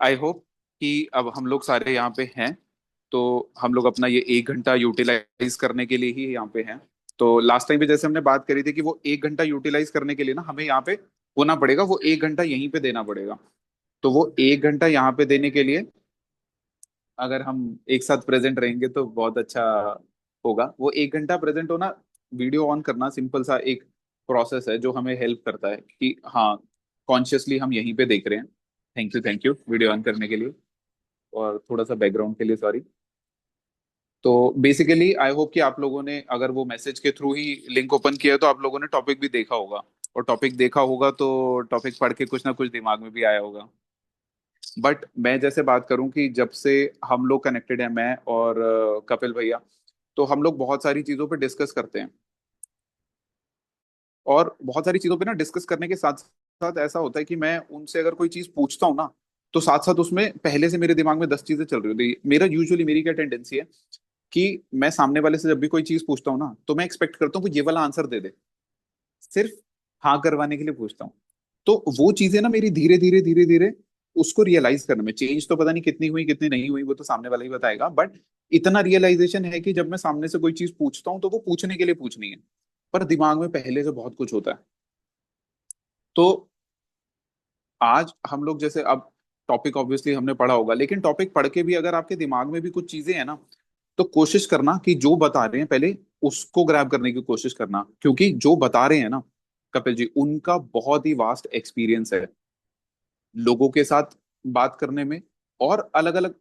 I hope कि अब हम लोग सारे यहाँ पे हैं, तो हम लोग अपना ये 1 घंटा यूटिलाइज करने के लिए ही यहाँ पे हैं। तो लास्ट टाइम भी जैसे हमने बात करी थी कि वो 1 घंटा यूटिलाइज करने के लिए ना हमें यहाँ पे होना पड़ेगा, वो 1 घंटा यहीं पे देना पड़ेगा। तो वो 1 घंटा यहाँ पे देने के लिए अगर हम एक साथ प्रेजेंट रहेंगे तो बहुत अच्छा होगा। वो 1 घंटा प्रेजेंट होना, वीडियो ऑन करना सिंपल सा एक प्रोसेस है जो हमें हेल्प करता है कि हाँ, कॉन्शियसली हम यहीं पे देख रहे हैं। थैंक यू वीडियो ऑन करने के लिए, और थोड़ा सा बैकग्राउंड के लिए सॉरी। तो बेसिकली आई होप कि आप लोगों ने अगर वो मैसेज के थ्रू ही लिंक ओपन किया है तो आप लोगों ने टॉपिक भी देखा होगा, और टॉपिक देखा होगा तो टॉपिक पढ़ के कुछ ना कुछ दिमाग में भी आया होगा। बट मैं जैसे बात करूं कि जब से हम लोग कनेक्टेड हैं, मैं और कपिल भैया, तो हम लोग बहुत सारी चीजों पे डिस्कस करते हैं। और बहुत सारी चीजों पे ना डिस्कस करने के साथ साथ ऐसा होता है कि मैं उनसे अगर कोई चीज पूछता हूँ ना, तो साथ साथ उसमें पहले से मेरे दिमाग में 10 चीजें चल रही होती है। मेरी क्या टेंडेंसी है कि मैं सामने वाले से जब भी कोई चीज पूछता हूँ ना, तो मैं एक्सपेक्ट करता हूँ कि ये वाला आंसर दे दे, सिर्फ हाँ करवाने के लिए पूछता हूँ। तो वो चीजें ना मेरी धीरे धीरे धीरे धीरे उसको रियलाइज करने में, चेंज तो पता नहीं कितनी हुई कितनी नहीं हुई, वो तो सामने वाला ही बताएगा, बट इतना रियलाइजेशन है कि जब मैं सामने से कोई चीज पूछता हूँ तो वो पूछने के लिए पूछनी है, पर दिमाग में पहले से बहुत कुछ होता है। तो आज हम लोग जैसे अब टॉपिक ऑब्वियसली हमने पढ़ा होगा, लेकिन टॉपिक पढ़ के भी अगर आपके दिमाग में भी कुछ चीजें हैं ना, तो कोशिश करना कि जो बता रहे हैं पहले उसको ग्रैब करने की कोशिश करना, क्योंकि जो बता रहे हैं ना कपिल जी, उनका बहुत ही वास्ट एक्सपीरियंस है लोगों के साथ बात करने में। और अलग अलग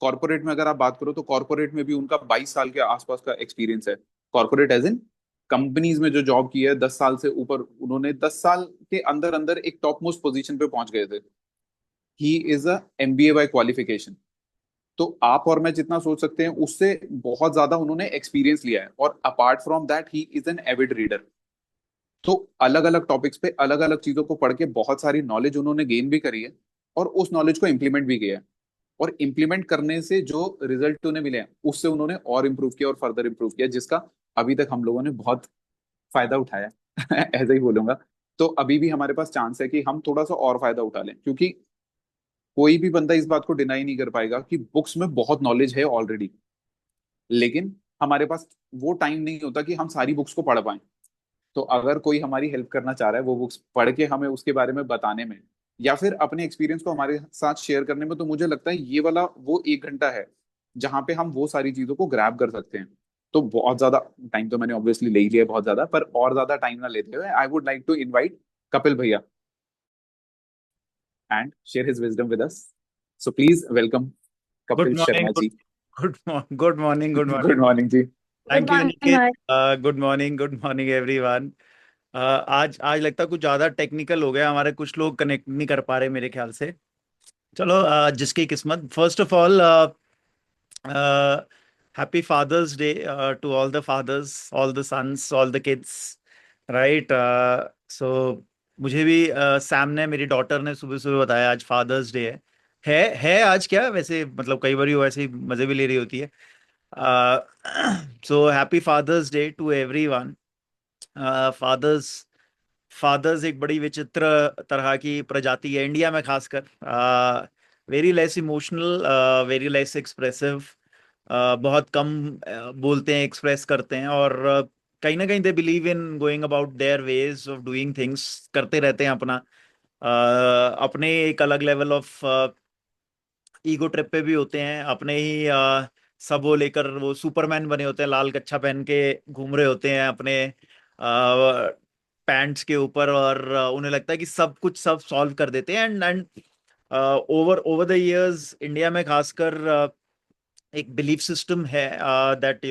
कॉर्पोरेट में अगर आप बात करो तो कॉर्पोरेट में भी उनका 22 साल के आसपास का एक्सपीरियंस है। कॉर्पोरेट एज इन कंपनीज में जो जॉब की है 10 साल से ऊपर, उन्होंने 10 साल के अंदर अंदर एक टॉप मोस्ट पोजीशन पे पहुंच गए थे। He is a MBA by qualification. तो आप और मैं जितना सोच सकते हैं उससे बहुत ज्यादा उन्होंने एक्सपीरियंस लिया है, और apart from that he is an avid reader. तो अलग अलग टॉपिक्स पे अलग अलग चीजों को पढ़ के बहुत सारी नॉलेज उन्होंने गेन भी करी है, और उस नॉलेज को इम्प्लीमेंट भी किया है। और इम्प्लीमेंट करने से जो रिजल्ट उन्हें मिले हैं उससे उन्होंने और इम्प्रूव किया और फर्दर इम्प्रूव किया, जिसका अभी तक हम लोगों ने बहुत फायदा उठाया है। ऐसा ही बोलूंगा। तो अभी भी हमारे पास चांस है कि हम थोड़ा सा और फायदा उठा लें, क्योंकि कोई भी बंदा इस बात को डिनाई नहीं कर पाएगा कि बुक्स में बहुत नॉलेज है ऑलरेडी, लेकिन हमारे पास वो टाइम नहीं होता कि हम सारी बुक्स को पढ़ पाएं। तो अगर कोई हमारी हेल्प करना चाह रहा है वो बुक्स पढ़ के हमें उसके बारे में बताने में, या फिर अपने एक्सपीरियंस को हमारे साथ शेयर करने में, तो मुझे लगता है ये वाला वो 1 घंटा है जहाँ पे हम वो सारी चीजों को ग्रैब कर सकते हैं। तो बहुत ज्यादा टाइम तो मैंने ऑब्वियसली ले ही लिया है बहुत ज्यादा, पर और ज्यादा टाइम ना लेते हुए I would like to invite Kapil भैया and share his wisdom with us. So please welcome good Kapil morning. Sharma ji. Good morning. Good good morning. Morning ji. Thank good you morning Nikhit. भाई। Good morning everyone. आज आज लगता है कुछ ज्यादा टेक्निकल हो गया, हमारे कुछ लोग कनेक्ट नहीं कर पा रहे मेरे ख्याल से। चलो, जिसकी किस्मत। First of all, happy fathers day to all the fathers, all the sons, all the kids, right. So मुझे भी सैम ने, मेरी डॉटर ने सुबह सुबह बताया आज फादर्स डे है। है आज क्या, वैसे मतलब कई बार वो ऐसे ही मजे भी ले रही होती है। So happy fathers day to everyone. Fathers fathers एक बड़ी विचित्र तरह की प्रजाति है इंडिया में, खासकर very less emotional, very less expressive. बहुत कम बोलते हैं, एक्सप्रेस करते हैं, और कहीं ना कहीं they believe in going about their ways of doing things, करते रहते हैं अपना। अपने एक अलग लेवल ऑफ ईगो ट्रिप पे भी होते हैं, अपने ही सब वो लेकर वो सुपरमैन बने होते हैं, लाल कच्छा पहन के घूम रहे होते हैं अपने पैंट्स के ऊपर, और उन्हें लगता है कि सब कुछ सब सॉल्व कर देते हैं। And over over the years India में खासकर एक बिलीफ सिस्टम है दैट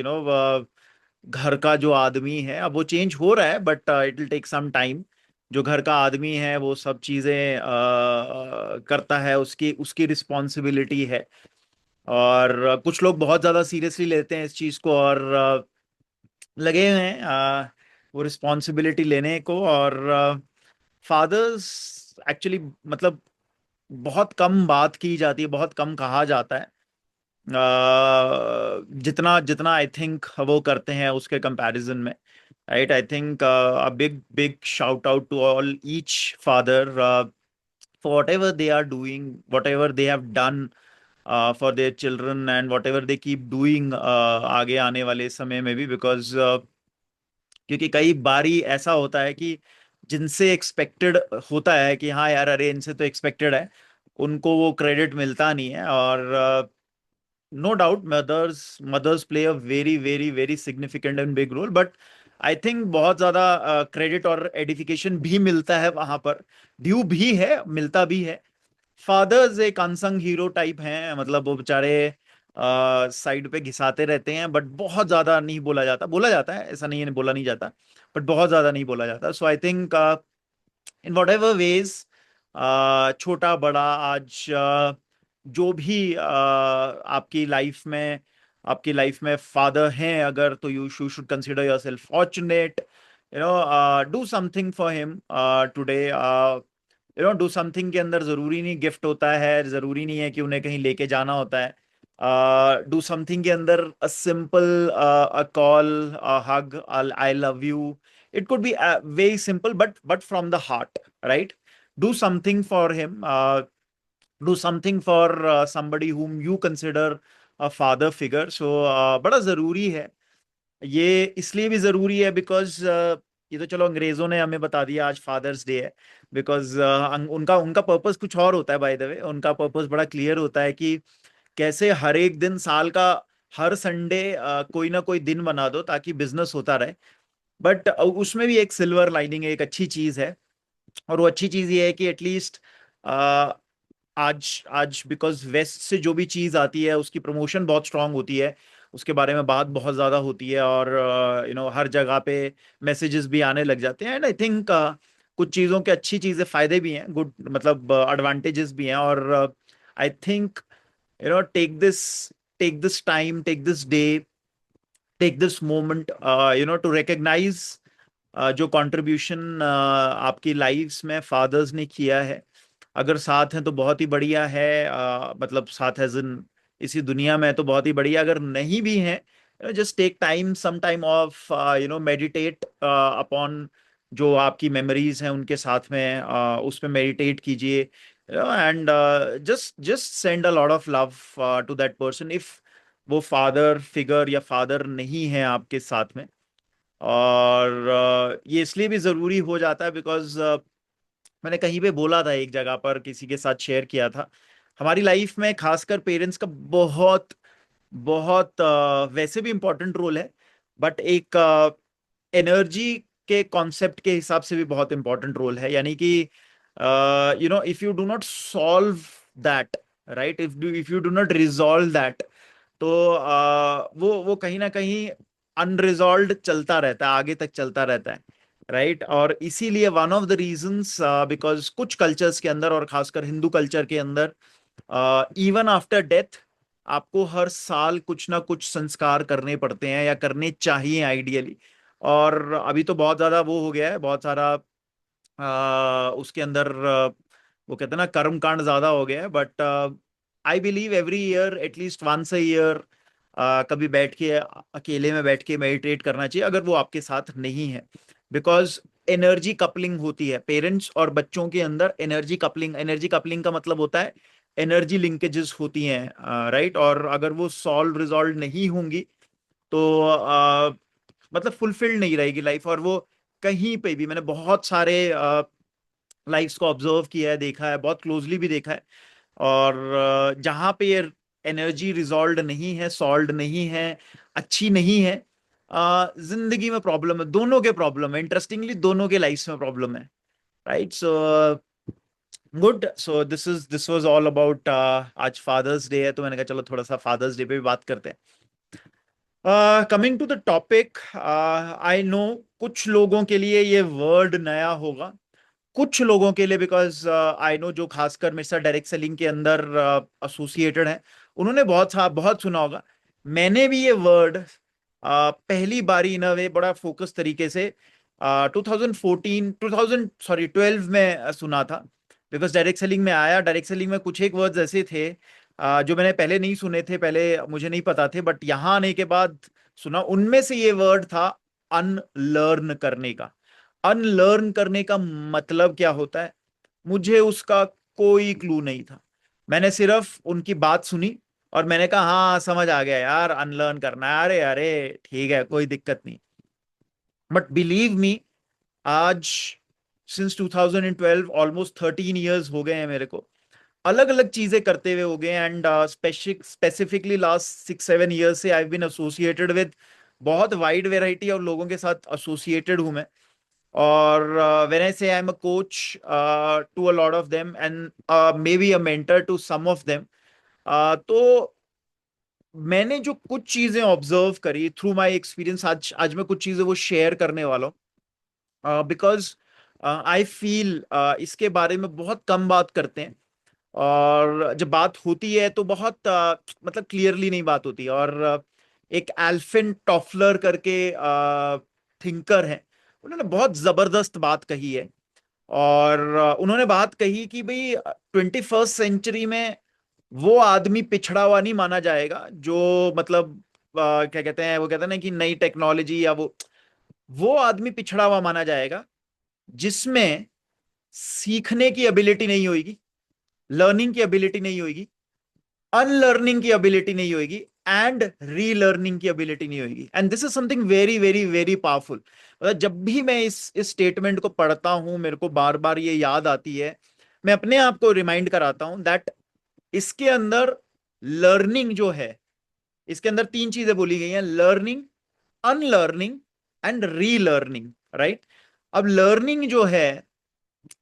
घर का जो आदमी है, अब वो चेंज हो रहा है but it will take some time. जो घर का आदमी है वो सब चीजें करता है, उसकी उसकी रिस्पॉन्सिबिलिटी है। और कुछ लोग बहुत ज्यादा सीरियसली लेते हैं इस चीज को, और लगे हुए हैं वो रिस्पॉन्सिबिलिटी लेने को। और फादर्स एक्चुअली, मतलब बहुत कम बात की जाती है, बहुत कम कहा जाता है। जितना जितना आई थिंक वो करते हैं उसके कंपैरिजन में, right. I think a big big shout out to all each father for whatever they are doing, whatever they have done for their children and whatever they keep doing आगे आने वाले समय में भी, because क्योंकि कई बारी ऐसा होता है कि जिनसे एक्सपेक्टेड होता है कि हाँ यार अरे इनसे तो एक्सपेक्टेड है, उनको वो क्रेडिट मिलता नहीं है। और no doubt mothers play a very very very significant and big role, but I think बहुत ज्यादा क्रेडिट और एडिफिकेशन भी मिलता है वहां पर, ड्यू भी है, मिलता भी है। फादर्स एक अनसंग हीरो टाइप हैं, मतलब वो बेचारे साइड पे घिसाते रहते हैं, बट बहुत ज्यादा नहीं बोला जाता, बोला जाता है ऐसा नहीं है, बोला नहीं जाता, बट बहुत ज्यादा नहीं बोला जाता। So I think in whatever ways, छोटा बड़ा आज जो भी आपकी लाइफ में फादर हैं अगर, तो you should consider yourself fortunate, do something for him today, do something के अंदर जरूरी नहीं गिफ्ट होता है, जरूरी नहीं है कि उन्हें कहीं लेके जाना होता है। डू समथिंग के अंदर a simple a call, a hug, I love you, it could be very simple, but from the heart, right? Do something for him, do something for somebody whom you consider a father figure. So बड़ा जरूरी है ये, इसलिए भी जरूरी है because ये तो चलो अंग्रेजों ने हमें बता दिया आज फादर्स डे है, बिकॉज उनका उनका पर्पस कुछ और होता है। बाय द वे उनका पर्पस बड़ा क्लियर होता है कि कैसे हर एक दिन साल का, हर संडे कोई ना कोई दिन बना दो ताकि बिजनेस होता रहे। बट उसमें भी एक सिल्वर लाइनिंग है, एक अच्छी चीज है, और वो अच्छी चीज ये है कि एटलीस्ट आज आज बिकॉज वेस्ट से जो भी चीज आती है उसकी प्रमोशन बहुत स्ट्रांग होती है, उसके बारे में बात बहुत ज्यादा होती है, और हर जगह पे मैसेजेस भी आने लग जाते हैं। एंड आई थिंक कुछ चीजों के अच्छी चीजें, फायदे भी हैं, गुड मतलब एडवांटेजेस भी हैं। और I think take this time, take this day, take this moment to recognise जो कंट्रीब्यूशन आपकी लाइफ्स में फादर्स ने किया है। अगर साथ हैं तो बहुत ही बढ़िया है, मतलब साथ है जिन इसी दुनिया में, तो बहुत ही बढ़िया। अगर नहीं भी हैं, just take time, some time off, meditate upon जो आपकी मेमोरीज हैं उनके साथ में, उस पे मेडिटेट कीजिए, and just send a lot of love to that person if वो फादर फिगर या फादर नहीं है आपके साथ में। और ये इसलिए भी जरूरी हो जाता है बिकॉज मैंने कहीं पे बोला था, एक जगह पर किसी के साथ शेयर किया था, हमारी लाइफ में खासकर पेरेंट्स का बहुत बहुत वैसे भी इंपॉर्टेंट रोल है, बट एक एनर्जी के कॉन्सेप्ट के हिसाब से भी बहुत इंपॉर्टेंट रोल है। यानी कि if you do not solve that, right, if you do not resolve that, तो वो कहीं ना कहीं अनरिजॉल्व चलता रहता है, आगे तक चलता रहता है, राइट। और इसीलिए one of the reasons, because कुछ कल्चर्स के अंदर और खासकर हिंदू कल्चर के अंदर, इवन आफ्टर डेथ आपको हर साल कुछ ना कुछ संस्कार करने पड़ते हैं या करने चाहिए आइडियली। और अभी तो बहुत ज्यादा वो हो गया है, बहुत सारा उसके अंदर वो कहते हैं ना कर्म कांड ज्यादा हो गया है, but I believe every year at least once a year कभी बैठ के अकेले में बैठ के मेडिटेट करना चाहिए, अगर वो आपके साथ नहीं है। बिकॉज एनर्जी कपलिंग होती है पेरेंट्स और बच्चों के अंदर, एनर्जी कपलिंग का मतलब होता है एनर्जी लिंकेजेस होती हैं, राइट। और अगर वो रिजॉल्व नहीं होंगी तो मतलब फुलफिल्ड नहीं रहेगी लाइफ। और वो कहीं पे भी, मैंने बहुत सारे लाइफ्स को ऑब्जर्व किया है, देखा है, बहुत क्लोजली भी देखा है। और जहां पे ये एनर्जी रिजॉल्व नहीं है, सॉल्व नहीं है, अच्छी नहीं है, जिंदगी में प्रॉब्लम है, दोनों के प्रॉब्लम है, इंटरेस्टिंगली दोनों के लाइफ में प्रॉब्लम है, right. So good, so this was all about, आज फादर्स डे है तो मैंने कहा चलो थोड़ा सा फादर्स डे पे भी बात करते हैं। Coming to the topic, I know कुछ लोगों के लिए ये वर्ड नया होगा, कुछ लोगों के लिए, बिकॉज आई नो जो खासकर मेरे साथ डायरेक्ट सेलिंग के अंदर एसोसिएटेड है, उन्होंने बहुत सुना होगा। मैंने भी ये वर्ड पहली बारी इन अ वे बड़ा फोकस तरीके से 2014 2000 सॉरी 12 में सुना था। बिकॉज डायरेक्ट सेलिंग में आया, डायरेक्ट सेलिंग में कुछ एक वर्ड्स ऐसे थे जो मैंने पहले नहीं सुने थे, पहले मुझे नहीं पता थे, बट यहाँ आने के बाद सुना। उनमें से ये वर्ड था अनलर्न करने का। अनलर्न करने का मतलब क्या होता है, मुझे उसका कोई क्लू नहीं था। मैंने सिर्फ उनकी बात सुनी और मैंने कहा हाँ समझ आ गया यार, अनलर्न करना है, अरे अरे ठीक है कोई दिक्कत नहीं। बट बिलीव मी, आज सिंस 2012 ऑलमोस्ट 13 years हो गए हैं मेरे को, अलग अलग चीजें करते हुए हो गए। एंड स्पेसिफिकली लास्ट 6-7 years से आई बीन एसोसिएटेड विद बहुत वाइड वेराइटी और लोगों के साथ एसोसिएटेड हूं मैं। और when I say I am a coach to a lot of them and may be a mentor to some of them, तो मैंने जो कुछ चीजें ऑब्जर्व करी थ्रू माय एक्सपीरियंस, आज आज मैं कुछ चीजें वो शेयर करने वाला हूँ। बिकॉज आई फील इसके बारे में बहुत कम बात करते हैं, और जब बात होती है तो बहुत मतलब क्लियरली नहीं बात होती। और एक एल्फिन टॉफलर करके थिंकर है, उन्होंने बहुत जबरदस्त बात कही है। और उन्होंने बात कही कि भाई 21st century में वो आदमी पिछड़ा हुआ नहीं माना जाएगा जो मतलब क्या कहते हैं, वो कहते हैं ना कि नई टेक्नोलॉजी या वो आदमी पिछड़ा हुआ माना जाएगा जिसमें सीखने की एबिलिटी नहीं होगी, लर्निंग की एबिलिटी नहीं होगी, अनलर्निंग की एबिलिटी नहीं होगी, एंड रीलर्निंग की एबिलिटी नहीं होगी। And this is something very very very powerful. मतलब जब भी मैं इस स्टेटमेंट को पढ़ता हूं मेरे को बार बार ये याद आती है, मैं अपने आप को रिमाइंड कराता हूं दैट इसके अंदर लर्निंग जो है, इसके अंदर तीन चीजें बोली गई हैं: learning, unlearning and relearning. Right? अब लर्निंग जो है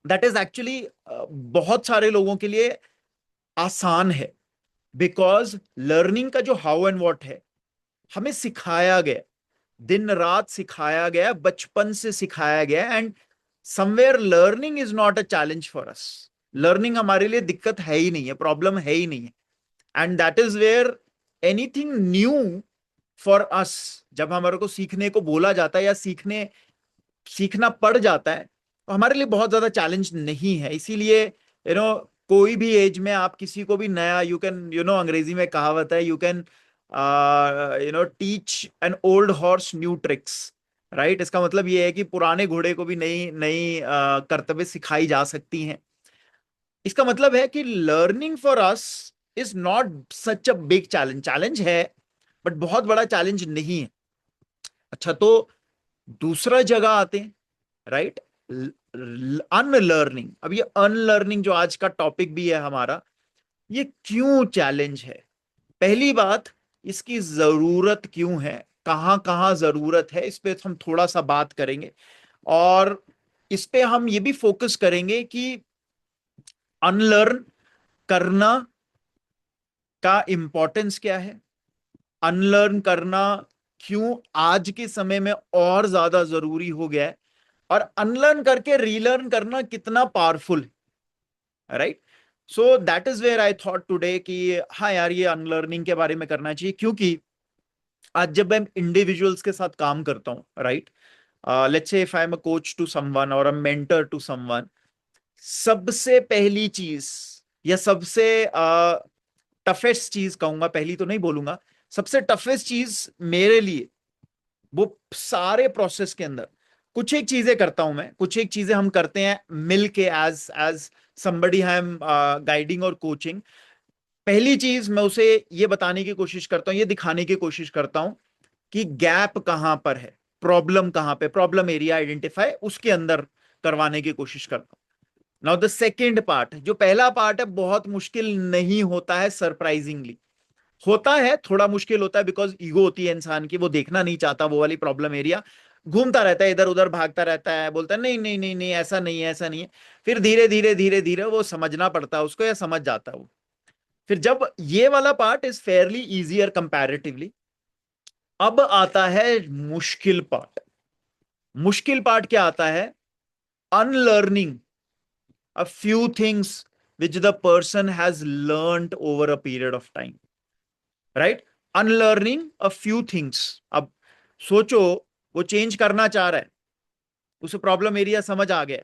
दैट इज एक्चुअली बहुत सारे लोगों के लिए आसान है, बिकॉज लर्निंग का जो हाउ एंड व्हाट है हमें सिखाया गया, दिन रात सिखाया गया, बचपन से सिखाया गया। And somewhere learning is not a challenge for us. Learning हमारे लिए दिक्कत है ही नहीं है, प्रॉब्लम है ही नहीं है। And that is wear anything new for us, जब हमारे को सीखने को बोला जाता है या सीखना पड़ जाता है, तो हमारे लिए बहुत ज्यादा चैलेंज नहीं है। इसीलिए कोई भी एज में आप किसी को भी नया, यू कैन अंग्रेजी में कहावत है, you can teach an old horse new tricks. Right? इसका मतलब ये है कि पुराने घोड़े को भी नई नई करतबें सिखाई जा सकती हैं। इसका मतलब है कि learning for us is not such a big challenge. Challenge है बट बहुत बड़ा चैलेंज नहीं है। अच्छा, तो दूसरा जगह आते हैं। राइट? अनलर्निंग। अब ये अनलर्निंग जो आज का टॉपिक भी है हमारा, ये क्यों चैलेंज है? पहली बात, इसकी जरूरत क्यों है, कहां कहां जरूरत है, इस पे हम थोड़ा सा बात करेंगे। और इस पे हम ये भी फोकस करेंगे कि अनलर्न करना का इंपॉर्टेंस क्या है, अनलर्न करना क्यों आज के समय में और ज्यादा जरूरी हो गया है, और अनलर्न करके रीलर्न करना कितना पावरफुल है। Right? So that is where I thought today कि हाँ यार, ये अनलर्निंग के बारे में करना चाहिए। क्योंकि आज जब मैं इंडिविजुअल्स के साथ काम करता हूँ, right, let's say if I am a coach to someone और अ मेंटर टू समवन, सबसे पहली चीज या सबसे टफेस्ट चीज कहूंगा, पहली तो नहीं बोलूंगा, सबसे टफेस्ट चीज मेरे लिए वो सारे प्रोसेस के अंदर कुछ एक चीजें करता हूं मैं, कुछ एक चीजें हम करते हैं मिल के as as somebody I am guiding और कोचिंग। पहली चीज मैं उसे ये बताने की कोशिश करता हूँ, ये दिखाने की कोशिश करता हूँ कि गैप कहां पर है, प्रॉब्लम कहां पे, प्रॉब्लम एरिया आइडेंटिफाई उसके अंदर करवाने की कोशिश करता हूँ। नाउ द सेकेंड पार्ट, जो पहला पार्ट है, बहुत मुश्किल नहीं होता है, सरप्राइजिंगली होता है, थोड़ा मुश्किल होता है बिकॉज ईगो होती है इंसान की, वो देखना नहीं चाहता वो वाली प्रॉब्लम एरिया, घूमता रहता है, इधर उधर भागता रहता है, बोलता है नहीं नहीं नहीं नहीं ऐसा नहीं है, ऐसा नहीं है। फिर धीरे धीरे धीरे धीरे वो समझना पड़ता है उसको, या समझ जाता है वो। फिर जब ये वाला part is fairly easier comparatively, अब आता है मुश्किल पार्ट। मुश्किल पार्ट क्या आता है? Unlearning a few things which the person has learned over a period of time. Right? Unlearning a few things. अब सोचो, वो चेंज करना चाह रहा है, उसे प्रॉब्लम एरिया समझ आ गया,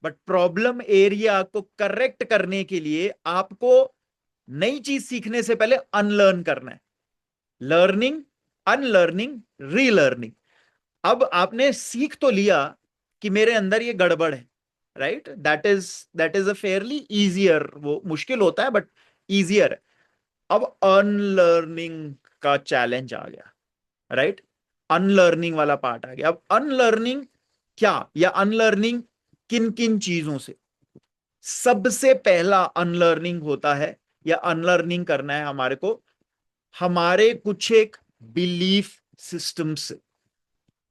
बट प्रॉब्लम एरिया को करेक्ट करने के लिए आपको नई चीज सीखने से पहले अनलर्न करना है। Learning, unlearning, relearning. अब आपने सीख तो लिया कि मेरे अंदर ये गड़बड़ है, right? That is a fairly easier, वो मुश्किल होता है बट इजियर है। अब अनलर्निंग का चैलेंज आ गया, राइट? अनलर्निंग वाला पार्ट आ गया। अब अनलर्निंग क्या, या अनलर्निंग किन किन चीजों से? सबसे पहला अनलर्निंग होता है, या अनलर्निंग करना है हमारे को, हमारे कुछ एक बिलीफ सिस्टम से।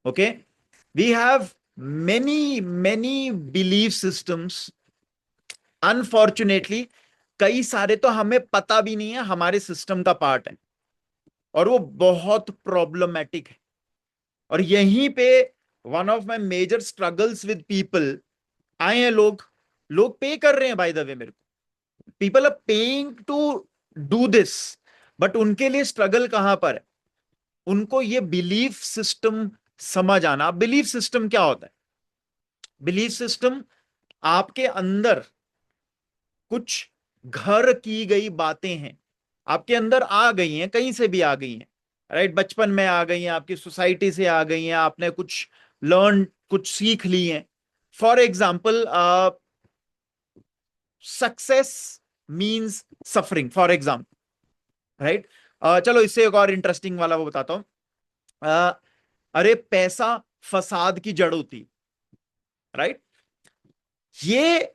Okay, we have many many belief systems. Unfortunately कई सारे तो हमें पता भी नहीं है हमारे सिस्टम का पार्ट है, और वो बहुत प्रॉब्लमेटिक है। और यहीं पे one of my major struggles with people आए हैं। लोग लोग पे कर रहे हैं, बाय द वे, मेरे को people are paying to do this, but उनके लिए स्ट्रगल कहां पर है? उनको ये बिलीफ सिस्टम समझ आना। बिलीफ सिस्टम क्या होता है? बिलीफ सिस्टम आपके अंदर कुछ घर की गई बातें हैं, आपके अंदर आ गई हैं, कहीं से भी आ गई हैं, राइट? बचपन में आ गई हैं, आपकी सोसाइटी से आ गई हैं, आपने कुछ लर्न, कुछ सीख ली हैं। For example, success means suffering, for example, right? चलो इससे एक और इंटरेस्टिंग वाला वो बताता हूं। अरे पैसा फसाद की जड़ होती, राइट? ये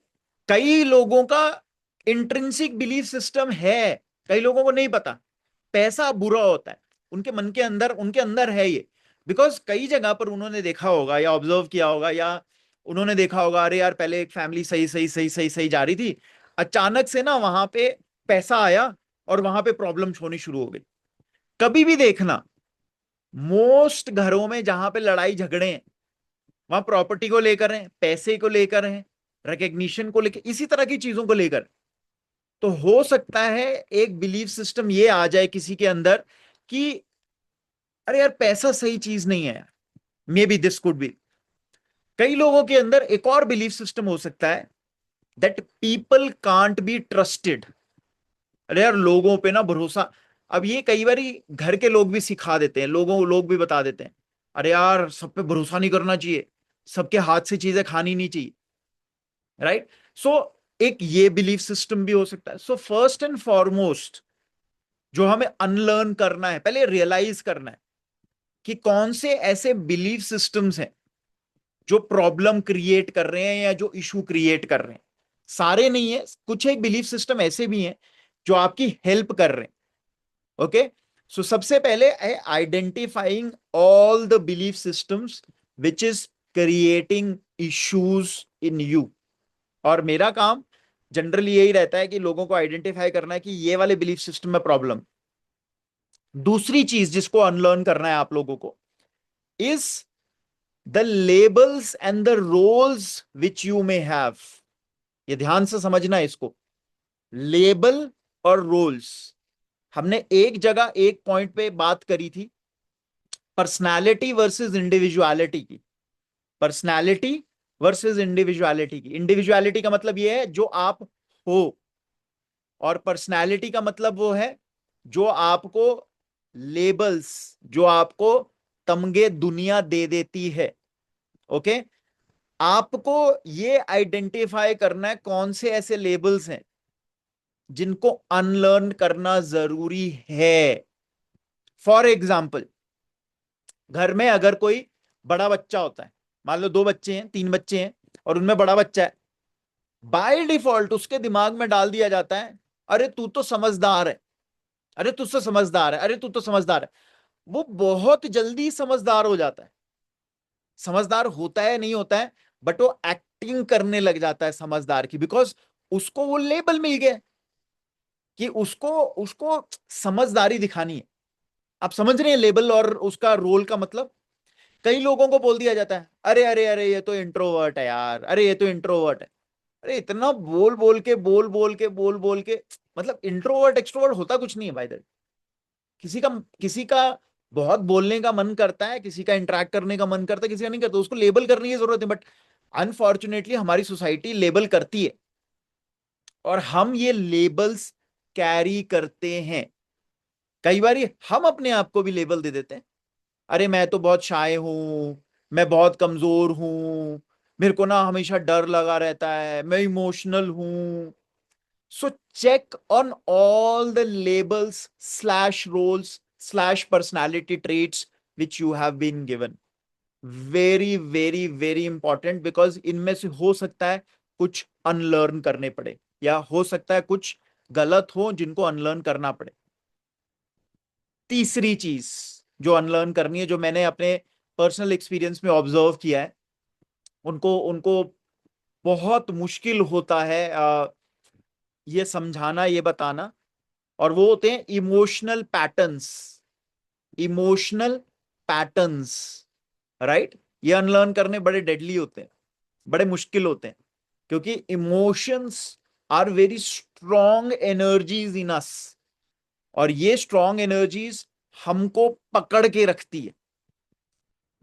कई लोगों का इंट्रिंसिक बिलीफ सिस्टम है, कई लोगों को नहीं पता पैसा बुरा होता है। उनके अंदर है ये, बिकॉज कई जगह पर उन्होंने देखा होगा या ऑब्जर्व किया होगा, या उन्होंने देखा होगा, अरे यार पहले एक फैमिली सही सही सही सही सही जा रही थी, अचानक से ना वहां पे पैसा आया और वहां पे प्रॉब्लम्स होनी शुरू हो गई। कभी भी देखना, मोस्ट घरों में जहां पे लड़ाई झगड़े हैं, वहां प्रॉपर्टी को लेकर हैं, पैसे को लेकर हैं, रिकग्निशन को लेकर, इसी तरह की चीजों को लेकर। तो हो सकता है एक बिलीफ सिस्टम ये आ जाए किसी के अंदर कि अरे यार पैसा सही चीज नहीं है, may be this could be. कई लोगों के अंदर एक और बिलीफ सिस्टम हो सकता है, that people can't be trusted. अरे यार लोगों पे ना भरोसा। अब ये कई बार घर के लोग भी सिखा देते हैं, लोग भी बता देते हैं, अरे यार सब पे भरोसा नहीं करना चाहिए, सबके हाथ से चीजें खानी नहीं चाहिए, राइट? सो एक ये बिलीफ सिस्टम भी हो सकता है। सो फर्स्ट एंड फॉरमोस्ट जो हमें अनलर्न करना है, पहले रियलाइज करना है कि कौन से ऐसे बिलीफ सिस्टम्स हैं जो प्रॉब्लम क्रिएट कर रहे हैं या जो इशू क्रिएट कर रहे हैं। सारे नहीं है, कुछ एक बिलीफ सिस्टम ऐसे भी हैं जो आपकी हेल्प कर रहे हैं। ओके, सो सबसे पहले है identifying all the belief systems which is creating issues in you. और मेरा काम जनरली यही रहता है कि लोगों को आइडेंटिफाई करना है कि ये वाले बिलीफ सिस्टम में प्रॉब्लम। दूसरी चीज जिसको अनलर्न करना है आप लोगों को is the labels and the roles which you may have. ये ध्यान से समझना है इसको, लेबल और रोल्स। हमने एक जगह एक पॉइंट पे बात करी थी पर्सनालिटी वर्सेस इंडिविजुअलिटी की। पर्सनालिटी वर्सेस इंडिविजुअलिटी की। इंडिविजुअलिटी का मतलब ये है जो आप हो, और पर्सनालिटी का मतलब वो है जो आपको लेबल्स, जो आपको तमगे दुनिया दे देती है। ओके, आपको ये आइडेंटिफाई करना है कौन से ऐसे लेबल्स हैं जिनको अनलर्न करना जरूरी है। फॉर एग्जाम्पल, घर में अगर कोई बड़ा बच्चा होता है, मान लो दो बच्चे हैं, तीन बच्चे हैं, और उनमें बड़ा बच्चा है, बाय डिफॉल्ट उसके दिमाग में डाल दिया जाता है, अरे तू तो समझदार है, अरे तू तो समझदार है, अरे तू तो समझदार है। वो बहुत जल्दी समझदार हो जाता है। समझदार होता है नहीं होता है, बट वो एक्टिंग करने लग जाता है समझदार की, बिकॉज उसको वो लेबल मिल गया कि उसको उसको समझदारी दिखानी है। आप समझ रहे हैं लेबल और उसका रोल का मतलब? कई लोगों को बोल दिया जाता है, अरे अरे अरे ये तो इंट्रोवर्ट है यार, अरे ये तो इंट्रोवर्ट है। अरे इतना बोल बोल के मतलब इंट्रोवर्ट एक्सट्रोवर्ट होता कुछ नहीं है भाई। किसी का बहुत बोलने का मन करता है, किसी का इंटरेक्ट करने का मन करता है, किसी का नहीं करता, उसको लेबल करने की जरूरत है। बट अनफॉर्चुनेटली हमारी सोसाइटी लेबल करती है, और हम ये लेबल्स कैरी करते हैं। कई बार हम अपने आप को भी लेबल दे देते हैं, अरे मैं तो बहुत शाय हूं, मैं बहुत कमजोर हूं, मेरे को ना हमेशा डर लगा रहता है, मैं इमोशनल हूं। So check on all the labels slash roles slash personality traits which you have been given. Very very very important, because इनमें से हो सकता है कुछ अनलर्न करने पड़े, या हो सकता है कुछ गलत हो जिनको अनलर्न करना पड़े। तीसरी चीज जो अनलर्न करनी है, जो मैंने अपने पर्सनल एक्सपीरियंस में ऑब्जर्व किया है, उनको उनको बहुत मुश्किल होता है ये समझाना, ये बताना, और वो होते हैं emotional patterns. Emotional patterns, right? ये अनलर्न करने बड़े डेडली होते हैं, बड़े मुश्किल होते हैं, क्योंकि emotions are very strong energies in us, और ये स्ट्रॉन्ग एनर्जीज हमको पकड़ के रखती है।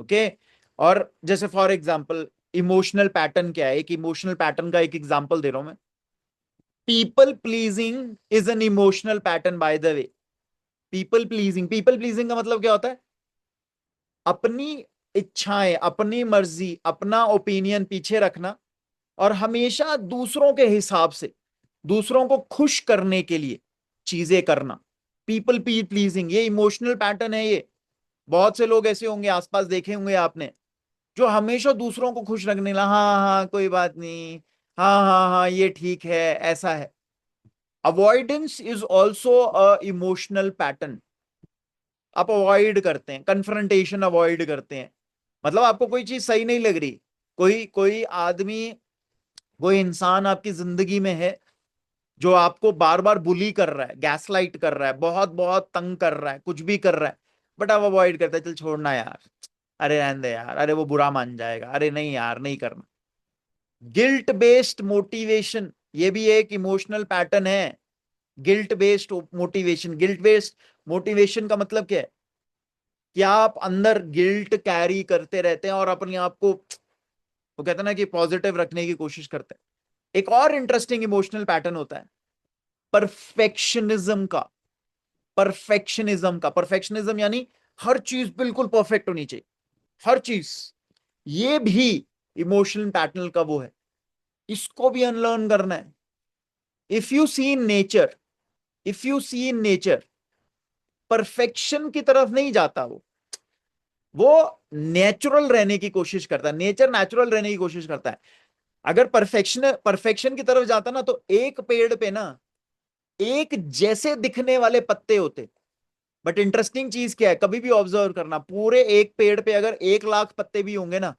ओके? और जैसे फॉर एग्जांपल इमोशनल पैटर्न क्या है, एक इमोशनल पैटर्न का एक एग्जांपल दे रहा हूं मैं। People pleasing is an emotional pattern bye the way. People pleasing का मतलब क्या होता है? अपनी इच्छाएं, अपनी मर्जी, अपना ओपिनियन पीछे रखना, और हमेशा दूसरों के हिसाब से, दूसरों को खुश करने के लिए चीजें करना। पीपल प्लीजिंग, ये इमोशनल पैटर्न है। ये बहुत से लोग ऐसे होंगे, आसपास देखे होंगे आपने, जो हमेशा दूसरों को खुश रखने लगा, हाँ हाँ कोई बात नहीं, हाँ हाँ हाँ ये ठीक है, ऐसा है। Avoidance is also a emotional pattern. आप अवॉइड करते हैं, कन्फ्रंटेशन अवॉइड करते हैं। मतलब आपको कोई चीज सही नहीं लग रही, कोई कोई आदमी, कोई इंसान आपकी जिंदगी में है जो आपको बार बार बुली कर रहा है, गैसलाइट कर रहा है, बहुत बहुत तंग कर रहा है, कुछ भी कर रहा है, बट आप अवॉइड करते हैं, चल छोड़ना यार, अरे रहने दे यार, अरे वो बुरा मान जाएगा, अरे नहीं यार नहीं करना। गिल्ट बेस्ड मोटिवेशन, ये भी एक इमोशनल पैटर्न है। Guilt based motivation, guilt based motivation का मतलब क्या है? कि आप अंदर गिल्ट कैरी करते रहते हैं और अपने आप को, वो कहते हैं ना कि पॉजिटिव रखने की कोशिश करते हैं। एक और इंटरेस्टिंग इमोशनल पैटर्न होता है परफेक्शनिज्म का। परफेक्शनिज्म यानी हर चीज बिल्कुल परफेक्ट होनी चाहिए, हर चीज। ये भी इमोशनल पैटर्न का वो है, इसको भी अनलर्न करना है। If you see in nature, if you see in nature, perfection की तरफ नहीं जाता वो नेचुरल रहने की कोशिश करता है, नेचर नेचुरल रहने की कोशिश करता है। अगर परफेक्शन परफेक्शन की तरफ जाता ना, तो एक पेड़ पे ना एक जैसे दिखने वाले पत्ते होते। बट इंटरेस्टिंग चीज क्या है, कभी भी ऑब्जर्व करना, पूरे एक पेड़ पे अगर 1 लाख पत्ते भी होंगे ना,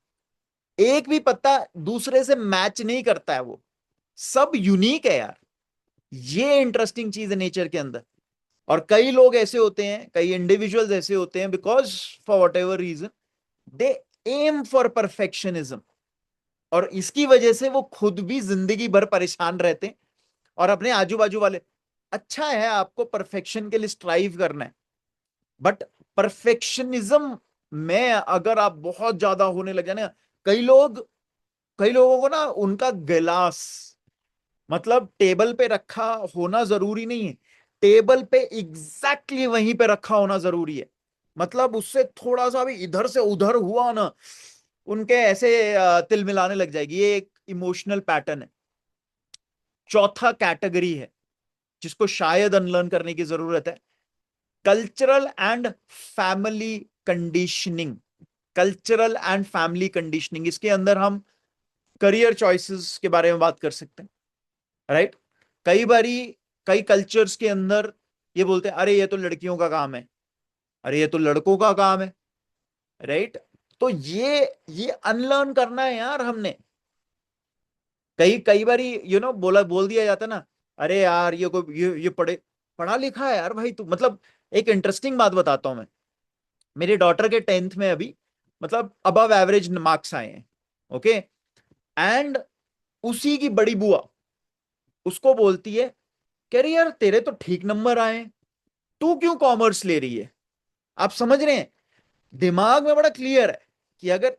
एक भी पत्ता दूसरे से मैच नहीं करता है, वो सब यूनिक है यार। ये इंटरेस्टिंग चीज है नेचर के अंदर। और कई लोग ऐसे होते हैं, कई इंडिविजुअल्स ऐसे होते हैं, because for whatever reason they aim for perfectionism, और इसकी वजह से वो खुद भी जिंदगी भर परेशान रहते हैं और अपने आजू बाजू वाले। अच्छा है आपको परफेक्शन के लिए स्ट्राइव करना है, बट परफेक्शनिज्म में अगर आप बहुत ज्यादा होने लगे ना, कई लोग, कई लोगों को ना उनका गिलास, मतलब टेबल पे रखा होना जरूरी नहीं है, टेबल पे एग्जैक्टली exactly वहीं पे रखा होना जरूरी है। मतलब उससे थोड़ा सा भी इधर से उधर हुआ ना, उनके ऐसे तिल मिलाने लग जाएगी। ये एक इमोशनल पैटर्न है। चौथा कैटेगरी है जिसको शायद अनलर्न करने की जरूरत है, cultural and family conditioning. Cultural and family conditioning, इसके अंदर हम करियर चॉइसेस के बारे में बात कर सकते हैं, राइट? कई बारी कई कल्चर्स के अंदर ये बोलते हैं, अरे ये तो लड़कियों का काम है, अरे ये तो लड़कों का काम है, राइट? तो ये अनलर्न करना है यार हमने। कई कई बारी बोल दिया जाता ना, अरे यार ये कोई ये पढ़ा लिखा है यार भाई तू। मतलब एक इंटरेस्टिंग बात बताता हूं मैं। मेरी डॉटर के 10th में अभी, मतलब अबव एवरेज मार्क्स आए हैं, ओके? एंड उसी की बड़ी बुआ उसको बोलती है, कह रही यार तेरे तो ठीक नंबर आए हैं, तू क्यों कॉमर्स ले रही है? आप समझ रहे हैं? दिमाग में बड़ा क्लियर है कि अगर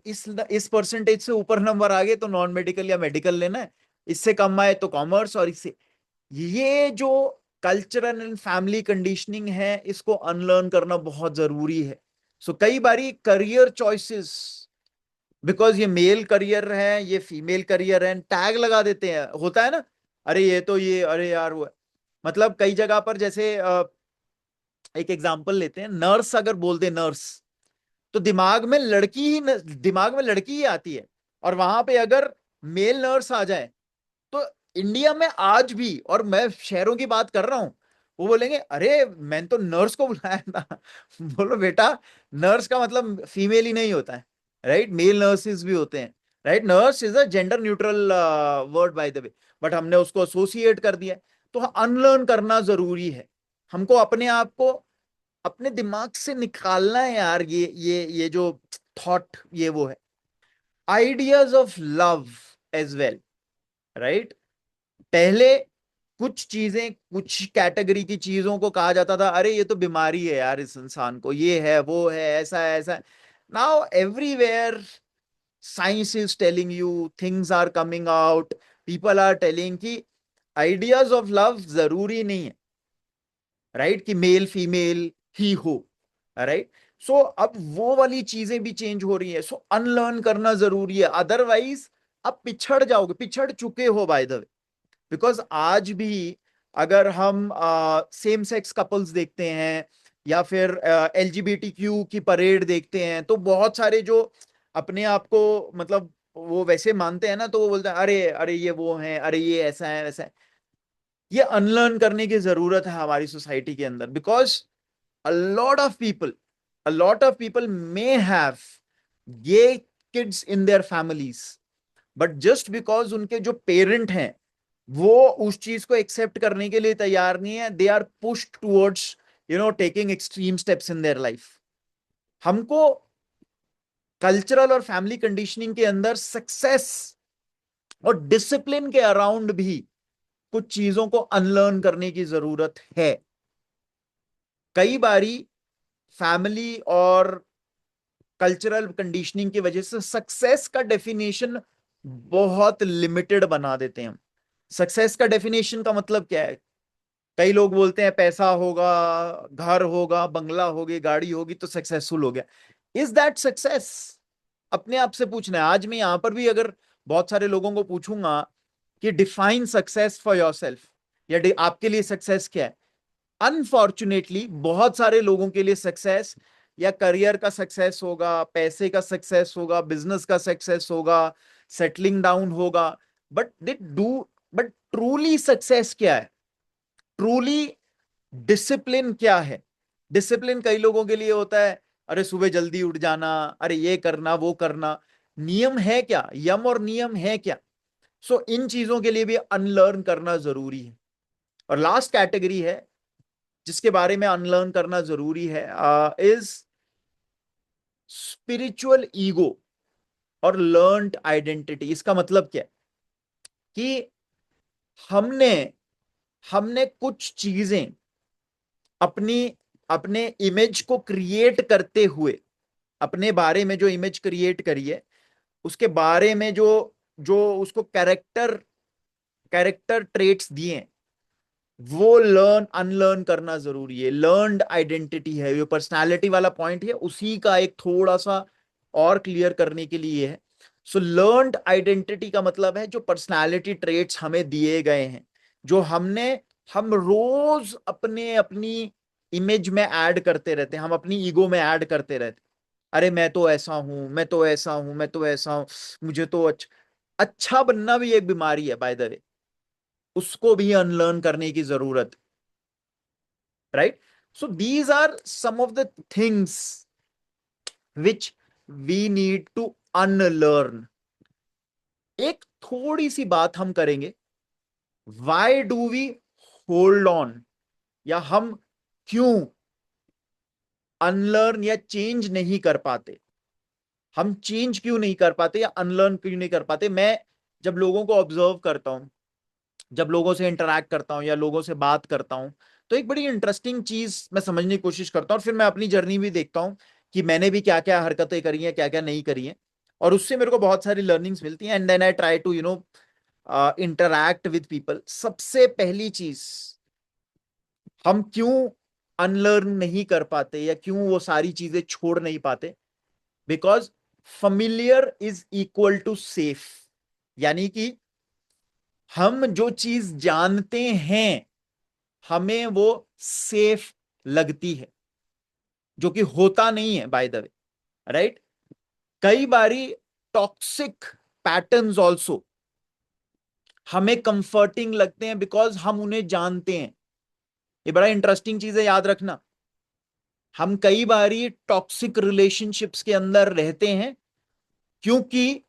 इस परसेंटेज से ऊपर नंबर आ गए तो नॉन मेडिकल या मेडिकल लेना है, इससे कम आए तो कॉमर्स, और इससे, ये जो कल्चरल एंड फैमिली कंडीशनिंग है, इसको अनलर्न करना बहुत जरूरी है। सो कई बारी करियर चॉइसेस बिकॉज ये मेल करियर है, ये फीमेल करियर है, टैग लगा देते हैं, होता है ना, अरे ये तो ये, अरे यार वो है। मतलब कई जगह पर जैसे एक एग्जांपल लेते हैं, नर्स अगर बोल दे नर्स, तो दिमाग में लड़की ही आती है। और वहां पे अगर मेल नर्स आ जाए, तो इंडिया में आज भी, और मैं शहरों की बात कर रहा हूं, वो बोलेंगे अरे मैंने तो नर्स को बुलाया था। बोलो बेटा, नर्स का मतलब फीमेल ही नहीं होता है, राइट, मेल नर्सेज भी होते हैं, right. Nurse is a gender neutral word by the way, but हमने उसको एसोसिएट कर दिया है। तो अनलर्न करना जरूरी है, हमको अपने आप को अपने दिमाग से निकालना है यार, ये जो थॉट ये वो है, ideas of love as well, right. पहले कुछ चीजें, कुछ कैटेगरी की चीजों को कहा जाता था, अरे ये तो बीमारी है यार, इस इंसान को ये है वो है, ऐसा है ऐसा है। Now everywhere science is telling you, things are coming out, people are telling कि आइडियाज ऑफ लव जरूरी नहीं है, राइट, कि मेल फीमेल ही हो, राइट। सो अब वो वाली चीजें भी चेंज हो रही है, सो अनलर्न करना जरूरी है, अदरवाइज आप पिछड़ जाओगे, पिछड़ चुके हो बाय द वे। बिकॉज आज भी अगर हम सेम सेक्स कपल्स देखते हैं, या फिर एलजीबीटीक्यू की परेड देखते हैं, तो बहुत सारे जो अपने आप को मतलब वो वैसे मानते हैं ना, तो वो बोलते हैं अरे अरे ये वो है, अरे ये ऐसा है वैसा है। ये अनलर्न करने की जरूरत है हमारी सोसाइटी के अंदर, because a lot of people a lot of people may have gay kids in their families, but just because उनके जो पेरेंट हैं वो उस चीज को एक्सेप्ट करने के लिए तैयार नहीं है, they are pushed towards taking extreme steps in their life. हमको कल्चरल और फैमिली कंडीशनिंग के अंदर सक्सेस और डिसिप्लिन के अराउंड भी कुछ चीजों को अनलर्न करने की जरूरत है। कई बारी फैमिली और कल्चरल कंडीशनिंग की वजह से सक्सेस का डेफिनेशन बहुत लिमिटेड बना देते हैं हम। सक्सेस का डेफिनेशन का मतलब क्या है? कई लोग बोलते हैं पैसा होगा, घर होगा, बंगला होगी, गाड़ी होगी तो सक्सेसफुल हो गया। Is that success? अपने आप से पूछना है। आज मैं यहां पर भी अगर बहुत सारे लोगों को पूछूंगा कि डिफाइन सक्सेस फॉर योरसेल्फ, या आपके लिए सक्सेस क्या है, अनफॉर्चुनेटली बहुत सारे लोगों के लिए सक्सेस या करियर का सक्सेस होगा, पैसे का सक्सेस होगा, बिजनेस का सक्सेस होगा, सेटलिंग डाउन होगा, but they do but truly success क्या है? ट्रूली डिसिप्लिन क्या है? डिसिप्लिन कई लोगों के लिए होता है, अरे सुबह जल्दी उठ जाना, अरे ये करना वो करना। नियम है क्या? यम और नियम है क्या? सो इन चीजों के लिए भी अनलर्न करना जरूरी है। और लास्ट कैटेगरी है जिसके बारे में अनलर्न करना जरूरी है, इज स्पिरिचुअल ईगो और लर्न्ड आइडेंटिटी। इसका मतलब क्या है? कि हमने हमने कुछ चीजें अपनी अपने इमेज को क्रिएट करते हुए, अपने बारे में जो इमेज क्रिएट करी है उसके बारे में जो जो उसको कैरेक्टर कैरेक्टर ट्रेट्स दिए हैं, वो लर्न अनलर्न करना जरूरी है। लर्नड आइडेंटिटी है, जो पर्सनालिटी वाला पॉइंट है उसी का एक थोड़ा सा और क्लियर करने के लिए है। सो लर्नड आइडेंटिटी का मतलब है जो पर्सनालिटी ट्रेट्स हमें दिए गए हैं, जो हम रोज अपने अपनी इमेज में ऐड करते रहते हैं, हम अपनी ईगो में ऐड करते रहते हैं। अरे मैं तो ऐसा हूं, मैं तो ऐसा हूं, मैं तो ऐसा हूं, मुझे तो अच्छा बनना भी एक बीमारी है बाय द वे, उसको भी अनलर्न करने की जरूरत, right. So these are some of the things which we need to unlearn. एक थोड़ी सी बात हम करेंगे, why do we hold on, या हम क्यों अनलर्न या चेंज नहीं कर पाते, हम चेंज क्यों नहीं कर पाते या अनलर्न क्यों नहीं कर पाते। मैं जब लोगों को ऑब्जर्व करता हूं, जब लोगों से इंटरेक्ट करता हूं या लोगों से बात करता हूं, तो एक बड़ी इंटरेस्टिंग चीज मैं समझने की कोशिश करता हूं, और फिर मैं अपनी जर्नी भी देखता हूं कि मैंने भी क्या क्या हरकतें करी हैं, क्या क्या नहीं करी हैं, और उससे मेरे को बहुत सारी लर्निंग्स मिलती हैं, and then I try to interact with people. सबसे पहली चीज, हम क्यों अनलर्न नहीं कर पाते या क्यों वो सारी चीजें छोड़ नहीं पाते? Because familiar is equal to safe, यानी कि हम जो चीज जानते हैं हमें वो सेफ लगती है, जो कि होता नहीं है बाय द वे, राइट। कई बारी टॉक्सिक पैटर्न्स ऑल्सो हमें कंफर्टिंग लगते हैं बिकॉज हम उन्हें जानते हैं। ये बड़ा इंटरेस्टिंग चीज है, याद रखना। हम कई बारी टॉक्सिक रिलेशनशिप्स के अंदर रहते हैं क्योंकि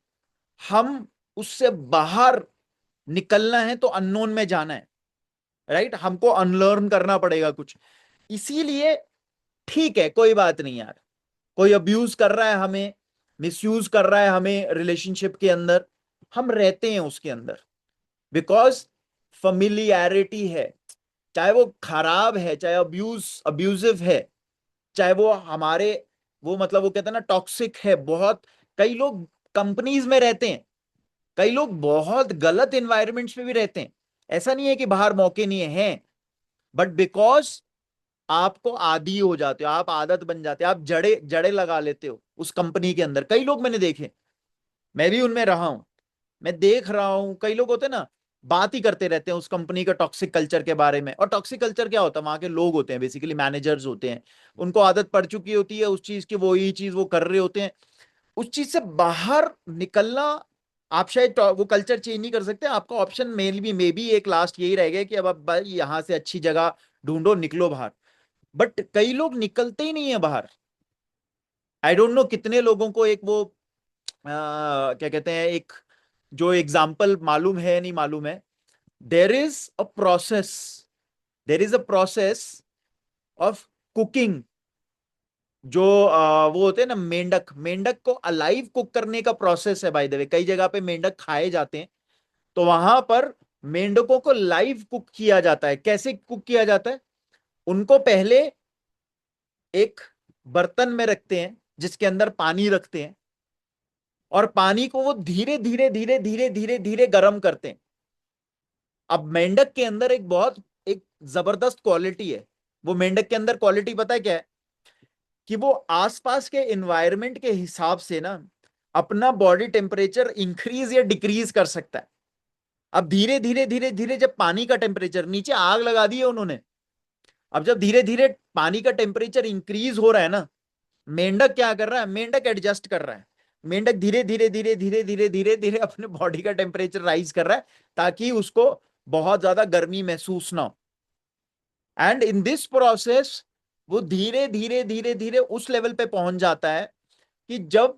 हम उससे बाहर निकलना है तो अननोन में जाना है, राइट। हमको अनलर्न करना पड़ेगा कुछ, इसीलिए ठीक है, कोई बात नहीं यार, कोई अब्यूज कर रहा है हमें, मिसयूज कर रहा है हमें रिलेशनशिप के अंदर, हम रहते हैं उसके अंदर बिकॉज फमिलियरिटी है। चाहे वो खराब है, चाहे अब्यूजिव है, चाहे वो हमारे, वो मतलब वो कहते हैं ना टॉक्सिक है बहुत। कई लोग कंपनीज में रहते हैं, कई लोग बहुत गलत एनवायरमेंट्स में भी रहते हैं। ऐसा नहीं है कि बाहर मौके नहीं है, बट बिकॉज आपको आदी हो जाते हो, आप आदत बन जाते हो, आप जड़े जड़े लगा लेते हो उस कंपनी के अंदर। कई लोग मैंने देखे, मैं भी उनमें रहा हूं, मैं देख रहा हूं, कई लोग होते हैं ना, बात ही करते रहते हैं उस कंपनी का टॉक्सिक कल्चर के बारे में। और टॉक्सिक कल्चर क्या होता है, वहां के लोग होते हैं बेसिकली मैनेजर्स होते हैं, उनको आदत पड़ चुकी होती है उस चीज की, वो यही चीज वो कर रहे होते हैं। उस चीज से बाहर निकलना, आप शायद वो कल्चर चेंज नहीं कर सकते, आपका ऑप्शन मे बी एक लास्ट यही रहेगा कि अब आप भाई यहां से अच्छी जगह ढूंढो, निकलो बाहर। बट कई लोग निकलते ही नहीं है बाहर। आई डोंट नो कितने लोगों को एक वो क्या कहते हैं, एक जो एग्जाम्पल मालूम है नहीं मालूम है। There is a process, there is a process of cooking. जो वो होते हैं ना मेंढक, मेंढक को अलाइव कुक करने का प्रोसेस है बाय द वे। कई जगह पे मेंढक खाए जाते हैं, तो वहां पर मेंढकों को लाइव कुक किया जाता है। कैसे कुक किया जाता है, उनको पहले एक बर्तन में रखते हैं जिसके अंदर पानी रखते हैं, और पानी को वो धीरे धीरे धीरे धीरे धीरे धीरे गर्म करते हैं। अब मेंढक के अंदर एक जबरदस्त क्वालिटी है। वो मेंढक के अंदर क्वालिटी पता है क्या है, कि वो आसपास के एनवायरनमेंट के हिसाब से ना अपना बॉडी टेम्परेचर इंक्रीज या डिक्रीज कर सकता है। अब धीरे धीरे धीरे धीरे जब पानी का टेम्परेचर, नीचे आग लगा दी है उन्होंने, अब जब धीरे धीरे पानी का टेम्परेचर इंक्रीज हो रहा है ना, मेंढक क्या कर रहा है, मेंढक एडजस्ट कर रहा है। मेंढक धीरे धीरे धीरे धीरे धीरे धीरे धीरे अपने बॉडी का टेम्परेचर राइज कर रहा है ताकि उसको बहुत ज्यादा गर्मी महसूस ना हो। एंड इन दिस प्रोसेस वो धीरे धीरे धीरे धीरे उस लेवल पे पहुंच जाता है कि जब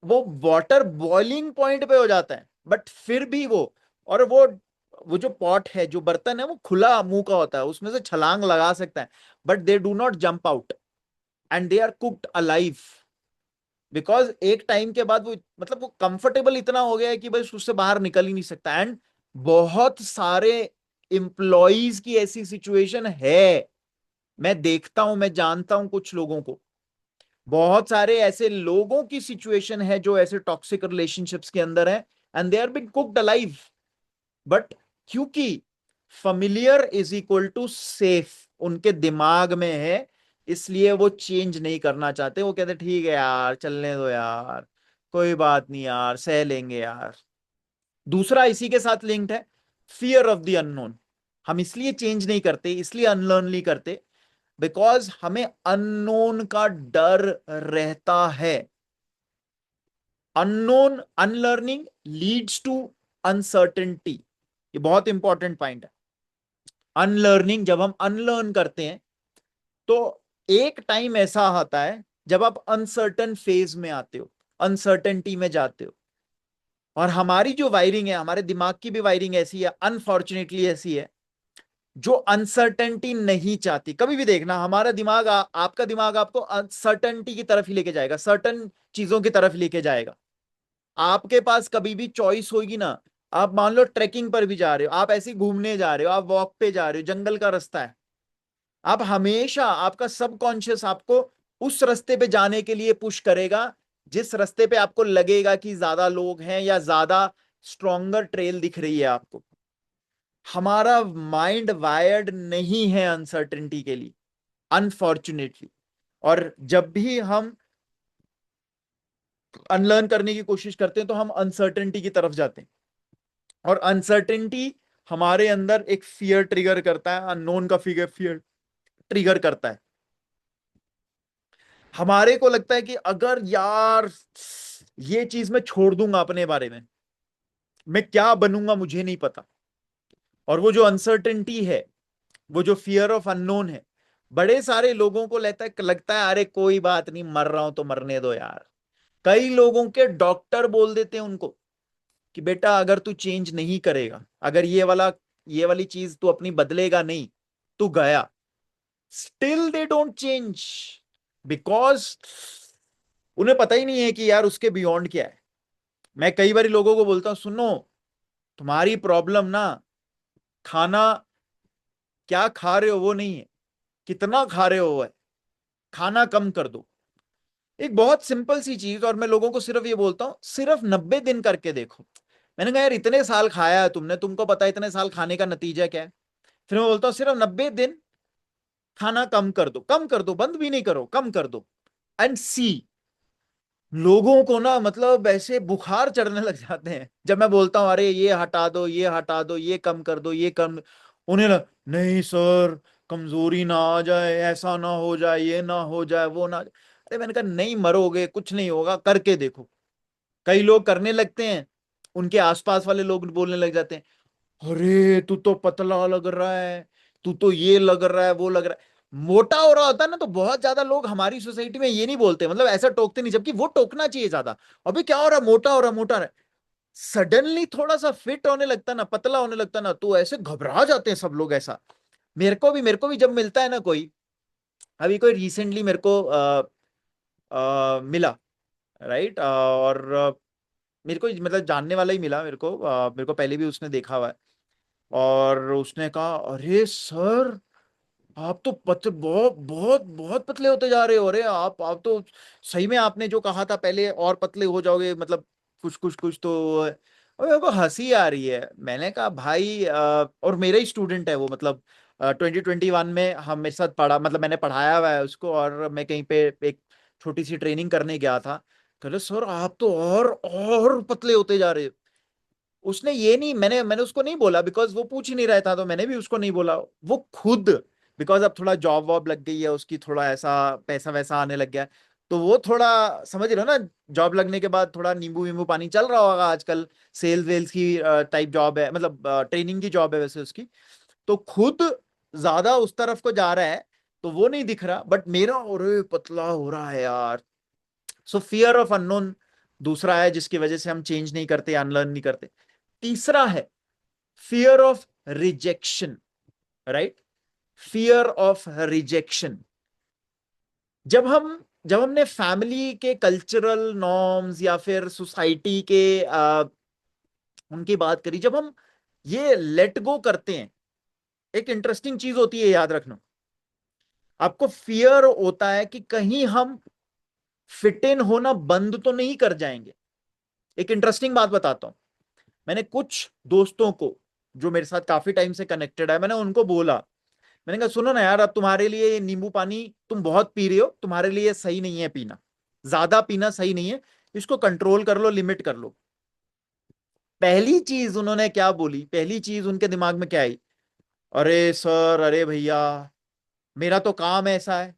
वो वाटर बॉइलिंग पॉइंट पे हो जाता है, बट फिर भी वो, और वो जो पॉट है, जो बर्तन है, वो खुला मुंह का होता है, उसमें से छलांग लगा सकता है, but they do not jump out and they are cooked alive. Because एक टाइम के बाद वो, मतलब वो कंफर्टेबल इतना हो गया है कि बस उससे बाहर निकल ही नहीं सकता। एंड बहुत सारे एम्प्लॉयज की ऐसी सिचुएशन है, मैं देखता हूं, मैं जानता हूं कुछ लोगों को, बहुत सारे ऐसे लोगों की सिचुएशन है जो ऐसे टॉक्सिक रिलेशनशिप्स के अंदर है, and they are being cooked alive. But क्योंकि familiar is equal to safe उनके दिमाग में है, इसलिए वो चेंज नहीं करना चाहते। वो कहते ठीक है यार, चलने दो यार, कोई बात नहीं यार, सह लेंगे यार। दूसरा इसी के साथ लिंक्ड है, फियर ऑफ द अननोन। हम इसलिए चेंज नहीं करते, इसलिए अनलर्न नहीं करते, बिकॉज हमें अननोन का डर रहता है। Unknown, unlearning leads to uncertainty. ये बहुत इंपॉर्टेंट पॉइंट है। अनलर्निंग, जब हम अनलर्न करते हैं तो एक टाइम ऐसा आता है जब आप अनसर्टन फेज में आते हो, अनसर्टेनिटी में जाते हो। और हमारी जो वायरिंग है, हमारे दिमाग की भी वायरिंग ऐसी है, अनफॉर्चुनेटली ऐसी है, जो अनसर्टेनिटी नहीं चाहती। कभी भी देखना, हमारा दिमाग आपका दिमाग आपको अनसर्टेनिटी की तरफ ही लेके जाएगा, सर्टन चीजों की तरफ लेके जाएगा। आपके पास कभी भी चॉइस होगी ना, आप मान लो ट्रैकिंग पर भी जा रहे हो, आप ऐसे ही घूमने जा रहे हो, आप वॉक पे जा रहे हो, जंगल का रास्ता है, आप हमेशा, आपका सबकॉन्शियस आपको उस रास्ते पे जाने के लिए पुश करेगा जिस रास्ते पे आपको लगेगा कि ज्यादा लोग हैं या ज्यादा स्ट्रॉन्गर ट्रेल दिख रही है आपको। हमारा माइंड वायर्ड नहीं है अनसर्टेनिटी के लिए, अनफॉर्चुनेटली। और जब भी हम अनलर्न करने की कोशिश करते हैं तो हम अनसर्टेनिटी की तरफ जाते हैं, और अनसर्टेनिटी हमारे अंदर एक फियर ट्रिगर करता है, अननोन का फिगर फियर ट्रिगर करता है। हमारे को लगता है कि अगर यार ये चीज मैं छोड़ दूंगा अपने बारे में, मैं क्या बनूंगा मुझे नहीं पता। और वो जो अनसर्टेनिटी है, वो जो फियर ऑफ अननोन है, बड़े सारे लोगों को लगता है अरे कोई बात नहीं, मर रहा हूं तो मरने दो यार। कई लोगों के डॉक्टर बोल देते हैं उनको कि बेटा अगर तू चेंज नहीं करेगा, अगर ये वाली चीज तू अपनी बदलेगा नहीं, तू गया। Still they don't change, because उन्हें पता ही नहीं है कि यार उसके बियॉन्ड क्या है। मैं कई बार लोगों को बोलता हूं, सुनो, तुम्हारी प्रॉब्लम ना खाना क्या खा रहे हो वो नहीं है, कितना खा रहे हो वो है। खाना कम कर दो, एक बहुत सिंपल सी चीज। और मैं लोगों को सिर्फ ये बोलता हूं, सिर्फ 90 दिन करके देखो। मैंने कहा यार इतने साल खाया है तुमने, तुमको पता है इतने साल खाने का नतीजा क्या है। फिर मैं बोलता हूँ सिर्फ 90 दिन खाना कम कर दो, कम कर दो, बंद भी नहीं करो, कम कर दो, एंड सी। लोगों को ना मतलब ऐसे बुखार चढ़ने लग जाते हैं जब मैं बोलता हूं अरे ये हटा दो, ये हटा दो, ये कम कर दो, ये कम। उन्हें नहीं सर, कमजोरी ना आ जाए, ऐसा ना हो जाए, ये ना हो जाए, वो ना। अरे मैंने कहा नहीं मरोगे, कुछ नहीं होगा, करके देखो। कई लोग करने लगते हैं, उनके आसपास वाले लोग बोलने लग जाते हैं, अरे तू तो पतला लग रहा है, तू तो ये लग रहा है, वो लग रहा है। मोटा हो रहा होता है ना तो बहुत ज्यादा लोग हमारी सोसाइटी में ये नहीं बोलते, मतलब ऐसा टोकते नहीं, जबकि वो टोकना चाहिए ज्यादा। अबे क्या हो रहा है, मोटा हो रहा है, मोटा हो रहा है। सडनली थोड़ा सा फिट होने लगता ना, पतला होने लगता ना, तो ऐसे घबरा जाते हैं सब लोग ऐसा। मेरे को भी जब मिलता है ना कोई, अभी कोई रिसेंटली मेरे को मिला, राइट, और मेरे को मतलब जानने वाला ही मिला मेरे को, मेरे को पहले भी उसने देखा हुआ है। और उसने कहा अरे सर, आप तो बहुत बहुत बहुत पतले होते जा रहे हो, अरे आप तो सही में, आपने जो कहा था पहले और पतले हो जाओगे, मतलब कुछ कुछ कुछ तो। और मेरे को हंसी आ रही है। मैंने कहा भाई, और मेरा ही स्टूडेंट है वो, मतलब 2021 में हम मेरे साथ पढ़ा, मतलब मैंने पढ़ाया हुआ है उसको, और मैं कहीं पे एक छोटी सी ट्रेनिंग करने गया था। कह रहे सर आप तो और पतले होते जा रहे हो। उसने ये नहीं, मैंने उसको नहीं बोला, बिकॉज वो पूछ ही नहीं रहा था, तो मैंने भी उसको नहीं बोला। वो खुद, बिकॉज अब थोड़ा जॉब वॉब लग गई है उसकी, थोड़ा ऐसा पैसा वैसा आने लग गया है, तो वो थोड़ा समझ रहे हो ना, जॉब लगने के बाद थोड़ा नींबू वींबू पानी चल रहा होगा आजकल। सेल्स वेल्स की टाइप जॉब है, मतलब ट्रेनिंग की जॉब है वैसे उसकी। तो खुद ज्यादा उस तरफ को जा रहा है, तो वो नहीं दिख रहा, बट मेरा और पतला हो रहा है यार। सो फियर ऑफ अननोन दूसरा है जिसकी वजह से हम चेंज नहीं करते, अनलर्न नहीं करते। तीसरा है fear of rejection, right, fear of rejection. जब हम जब हमने फैमिली के कल्चरल नॉर्म्स या फिर सोसाइटी के उनकी बात करी, जब हम ये लेट गो करते हैं, एक इंटरेस्टिंग चीज होती है, याद रखना। आपको फियर होता है कि कहीं हम फिट इन होना बंद तो नहीं कर जाएंगे। एक इंटरेस्टिंग बात बताता हूं। मैंने कुछ दोस्तों को जो मेरे साथ काफी टाइम से कनेक्टेड है, मैंने उनको बोला, मैंने कहा सुनो ना यार, अब तुम्हारे लिए ये नींबू पानी तुम बहुत पी रहे हो, तुम्हारे लिए सही नहीं है पीना, ज्यादा पीना सही नहीं है, इसको कंट्रोल कर लो, लिमिट कर लो। पहली चीज उन्होंने क्या बोली, पहली चीज उनके दिमाग में क्या आई, अरे सर, अरे भैया, मेरा तो काम ऐसा है,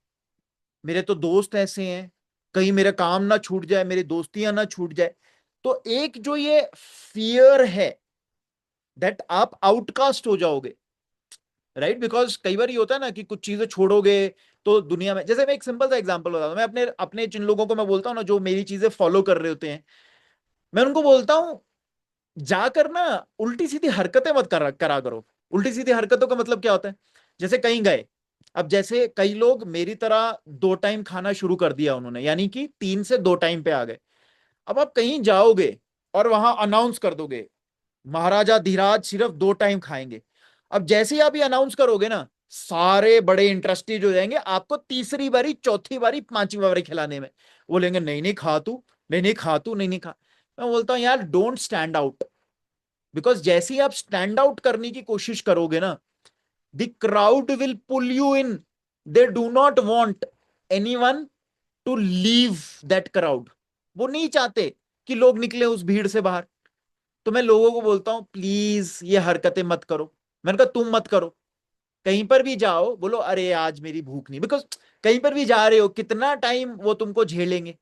मेरे तो दोस्त ऐसे हैं, कहीं मेरा काम ना छूट जाए, मेरी दोस्तियां ना छूट जाए। तो एक जो ये फियर है दैट आप आउटकास्ट हो जाओगे, राइट, बिकॉज कई बार ये होता है ना कि कुछ चीजें छोड़ोगे तो दुनिया में, जैसे मैं एक सिंपल सा एग्जांपल बताता हूँ। मैं अपने अपने जिन लोगों को मैं बोलता हूँ ना, जो मेरी चीजें फॉलो कर रहे होते हैं, मैं उनको बोलता हूँ जाकर ना उल्टी सीधी हरकतें मत करा करो। उल्टी सीधी हरकतों का मतलब क्या होता है, जैसे कहीं गए, अब जैसे कई लोग मेरी तरह 2 टाइम खाना शुरू कर दिया उन्होंने, यानी कि 3 से 2 टाइम पे आ गए। अब आप कहीं जाओगे और वहां अनाउंस कर दोगे महाराजा धीराज सिर्फ 2 टाइम खाएंगे। अब जैसे ही आप ये अनाउंस करोगे ना, सारे बड़े इंटरेस्टेड हो जाएंगे आपको तीसरी बारी, चौथी बारी, पांचवी बारी खिलाने में। वो लेंगे, नहीं नहीं खा तू, नहीं नहीं खा तू, नहीं नहीं खा। मैं बोलता हूं यार डोंट स्टैंड आउट, बिकॉज जैसे ही आप स्टैंड आउट करने की कोशिश करोगे ना, the crowd will pull you in. They do not want anyone to leave that crowd. वो नहीं चाहते कि लोग निकले उस भीड़ से बाहर। तो मैं लोगों को बोलता हूँ प्लीज ये हरकतें मत करो। मैंने कहा तुम मत करो, कहीं पर भी जाओ बोलो अरे आज मेरी भूख नहीं, बिकॉज कहीं पर भी जा रहे हो कितना टाइम वो तुमको झेलेंगे।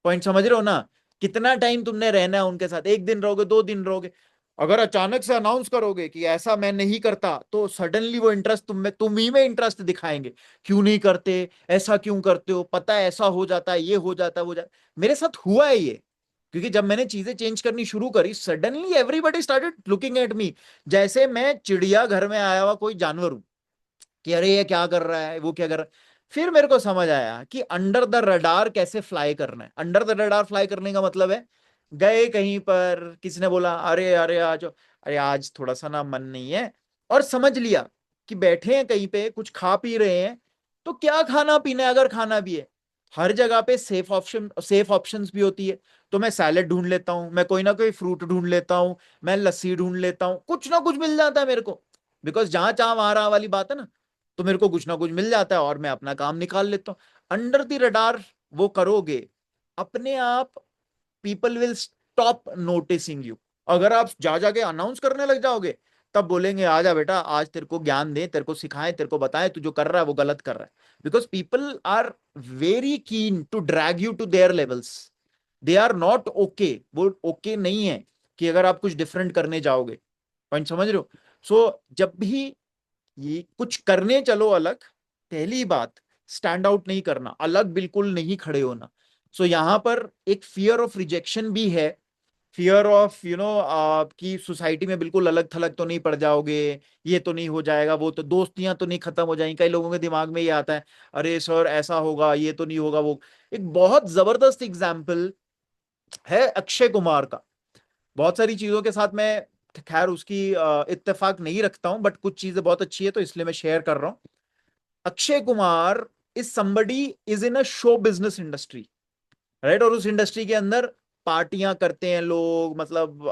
पॉइंट समझ रहे हो ना? कितना टाइम तुमने रहना है उनके साथ, एक दिन रहोगे, 2 दिन रहोगे। अगर अचानक से अनाउंस करोगे कि ऐसा मैं नहीं करता, तो सडनली वो इंटरेस्ट तुम ही में इंटरेस्ट दिखाएंगे। क्यों नहीं करते, ऐसा क्यों करते हो, पता है ऐसा हो जाता है, ये हो जाता है, वो जाता। मेरे साथ हुआ है ये। क्योंकि जब मैंने चीजें चेंज करनी शुरू करी, suddenly everybody started looking at me, जैसे मैं चिड़िया घर में आया हुआ कोई जानवर हूं, कि अरे ये क्या कर रहा है, वो क्या कर रहा है। फिर मेरे को समझ आया कि अंडर द रडार कैसे फ्लाई करना है। अंडर द रडार फ्लाई करने का मतलब है, गए कहीं पर, किसी ने बोला अरे अरे आज, अरे आज थोड़ा सा ना मन नहीं है, और समझ लिया कि बैठे हैं कहीं पे कुछ खा पी रहे हैं, तो क्या खाना पीना है, अगर खाना भी है, हर जगह पे सेफ ऑप्शंस भी होती है। तो मैं सैलेड ढूंढ लेता हूँ, मैं कोई ना कोई फ्रूट ढूंढ लेता हूँ, मैं लस्सी ढूंढ लेता हूँ, कुछ ना कुछ मिल जाता है मेरे को। बिकॉज जहां चाह वहां रहा वाली बात है ना, तो मेरे को कुछ ना कुछ मिल जाता है और मैं अपना काम निकाल लेता हूँ। अंडर द रडार वो करोगे, अपने आप people will stop noticing you. अगर आप जा जाके अनाउंस करने लग जाओगे, तब बोलेंगे आजा बेटा आज तेरे को ज्ञान दे, तेरे को सिखाएं, तेरे को बताएं, तू जो कर रहा है वो गलत कर रहा है। Because people are very keen to drag you to their levels. They are not okay, वो ओके नहीं है कि अगर आप कुछ डिफरेंट करने जाओगे। पॉइंट समझ रहे हो? सो जब भी ये कुछ करने चलो अलग, पहली बात स्टैंड आउट नहीं करना, अलग बिल्कुल नहीं खड़े होना। सो यहां पर एक फियर ऑफ रिजेक्शन भी है, फियर ऑफ कि सोसाइटी में बिल्कुल अलग थलग तो नहीं पड़ जाओगे, ये तो नहीं हो जाएगा, वो तो दोस्तियां तो नहीं खत्म हो जाएंगी। कई लोगों के दिमाग में ये आता है, अरे सर ऐसा होगा, ये तो नहीं होगा वो। एक बहुत जबरदस्त एग्जाम्पल है अक्षय कुमार का। बहुत सारी चीजों के साथ मैं खैर उसकी इत्तेफाक नहीं रखता हूं, बट कुछ चीजें बहुत अच्छी है तो इसलिए मैं शेयर कर रहा हूं। Akshay Kumar is somebody is in a show business industry, right? और उस इंडस्ट्री के अंदर पार्टियां करते हैं लोग, मतलब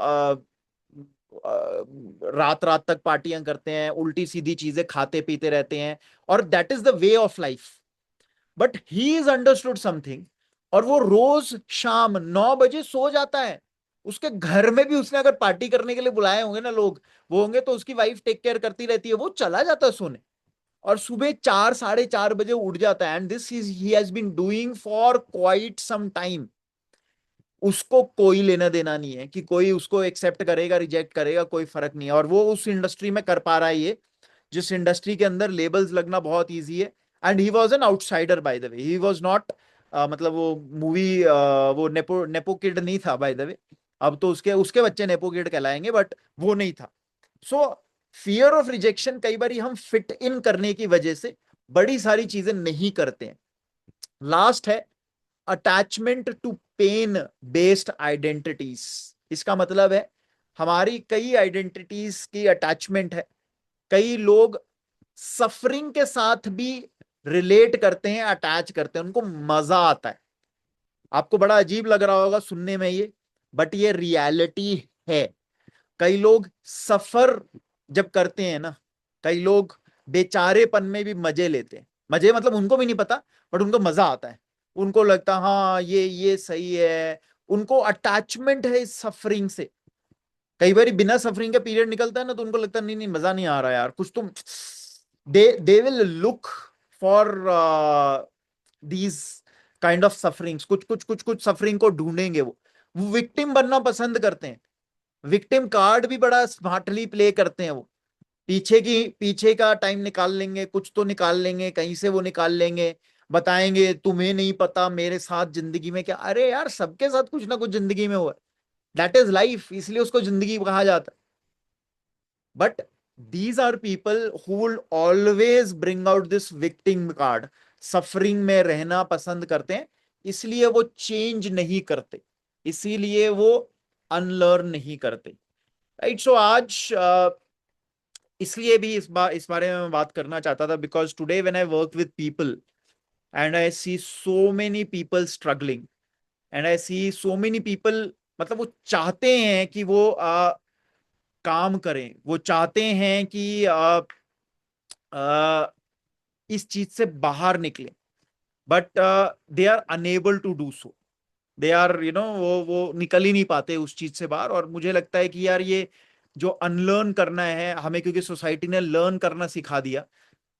रात रात तक पार्टियां करते हैं, उल्टी सीधी चीजें खाते पीते रहते हैं, और that is the way of life. But he is understood something, और वो रोज शाम 9 बजे सो जाता है। उसके घर में भी उसने अगर पार्टी करने के लिए बुलाए होंगे ना लोग, वो होंगे, तो उसकी वाइफ टेक केयर करती रहती है, वो चला जाता है सोने, और सुबह 4 साढ़े 4 बजे उठ जाता है। And this is he has been doing for quite some time. उसको कोई लेना देना नहीं है कि कोई उसको एक्सेप्ट करेगा रिजेक्ट करेगा, कोई फर्क नहीं है। और वो उस इंडस्ट्री में कर पा रहा है ये, जिस इंडस्ट्री के अंदर लेबल्स लगना बहुत ईजी है। And he was an outsider bye the way, he was not, मतलब वो मूवी वो नेपो नेपो किड नहीं था बाय द वे। अब तो उसके उसके बच्चे नेपो किड कहलाएंगे, बट वो नहीं था। सो फियर ऑफ रिजेक्शन, कई बार हम फिट इन करने की वजह से बड़ी सारी चीजें नहीं करते हैं। लास्ट है attachment to pain based identities. इसका मतलब है हमारी कई आइडेंटिटीज की अटैचमेंट है। कई लोग सफरिंग के साथ भी रिलेट करते हैं, अटैच करते हैं, उनको मजा आता है। आपको बड़ा अजीब लग रहा होगा सुनने में ये, बट ये रियलिटी है। कई लोग सफर जब करते हैं ना, कई लोग बेचारेपन में भी मजे लेते हैं। मजे मतलब उनको भी नहीं पता, बट उनको मजा आता है। उनको लगता हाँ ये सही है। उनको अटैचमेंट है इस सफरिंग से। कई बार बिना सफरिंग का पीरियड निकलता है ना, तो उनको लगता है नहीं नहीं मजा नहीं आ रहा यार, कुछ तुम, they will look for these kind of sufferings, कुछ सफरिंग को ढूंढेंगे वो विक्टिम बनना पसंद करते हैं। विक्टिम कार्ड भी बड़ा स्मार्टली प्ले करते हैं वो। पीछे का टाइम निकाल लेंगे, कुछ तो निकाल लेंगे, कहीं से वो निकाल लेंगे, बताएंगे तुम्हें नहीं पता मेरे साथ जिंदगी में क्या। अरे यार सबके साथ कुछ ना कुछ जिंदगी में हुआ, दैट इज लाइफ, इसलिए उसको जिंदगी कहा जाता है। But these are people who will always bring out this victim card, suffering में रहना पसंद करते हैं, इसलिए वो चेंज नहीं करते, इसीलिए वो अनलर्न नहीं करते। राइट? सो आज इसलिए भी इस बारे में मैं बात करना चाहता था, because today when I work with people and I see so many people struggling, and I see so many people, मतलब वो चाहते हैं कि वो काम करें, वो चाहते हैं कि आ, इस चीज से बाहर निकले, but they are unable to do so. They are you know वो निकल ही नहीं पाते उस चीज से बाहर। और मुझे लगता है कि यार ये जो अनलर्न करना है हमें, क्योंकि सोसाइटी ने लर्न करना सिखा दिया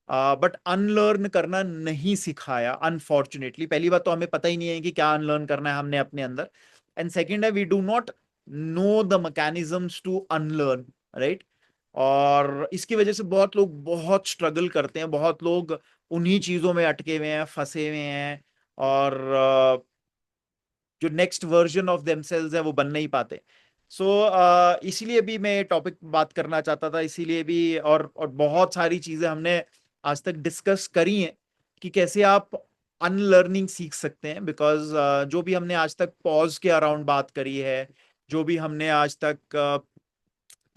बट अनलर्न करना नहीं सिखाया अनफॉर्चुनेटली। पहली बात तो हमें पता ही नहीं है कि क्या अनलर्न करना है हमने अपने अंदर, एंड सेकंड है we do not know the mechanisms to unlearn, right. और इसकी वजह से बहुत लोग बहुत स्ट्रगल करते हैं, बहुत लोग उन्हीं चीजों में अटके हुए हैं, फंसे हुए हैं, और जो नेक्स्ट वर्जन ऑफ देमसेल्व्स है वो बन नहीं पाते। सो इसीलिए भी मैं टॉपिक बात करना चाहता था, इसीलिए भी। और बहुत सारी चीजें हमने आज तक डिस्कस करी हैं कि कैसे आप अनलर्निंग सीख सकते हैं, बिकॉज जो भी हमने आज तक पॉज के अराउंड बात करी है, जो भी हमने आज तक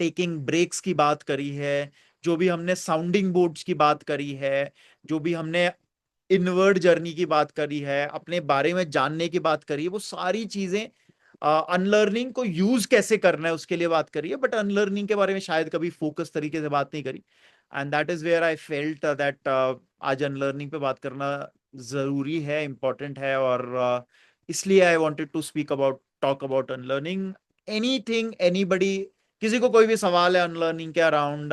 टेकिंग ब्रेक्स की बात करी है, जो भी हमने साउंडिंग बोर्ड्स की बात करी है, जो भी हमने इनवर्ड जर्नी की बात करी है, अपने बारे में जानने की बात करी है, वो सारी चीजें अनलर्निंग को यूज कैसे करना है उसके लिए बात करी है, बट अनलर्निंग के बारे में शायद कभी फोकस तरीके से बात नहीं करी। And that is where I felt that आज अनलर्निंग पे बात करना जरूरी है, इंपॉर्टेंट है। और इसलिए I wanted to speak about, talk about unlearning. Anything, anybody, किसी को कोई भी सवाल है अनलर्निंग के अराउंड,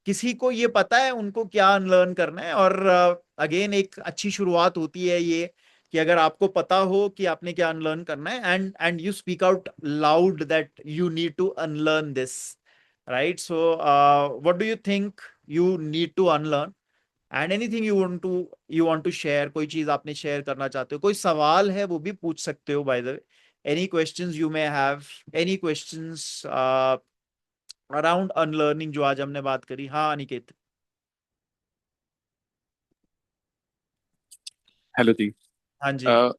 किसी को ये पता है उनको क्या अनलर्न करना है। और अगेन एक अच्छी शुरुआत होती है ये कि अगर आपको पता हो कि आपने क्या अनलर्न करना है, and you speak out loud that you need to unlearn this, right. So what do you think you need to unlearn, and anything you want to share, कोई चीज आपने शेयर करना चाहते हो, कोई सवाल है वो भी पूछ सकते हो, bye the way. Any questions you may have, any questions around unlearning जो आज हमने बात करी। हाँ अनिकेत। हेलो जी। हाँ जी। अ,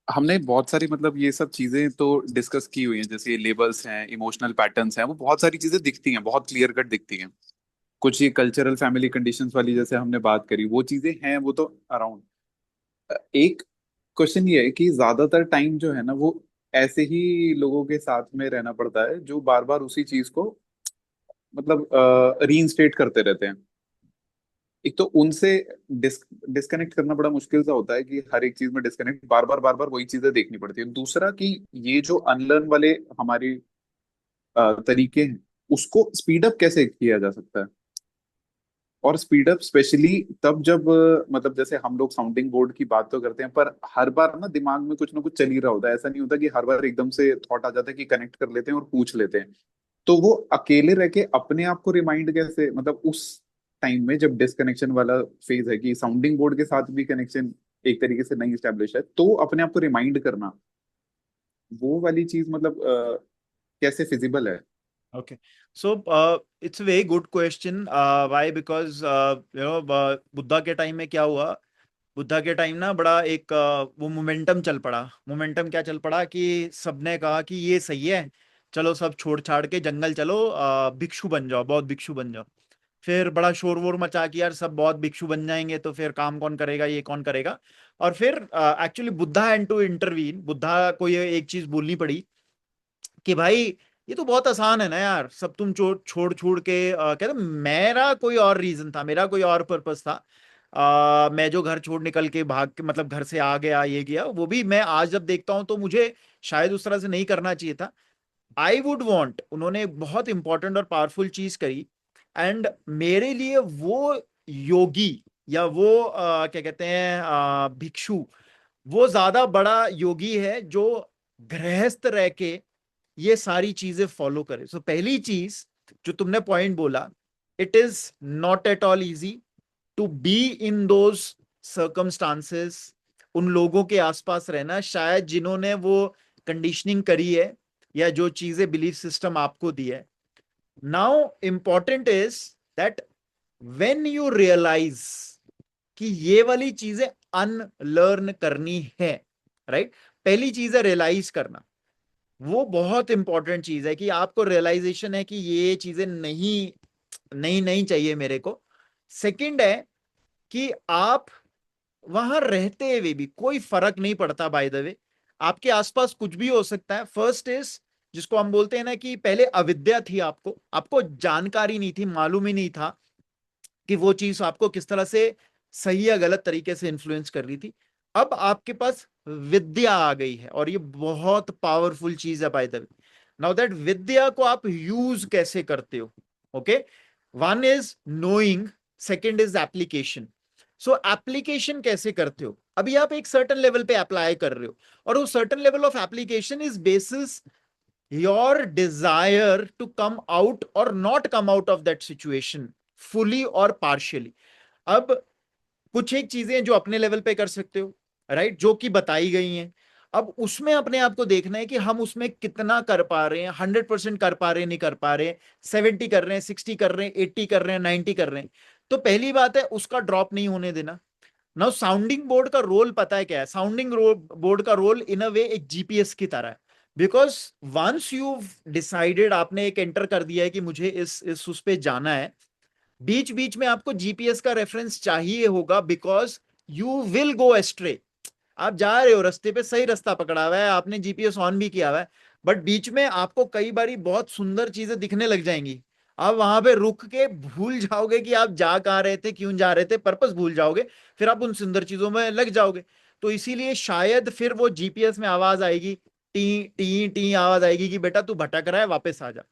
हमने बहुत सारी मतलब ये सब चीजें तो डिस्कस की हुई हैं, जैसे लेबल्स हैं, इमोशनल पैटर्न्स हैं, वो बहुत सारी चीजें दिखती हैं, बहुत क्लियर कट दिखती हैं। कुछ ये कल्चरल फैमिली कंडीशंस वाली जैसे हमने बात करी, वो चीजें हैं, वो तो अराउंड। एक क्वेश्चन ये है कि ज्यादातर टाइम जो है ना, वो ऐसे ही लोगों के साथ में रहना पड़ता है जो बार बार उसी चीज को मतलब रीइंस्टेट करते रहते हैं। एक तो उनसे डिस्कनेक्ट करना बड़ा मुश्किल सा होता है कि हर एक चीज में डिस्कनेक्ट, बार बार वही चीजें देखनी पड़ती है। दूसरा कि ये जो अनलर्न वाले हमारी तरीके हैं, उसको स्पीड अप कैसे किया जा सकता है। और स्पीड अप स्पेशली तब जब मतलब जैसे हम लोग साउंडिंग बोर्ड की बात तो करते हैं, पर हर बार ना दिमाग में कुछ ना कुछ चल ही रहा होता है। ऐसा नहीं होता कि हर बार एकदम से थॉट आ जाता है कि कनेक्ट कर लेते हैं और पूछ लेते हैं। तो वो अकेले रह के अपने आप को रिमाइंड कैसे, मतलब उस टाइम में जब डिसकनेक्शन वाला फेज है कि साउंडिंग बोर्ड के साथ भी कनेक्शन एक तरीके से नहीं स्टैब्लिश है, तो अपने आप को रिमाइंड करना, वो वाली चीज मतलब कैसे फिजिबल है। Okay. So it's a very good question. Why? Because Buddha के टाइम में क्या हुआ, बुद्धा के टाइम ना बड़ा एक वो मोमेंटम चल पड़ा। मोमेंटम क्या चल पड़ा कि सबने कहा कि ये सही है, चलो सब छोड़ छाड़ के जंगल चलो, भिक्षु बन जाओ, बहुत भिक्षु बन जाओ। फिर बड़ा शोर वोर मचा कि यार सब बहुत भिक्षु बन जाएंगे तो फिर काम कौन करेगा, ये कौन करेगा। और फिर actually Buddha had to intervene, Buddha को ये एक चीज बोलनी पड़ी कि भाई ये तो बहुत आसान है ना यार, सब तुम छोड़ छोड़ छोड़ के कहते मेरा कोई और रीजन था, मेरा कोई और पर्पस था। मैं जो घर छोड़ निकल के भाग के मतलब घर से आ गया, ये किया, वो भी मैं आज जब देखता हूं तो मुझे शायद उस तरह से नहीं करना चाहिए था। आई वुड वॉन्ट, उन्होंने एक बहुत इंपॉर्टेंट और पावरफुल चीज करी। एंड मेरे लिए वो योगी या वो क्या कहते हैं भिक्षु, वो ज्यादा बड़ा योगी है जो गृहस्थ रह के ये सारी चीजें फॉलो करे। सो पहली चीज जो तुमने पॉइंट बोला, it is not at all easy to be in those circumstances, उन लोगों के आसपास रहना शायद जिन्होंने वो कंडीशनिंग करी है या जो चीजें बिलीफ सिस्टम आपको दी है। Now important is that when you realise कि ये वाली चीजें अनलर्न करनी है, राइट। पहली चीज है रियलाइज करना, वो बहुत इंपॉर्टेंट चीज है कि आपको रियलाइजेशन है कि ये चीजें नहीं नहीं नहीं चाहिए मेरे को। सेकंड है कि आप वहां रहते हुए भी कोई फर्क नहीं पड़ता, बाय द वे आपके आसपास कुछ भी हो सकता है। फर्स्ट इज जिसको हम बोलते हैं ना कि पहले अविद्या थी, आपको आपको जानकारी नहीं थी, मालूम ही नहीं था कि वो चीज आपको किस तरह से सही या गलत तरीके से इन्फ्लुएंस कर रही थी। अब आपके पास विद्या आ गई है, और ये बहुत पावरफुल चीज है by the way. Now that विद्या को आप यूज कैसे करते हो, okay, one is knowing, second is application. So application कैसे करते हो, अभी आप एक सर्टेन लेवल पे अप्लाई कर रहे हो, और वो certain level of application is basis your desire to come out और not come out of that situation fully और पार्शियली। अब कुछ एक चीजें जो अपने लेवल पे कर सकते हो, राइट, जो कि बताई गई हैं, अब उसमें अपने आप को देखना है कि हम उसमें कितना कर पा रहे हैं, 100% कर पा रहे हैं, नहीं कर पा रहे हैं, 70 कर रहे हैं, 60 कर रहे हैं, 80 कर रहे हैं, 90 कर रहे हैं। तो पहली बात है उसका ड्रॉप नहीं होने देना। नाउ साउंडिंग बोर्ड का रोल पता है क्या है, साउंडिंग बोर्ड का रोल इन अ वे एक जीपीएस की तरह है। बिकॉज वंस यू डिसाइडेड, आपने एक एंटर कर दिया है कि मुझे इस उस पे जाना है, बीच बीच में आपको जीपीएस का रेफरेंस चाहिए होगा, because you will go ashtray. आप जा रहे हो रास्ते पे, सही रास्ता पकड़ा हुआ है, आपने जीपीएस ऑन भी किया हुआ है, बट बीच में आपको कई बारी बहुत सुंदर चीजें दिखने लग जाएंगी। आप वहां पे रुक के भूल जाओगे कि आप जा कहाँ रहे थे, क्यों जा रहे थे, पर्पस भूल जाओगे, फिर आप उन सुंदर चीजों में लग जाओगे। तो इसीलिए शायद फिर वो जीपीएस में आवाज आएगी, टी टी टी आवाज आएगी कि बेटा तू भटक रहा है, वापस आ जा।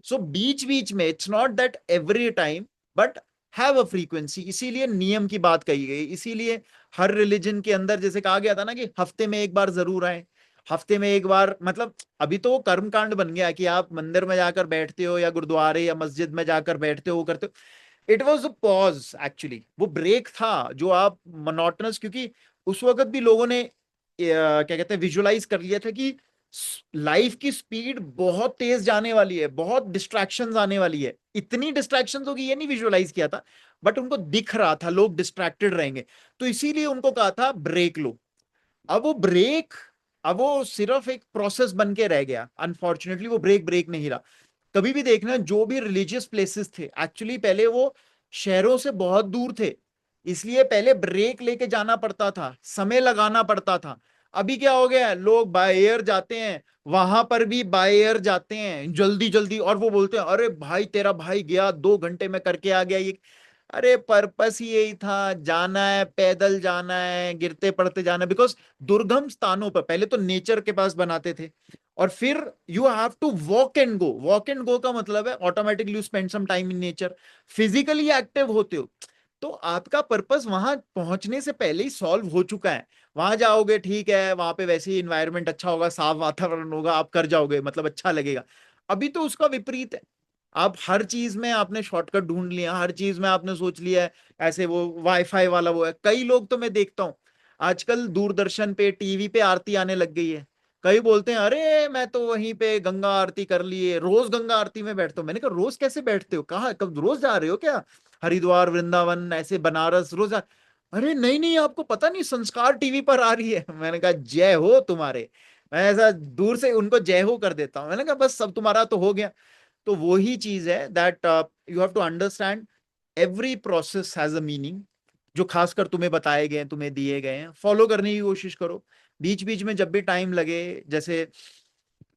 सो बीच बीच में, it's not that every time, but have a frequency. इसीलिए नियम की बात कही गई, इसीलिए हर रिलीजन के अंदर जैसे कहा गया था ना कि हफ्ते में एक बार जरूर आए, हफ्ते में एक बार, मतलब अभी तो वो कर्म कांड बन गया कि आप मंदिर में जाकर बैठते हो या गुरुद्वारे या मस्जिद में जाकर बैठते हो, वो करते हो। It was a pause actually, वो ब्रेक था जो आप मोनोटनस, क्योंकि उस वक्त भी लोगों ने क्या कहते हैं, विजुअलाइज कर लिया था कि लाइफ की स्पीड बहुत तेज जाने वाली है, बहुत डिस्ट्रैक्शंस आने वाली है, इतनी डिस्ट्रैक्शंस होगी ये नहीं विजुअलाइज किया था, बट उनको दिख रहा था लोग डिस्ट्रैक्टेड रहेंगे। तो इसीलिए उनको कहा था ब्रेक लो। अब वो ब्रेक, अब वो सिर्फ एक प्रोसेस बन के रह गया, अनफॉर्चुनेटली वो ब्रेक ब्रेक नहीं रहा। कभी भी देखना, जो भी रिलीजियस प्लेसेस थे एक्चुअली पहले वो शहरों से बहुत दूर थे, इसलिए पहले ब्रेक लेके जाना पड़ता था, समय लगाना पड़ता था। अभी क्या हो गया है, लोग बाय एयर जाते हैं, वहां पर भी बाय एयर जाते हैं जल्दी जल्दी, और वो बोलते हैं अरे भाई तेरा भाई गया 2 घंटे में करके आ गया ये। अरे पर्पस ही यही था, जाना है, पैदल जाना है, गिरते पड़ते जाना है, बिकॉज दुर्गम स्थानों पर पहले तो नेचर के पास बनाते थे, और फिर you have to walk and go. Walk and go का मतलब है automatically you spend some time in nature, physically active होते हो। तो आपका पर्पस वहां पहुंचने से पहले ही सॉल्व हो चुका है। वहां जाओगे ठीक है, वहां पे वैसे ही इन्वायरमेंट अच्छा होगा, साफ वातावरण होगा, आप कर जाओगे, मतलब अच्छा लगेगा। अभी तो उसका विपरीत है, आप हर चीज में आपने शॉर्टकट ढूंढ लिया, हर चीज में आपने सोच लिया है ऐसे, वो वाईफाई वाला वो है। कई लोग तो मैं देखता हूँ आजकल दूरदर्शन पे, टीवी पे आरती आने लग गई है, कई बोलते हैं अरे मैं तो वहीं पे गंगा आरती कर लिए, रोज गंगा आरती में बैठता हूँ। मैंने कहा रोज कैसे बैठते हो, कहाँ, कब रोज जा रहे हो क्या, हरिद्वार, वृंदावन, ऐसे बनारस रोज अरे नहीं नहीं, आपको पता नहीं संस्कार टीवी पर आ रही है। मैंने कहा जय हो तुम्हारे, मैं ऐसा दूर से उनको जय हो कर देता हूँ, मैंने कहा बस सब तुम्हारा तो हो गया। तो वही चीज है that you have to understand, every process has a meaning, जो खासकर तुम्हें बताए गए हैं, तुम्हें दिए गए हैं, फॉलो करने की कोशिश करो। बीच बीच में जब भी टाइम लगे, जैसे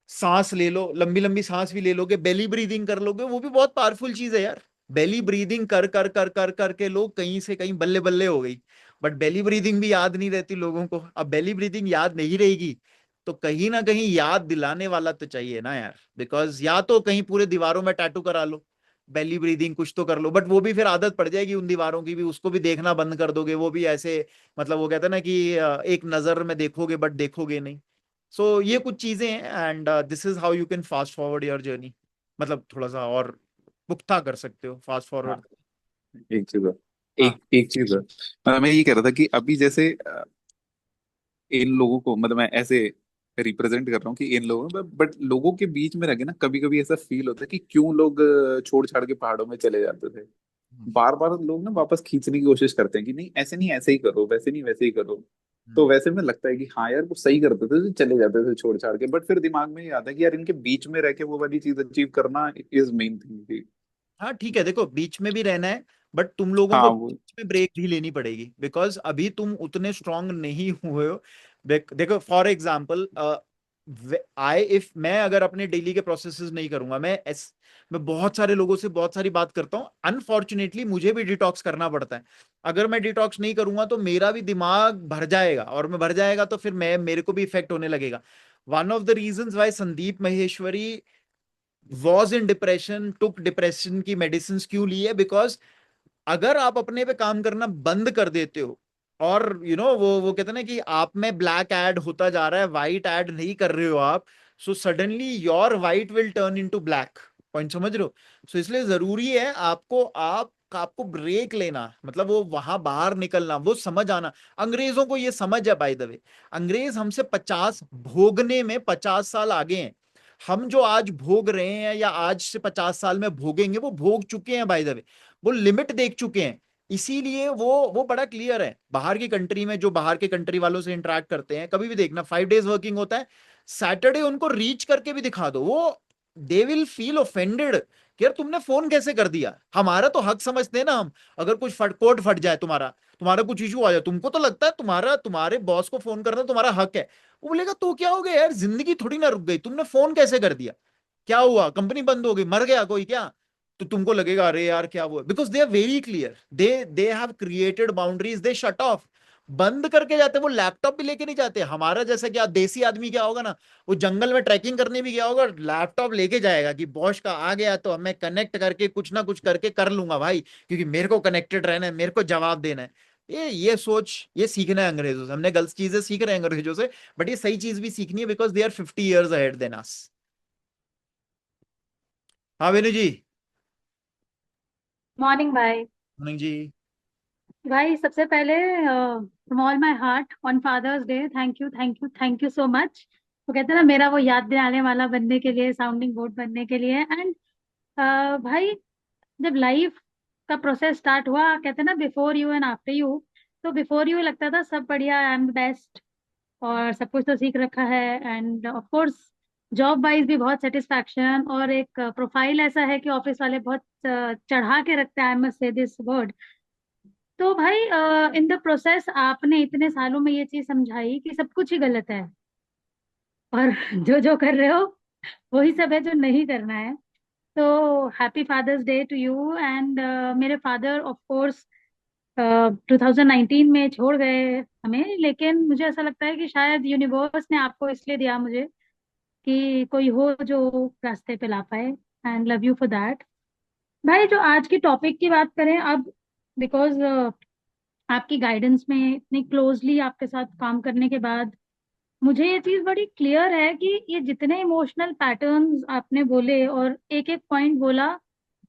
सांस ले लो, लंबी लंबी सांस भी ले लोगे, बेली ब्रीदिंग कर लोगे, वो भी बहुत पावरफुल चीज है यार। बेली ब्रीदिंग कर कर कर कर करके लोग कहीं से कहीं बल्ले बल्ले हो गई, बट बेली ब्रीदिंग भी याद नहीं रहती लोगों को। अब बेली ब्रीदिंग याद नहीं रहेगी, तो कहीं ना कहीं याद दिलाने वाला तो चाहिए ना यार, बिकॉज या तो कहीं पूरे दीवारों में टैटू करा लो, बेली ब्रीदिंग कुछ तो कर लो, बट वो भी फिर आदत पड़ जाएगी उन दीवारों की भी, उसको भी देखना बंद कर दोगे, वो भी ऐसे, मतलब वो कहते हैं ना कि एक नजर में देखोगे बट देखोगे नहीं। सो ये कुछ चीजें हैं, and this is how you can fast forward your journey, मतलब थोड़ा सा और पुख्ता कर सकते हो फास्ट हाँ, फॉरवर्ड। एक चीज है, हाँ। एक एक चीज है। मैं ये कह रहा था कि अभी जैसे इन लोगों को, मतलब मैं ऐसे रिप्रेजेंट कर रहा हूँ कि इन लोगों में, बट लोगों के बीच में रह के ना कभी कभी ऐसा फील होता है कि क्यों लोग छोड़ छाड़ के पहाड़ों में चले जाते थे। बार बार लोग ना वापस खींचने की कोशिश करते हैं कि नहीं ऐसे नहीं, ऐसे ही करो, वैसे नहीं वैसे ही करो। तो वैसे में लगता है कि हाँ यार वो सही करते थे तो चले जाते थे छोड़ छाड़ के, बट फिर दिमाग में ये आता है कि यार इनके बीच में रह के वो वाली चीज अचीव करना इज मेन थिंग। हाँ ठीक है, देखो बीच में भी रहना है, बट तुम लोगों हाँ को वो। बीच में ब्रेक भी लेनी पड़ेगी, बिकॉज अभी तुम उतने स्ट्रांग नहीं हुए हो। देखो फॉर एग्जाम्पल, मैं अगर अपने डेली के प्रोसेसेस नहीं करूंगा, मैं बहुत सारे लोगों से बहुत सारी बात करता हूँ, अनफॉर्चुनेटली मुझे भी डिटॉक्स करना पड़ता है। अगर मैं डिटॉक्स नहीं करूंगा तो मेरा भी दिमाग भर जाएगा, और मैं भर जाएगा तो फिर मैं मेरे को भी इफेक्ट होने लगेगा। One of the reasons Y Sandeep Maheshwari was in depression, took depression की मेडिसिन क्यों ली है, बिकॉज अगर आप अपने पे काम करना बंद कर देते हो, और वो कहते हैं ना कि आप में ब्लैक ऐड होता जा रहा है, व्हाइट ऐड नहीं कर रहे हो आप, so suddenly your white will turn into black. Point समझ रहे हो? सो इसलिए जरूरी है आपको ब्रेक लेना, मतलब वो वहां बाहर निकलना, वो समझ आना। अंग्रेजों को ये समझ है, बाय द वे। अंग्रेज हमसे 50 भोगने में 50 साल आगे हैं। हम जो आज भोग रहे हैं या आज से 50 साल में भोगेंगे, वो भोग चुके हैं बाय द वे, वो लिमिट देख चुके हैं। इसीलिए वो बड़ा क्लियर है। बाहर की कंट्री में जो बाहर के कंट्री वालों से इंटरेक्ट करते हैं, कभी भी देखना 5 डेज वर्किंग होता है, सैटरडे उनको रीच करके भी दिखा दो, वो दे विल फील ऑफेंडेड कि यार तुमने फोन कैसे कर दिया, हमारा तो हक समझते हैं ना हम। अगर कुछ कोड फट जाए, तुम्हारा तुम्हारा कुछ इशू आ जाए, तुमको तो लगता है तुम्हारे बॉस को फोन करना तुम्हारा हक है। वो बोलेगा तो क्या हो गया यार, जिंदगी थोड़ी ना रुक गई, तुमने फोन कैसे कर दिया, क्या हुआ, कंपनी बंद हो गई, मर गया कोई क्या? तो तुमको लगेगा अरे यार क्या हुआ, because they are very clear, they have created boundaries, they shut off, बंद करके जाते। वो लैपटॉप भी लेके नहीं जाते। हमारा जैसा क्या देसी आदमी क्या होगा ना, वो जंगल में ट्रैकिंग करने भी गया होगा, लैपटॉप लेके जाएगा कि बॉस का आ गया तो मैं कनेक्ट करके कुछ ना कुछ करके कर लूंगा भाई, क्योंकि मेरे को कनेक्टेड रहना है, मेरे को जवाब देना है। ये सोच, ये सीखना है अंग्रेजों से। हमने गलत चीजें सीख रहे हैं अंग्रेजों से, बट ये सही चीज भी सीखनी है, because they are 50 years ahead then us. हाँ वेनु जी। मॉर्निंग भाई। मॉर्निंग जी। भाई सबसे पहले from all my heart on fathers day, thank you thank you thank you so much. वो कहते हैं ना, मेरा वो याद दिलाने वाला बनने के लिए, साउंडिंग बोर्ड बनने के लिए। एंड भाई, जब लाइफ का प्रोसेस स्टार्ट हुआ, कहते हैं ना before you and after you, तो बिफोर यू लगता था सब बढ़िया, आई एम द बेस्ट और सब कुछ तो सीख रखा है। And of course job wise भी बहुत सेटिस्फैक्शन, और एक प्रोफाइल ऐसा है कि ऑफिस वाले बहुत चढ़ा के रखते हैं, I must say this word. तो भाई इन द प्रोसेस आपने इतने सालों में ये चीज समझाई कि सब कुछ ही गलत है, और जो जो कर रहे हो वही सब है जो नहीं करना है। तो happy fathers day to you. And मेरे फादर ऑफ कोर्स 2019 में छोड़ गए हमें, लेकिन मुझे ऐसा लगता है कि शायद यूनिवर्स ने आपको इसलिए दिया मुझे कि कोई हो जो रास्ते पे ला पाए। And love you for that. भाई, जो आज की टॉपिक की बात करें अब, बिकॉज आपकी गाइडेंस में इतनी क्लोजली आपके साथ काम करने के बाद मुझे ये चीज बड़ी क्लियर है कि ये जितने इमोशनल पैटर्न्स आपने बोले और एक एक पॉइंट बोला,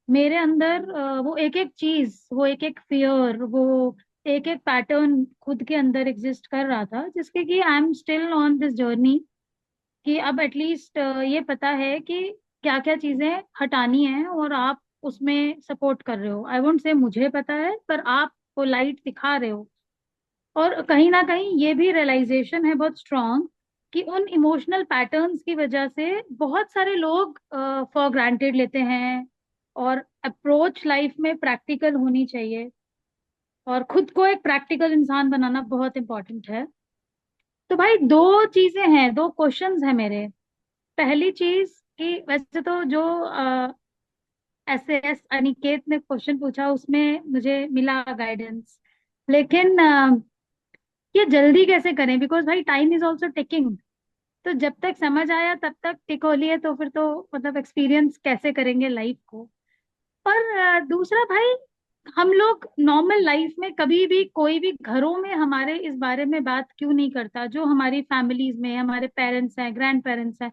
मेरे अंदर वो एक एक चीज, वो एक एक फियर, वो एक एक पैटर्न खुद के अंदर एग्जिस्ट कर रहा था, जिसके कि I am still on this journey. कि अब एटलीस्ट ये पता है कि क्या क्या चीजें हटानी है, और आप उसमें सपोर्ट कर रहे हो। आई वोंट से मुझे पता है, पर आप वो लाइट दिखा रहे हो। और कहीं ना कहीं ये भी रियलाइजेशन है बहुत स्ट्रांग कि उन इमोशनल पैटर्न्स की वजह से बहुत सारे लोग फॉर ग्रांटेड लेते हैं, और अप्रोच लाइफ में प्रैक्टिकल होनी चाहिए, और खुद को एक प्रैक्टिकल इंसान बनाना बहुत इंपॉर्टेंट है। तो भाई, दो चीजें हैं, दो क्वेश्चंस हैं मेरे। पहली चीज कि वैसे तो जो एस एस अनिकेत ने क्वेश्चन पूछा उसमें मुझे मिला गाइडेंस, लेकिन ये जल्दी कैसे करें, बिकॉज भाई टाइम इज ऑल्सो टिकिंग। तो जब तक समझ आया तब तक टिक हो लिया, तो फिर तो मतलब एक्सपीरियंस कैसे करेंगे लाइफ को। और दूसरा भाई, हम लोग नॉर्मल लाइफ में कभी भी कोई भी घरों में हमारे इस बारे में बात क्यों नहीं करता, जो हमारी फैमिलीज में हमारे पेरेंट्स हैं, ग्रैंड पेरेंट्स हैं।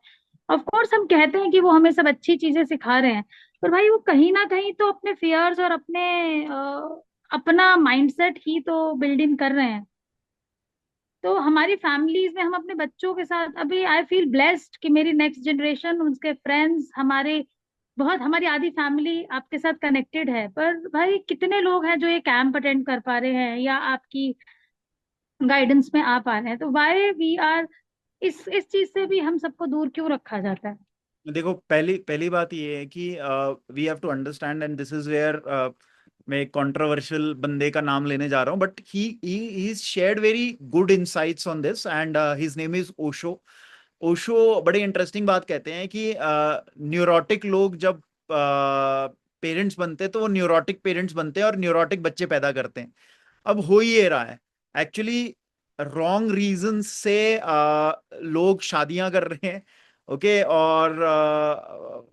ऑफ कोर्स हम कहते हैं कि वो हमें सब अच्छी चीजें सिखा रहे हैं, पर भाई वो कहीं ना कहीं तो अपने फियर्स और अपना माइंडसेट ही तो बिल्ड इन कर रहे हैं। तो हमारी फैमिलीज में हम अपने बच्चों के साथ, अभी आई फील ब्लेस्ड कि मेरी नेक्स्ट जनरेशन, उनके फ्रेंड्स, हमारे बहुत, हमारी आधी फैमिली आपके साथ कनेक्टेड है। पर भाई कितने लोग हैं जो ये कैंप अटेंड कर पा रहे हैं या आपकी गाइडेंस में आ पा रहे हैं? तो वाई वी आर, इस चीज से भी हम सबको दूर क्यों रखा जाता है? देखो, पहली पहली बात ये है कि we have to understand, and this is where मैं एक कंट्रोवर्शियल बंदे का नाम लेने जा रहा हूँ, but he shared very good insights on this, and his name is Osho. Osho बड़े इंटरेस्टिंग बात कहते हैं कि न्यूरोटिक लोग जब पेरेंट्स बनते हैं तो वो न्यूरोटिक पेरेंट्स बनते हैं और न्यूरोटिक बच्चे पैदा करते हैं। अब हो ही ये रहा है एक्चुअली, रॉन्ग रीजन से लोग शादियां कर रहे हैं। ओके, और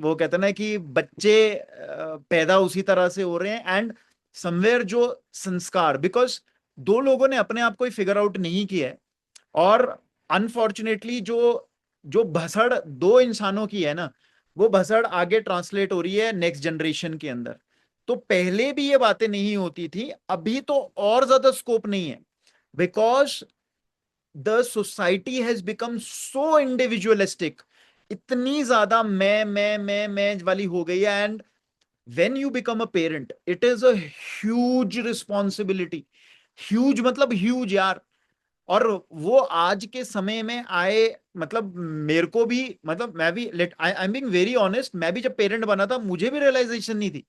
वो कहते हैं ना कि बच्चे पैदा उसी तरह से हो रहे हैं, एंड समवेयर जो संस्कार, बिकॉज दो लोगों ने अपने आप को ही फिगर आउट नहीं किया है, और अनफॉर्चुनेटली जो जो भसड़ दो इंसानों की है ना, वो भसड़ आगे ट्रांसलेट हो रही है नेक्स्ट जनरेशन के अंदर। तो पहले भी ये बातें नहीं होती थी, अभी तो और ज्यादा स्कोप नहीं है, because the society has become so individualistic, इतनी ज्यादा मैं वाली हो गई है। And when you become a parent, it is a huge responsibility, huge मतलब huge यार। और वो आज के समय में आए, मतलब मेरे को भी, मतलब मैं भी let I am being very honest, मैं भी जब पेरेंट बना था मुझे भी रियलाइजेशन नहीं थी।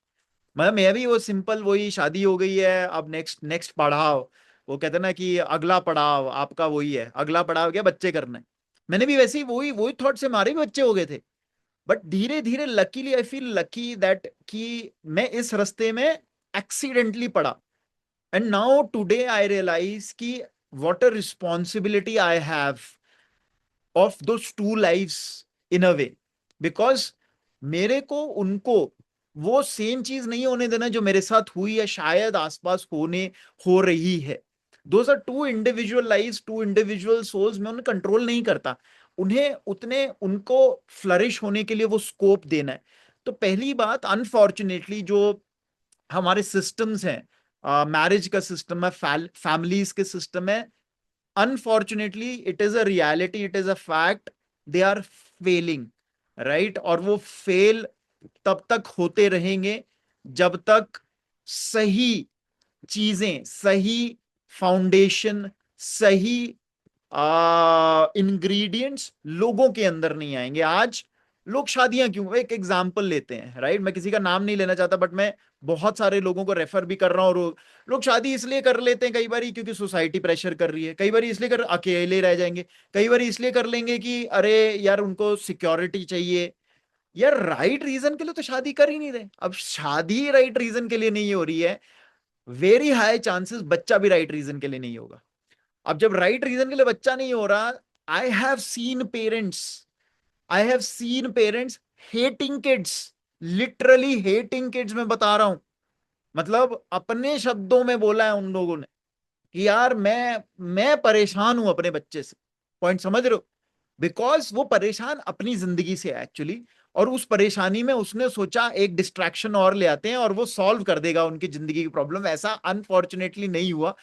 मतलब मैं भी वो सिंपल वही शादी हो गई है, अब नेक्स्ट नेक्स्ट पढ़ाओ, वो कहते हैं ना कि अगला पड़ाव आपका वही है, अगला पड़ाव क्या, बच्चे करना है। मैंने भी वैसे ही वही वही थॉट से हमारे भी बच्चे हो गए थे। बट धीरे धीरे luckily I feel lucky that कि मैं इस रास्ते में एक्सीडेंटली पड़ा, and now today I realise कि what a responsibility I have of those two lives in a way, because मेरे को उनको वो सेम चीज नहीं होने देना जो मेरे साथ हुई है, शायद आसपास होने हो रही है। Those are two individual lives, two individual souls, मैं उन्हें कंट्रोल नहीं करता, उन्हें उतने उनको फ्लरिश होने के लिए वो स्कोप देना है। तो पहली बात, अनफॉर्चुनेटली जो हमारे सिस्टम्स हैं, मैरिज का सिस्टम है, फैमिलीज के सिस्टम है, unfortunately it is a reality, it is a fact, they are failing, right. और वो फेल तब तक होते रहेंगे जब तक सही चीजें, सही फाउंडेशन, सही इंग्रेडिएंट्स लोगों के अंदर नहीं आएंगे। आज लोग शादियां क्यों, एक एग्जांपल लेते हैं, राइट, मैं किसी का नाम नहीं लेना चाहता, बट मैं बहुत सारे लोगों को रेफर भी कर रहा हूँ। और लोग शादी इसलिए कर लेते हैं कई बार क्योंकि सोसाइटी प्रेशर कर रही है, कई बार इसलिए कर अकेले रह जाएंगे, कई बार इसलिए कर लेंगे कि अरे यार उनको सिक्योरिटी चाहिए। यार राइट रीजन के लिए तो शादी कर ही नहीं रहे। अब शादी राइट रीजन के लिए नहीं हो रही है, वेरी हाई चांसेस बच्चा भी राइट रीजन के लिए नहीं होगा। अब जब राइट रीजन के लिए बच्चा नहीं हो रहा, I have seen parents, I have seen parents hating kids, literally hating kids, मैं बता रहा हूं। मतलब अपने शब्दों में बोला है उन लोगों ने कि यार मैं परेशान हूं अपने बच्चे से। पॉइंट समझ रहे हो? बिकॉज वो परेशान अपनी जिंदगी से एक्चुअली, और उस परेशानी में उसने सोचा एक डिस्ट्रैक्शन और ले आते हैं और वो सॉल्व कर देगा उनकी जिंदगी की प्रॉब्लम। ऐसा अनफॉर्चुनेटली नहीं हुआ,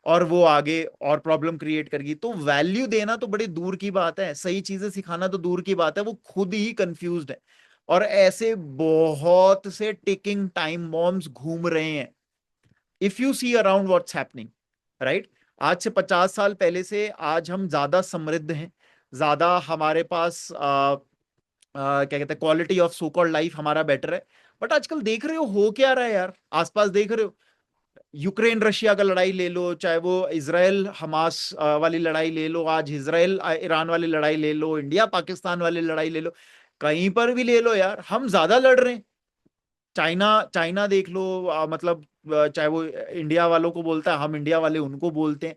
और वो आगे और प्रॉब्लम क्रिएट करेगी। तो वैल्यू देना तो बड़ी दूर की बात है, सही चीजें सिखाना तो दूर की बात है, वो खुद ही कंफ्यूज्ड है। और ऐसे बहुत से टिकिंग टाइम बॉम्ब्स घूम रहे हैं, if you see around what's happening, right. आज से 50 साल पहले से आज हम ज्यादा समृद्ध हैं, ज्यादा हमारे पास क्या कहते हैं, quality of so called life हमारा बेटर है। बट आजकल देख रहे हो क्या रहा है यार, आसपास देख रहे हो, यूक्रेन रशिया का लड़ाई ले लो, चाहे वो इजराइल हमास वाली लड़ाई ले लो, आज इजराइल ईरान वाली लड़ाई ले लो, इंडिया पाकिस्तान वाली लड़ाई ले लो, कहीं पर भी ले लो यार, हम ज्यादा लड़ रहे हैं। चाइना चाइना देख लो, मतलब चाहे वो इंडिया वालों को बोलता है, हम इंडिया वाले उनको बोलते हैं।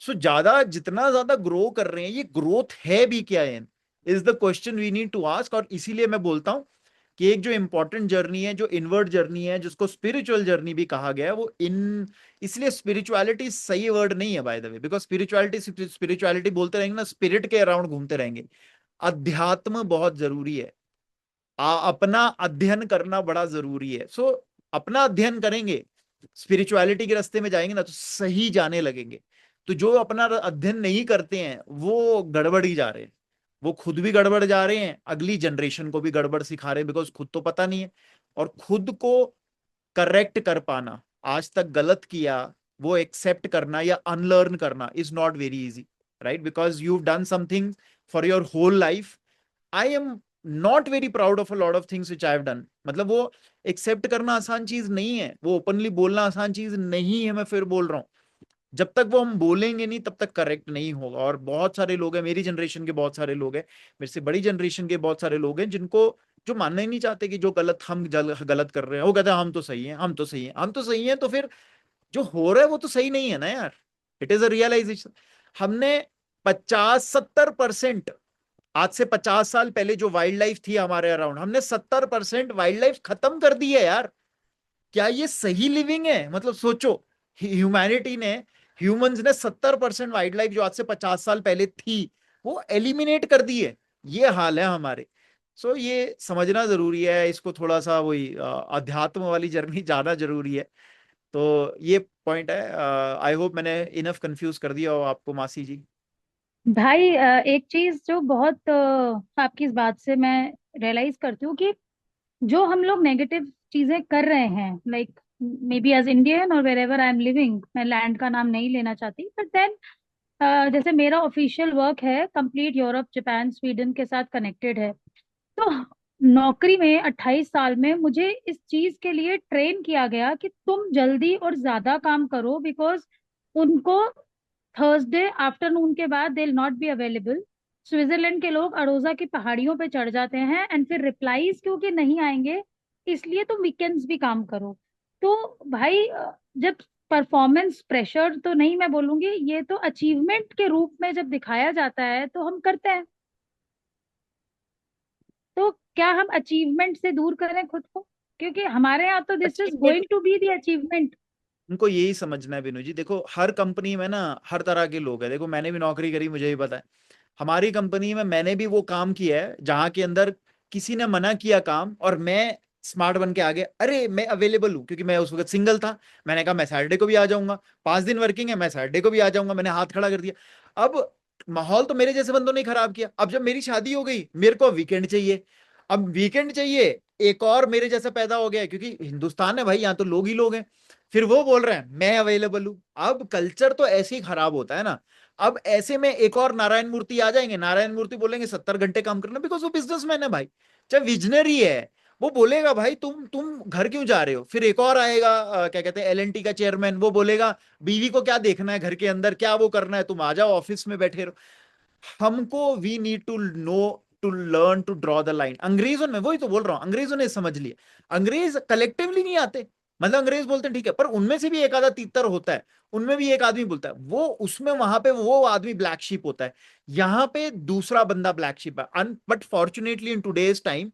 सो ज्यादा जितना ज्यादा ग्रो कर रहे हैं, ये ग्रोथ है भी क्या है, is the question we need to ask. और इसीलिए मैं बोलता हूं कि एक जो इंपॉर्टेंट जर्नी है, जो इनवर्ड जर्नी है, जिसको स्पिरिचुअल जर्नी भी कहा गया है, वो इन, इसलिए स्पिरिचुअलिटी सही वर्ड नहीं है by the way, because spirituality spirituality बोलते रहेंगे ना, स्पिरिट के अराउंड घूमते रहेंगे। अध्यात्म बहुत जरूरी है, अपना अध्ययन करना बड़ा जरूरी है। सो अपना अध्ययन करेंगे, स्पिरिचुअलिटी के रास्ते में जाएंगे ना, तो सही जाने लगेंगे। तो जो अपना अध्ययन नहीं करते हैं वो गड़बड़ ही जा रहे हैं, वो खुद भी गड़बड़ जा रहे हैं, अगली जनरेशन को भी गड़बड़ सिखा रहे हैं, बिकॉज खुद तो पता नहीं है। और खुद को करेक्ट कर पाना, आज तक गलत किया वो एक्सेप्ट करना या अनलर्न करना is not very easy, right, because you done something for your whole life. I am not very proud of a lot of things which I have done. मतलब वो एक्सेप्ट करना आसान चीज नहीं है, वो ओपनली बोलना आसान चीज नहीं है, मैं फिर बोल रहा हूँ। जब तक वो हम बोलेंगे नहीं तब तक करेक्ट नहीं होगा। और बहुत सारे लोग हैं, मेरी जनरेशन के बहुत सारे लोग हैं, मेरे से बड़ी जनरेशन के बहुत सारे लोग हैं, जिनको जो मानना ही नहीं चाहते कि जो गलत हम गलत कर रहे हैं, वो कहते हैं हम तो सही हैं, हम तो सही हैं, हम तो सही हैं। तो फिर जो हो रहा है वो तो सही नहीं है ना यार। It is a realisation. हमने 50-70%, आज से 50 साल पहले जो वाइल्ड लाइफ थी हमारे अराउंड, हमने 70% वाइल्ड लाइफ खत्म कर दी है यार। क्या ये सही लिविंग है? मतलब सोचो, ह्यूमैनिटी ने, ह्यूमंस ने 70% वाइल्ड लाइफ जो आज से 50 साल पहले थी वो एलिमिनेट कर दी है। ये हाल है हमारे। सो ये समझना जरूरी है, इसको थोड़ा सा वही अध्यात्म वाली जर्नी जाना जरूरी है। तो ये पॉइंट है। आई होप मैंने इनफ कंफ्यूज कर दिया हो आपको मासी जी। भाई एक चीज जो बहुत आपकी इस बात से मैं रियलाइज करती हूँ कि जो हम लोग नेगेटिव चीजें कर रहे हैं, like maybe as Indian और wherever I am living, मैं लैंड का नाम नहीं लेना चाहती, बट देन जैसे मेरा ऑफिशियल वर्क है कंप्लीट यूरोप, जापान, स्वीडन के साथ कनेक्टेड है। तो नौकरी में 28 साल में मुझे इस चीज के लिए ट्रेन किया गया कि तुम जल्दी और ज्यादा काम करो, बिकॉज उनको थर्सडे आफ्टरनून के बाद they will not be available. Switzerland के लोग अड़ोजा की पहाड़ियों पे चढ़ जाते हैं एंड फिर रिप्लाईज क्योंकि नहीं आएंगे, इसलिए तुम वीकेंड्स भी काम करो। तो भाई जब परफॉर्मेंस प्रेशर तो नहीं मैं बोलूंगी, ये तो अचीवमेंट के रूप में जब दिखाया जाता है तो हम करते हैं। तो क्या हम अचीवमेंट से दूर करें खुद को? क्योंकि हमारे यहाँ तो this is achievement going to be the achievement. उनको यही समझना है बिनू जी। देखो हर कंपनी में ना हर तरह के लोग हैं। देखो मैंने भी नौकरी करी, मुझे भी पता है। हमारी कंपनी में मैंने भी वो काम किया है जहां के अंदर किसी ने मना किया काम, और मैं स्मार्ट बन के आ गया, अरे मैं अवेलेबल हूँ, क्योंकि मैं उस वक्त सिंगल था। मैंने कहा मैं सैटरडे को भी आ जाऊंगा, 5 दिन वर्किंग है, मैं सैटरडे को भी आ जाऊंगा। मैंने हाथ खड़ा कर दिया। अब माहौल तो मेरे जैसे बंदों ने खराब किया। अब जब मेरी शादी हो गई, मेरे को वीकेंड चाहिए। अब वीकेंड चाहिए, एक और मेरे जैसा पैदा हो गया, क्योंकि हिंदुस्तान है भाई, यहाँ तो लोग ही लोग हैं। फिर वो बोल रहे हैं मैं अवेलेबल हूं। अब कल्चर तो ऐसे ही खराब होता है ना। अब ऐसे में एक और नारायण मूर्ति आ जाएंगे, नारायण मूर्ति बोलेंगे 70 घंटे काम करना, बिकॉज वो बिजनेसमैन है भाई, चाहे विजनरी है। वो बोलेगा भाई तुम घर क्यों जा रहे हो। फिर एक और आएगा क्या कहते हैं एलएनटी का चेयरमैन, वो बोलेगा बीवी को क्या देखना है घर के अंदर, क्या वो करना है, तुम आ जाओ ऑफिस में बैठे रहो। हमको we need to know, to learn to draw the line. अंग्रेजों ने, वही तो बोल रहा हूं, अंग्रेजों ने समझ लिया। अंग्रेज कलेक्टिवली नहीं आते। मतलब अंग्रेज बोलते हैं ठीक है, पर उनमें से भी एक आधा तीतर होता है, उनमें भी एक आदमी बोलता है, वो उसमें वहां पे वो आदमी ब्लैक शीप होता है। यहाँ पे दूसरा बंदा ब्लैक शीप है। But fortunately in today's time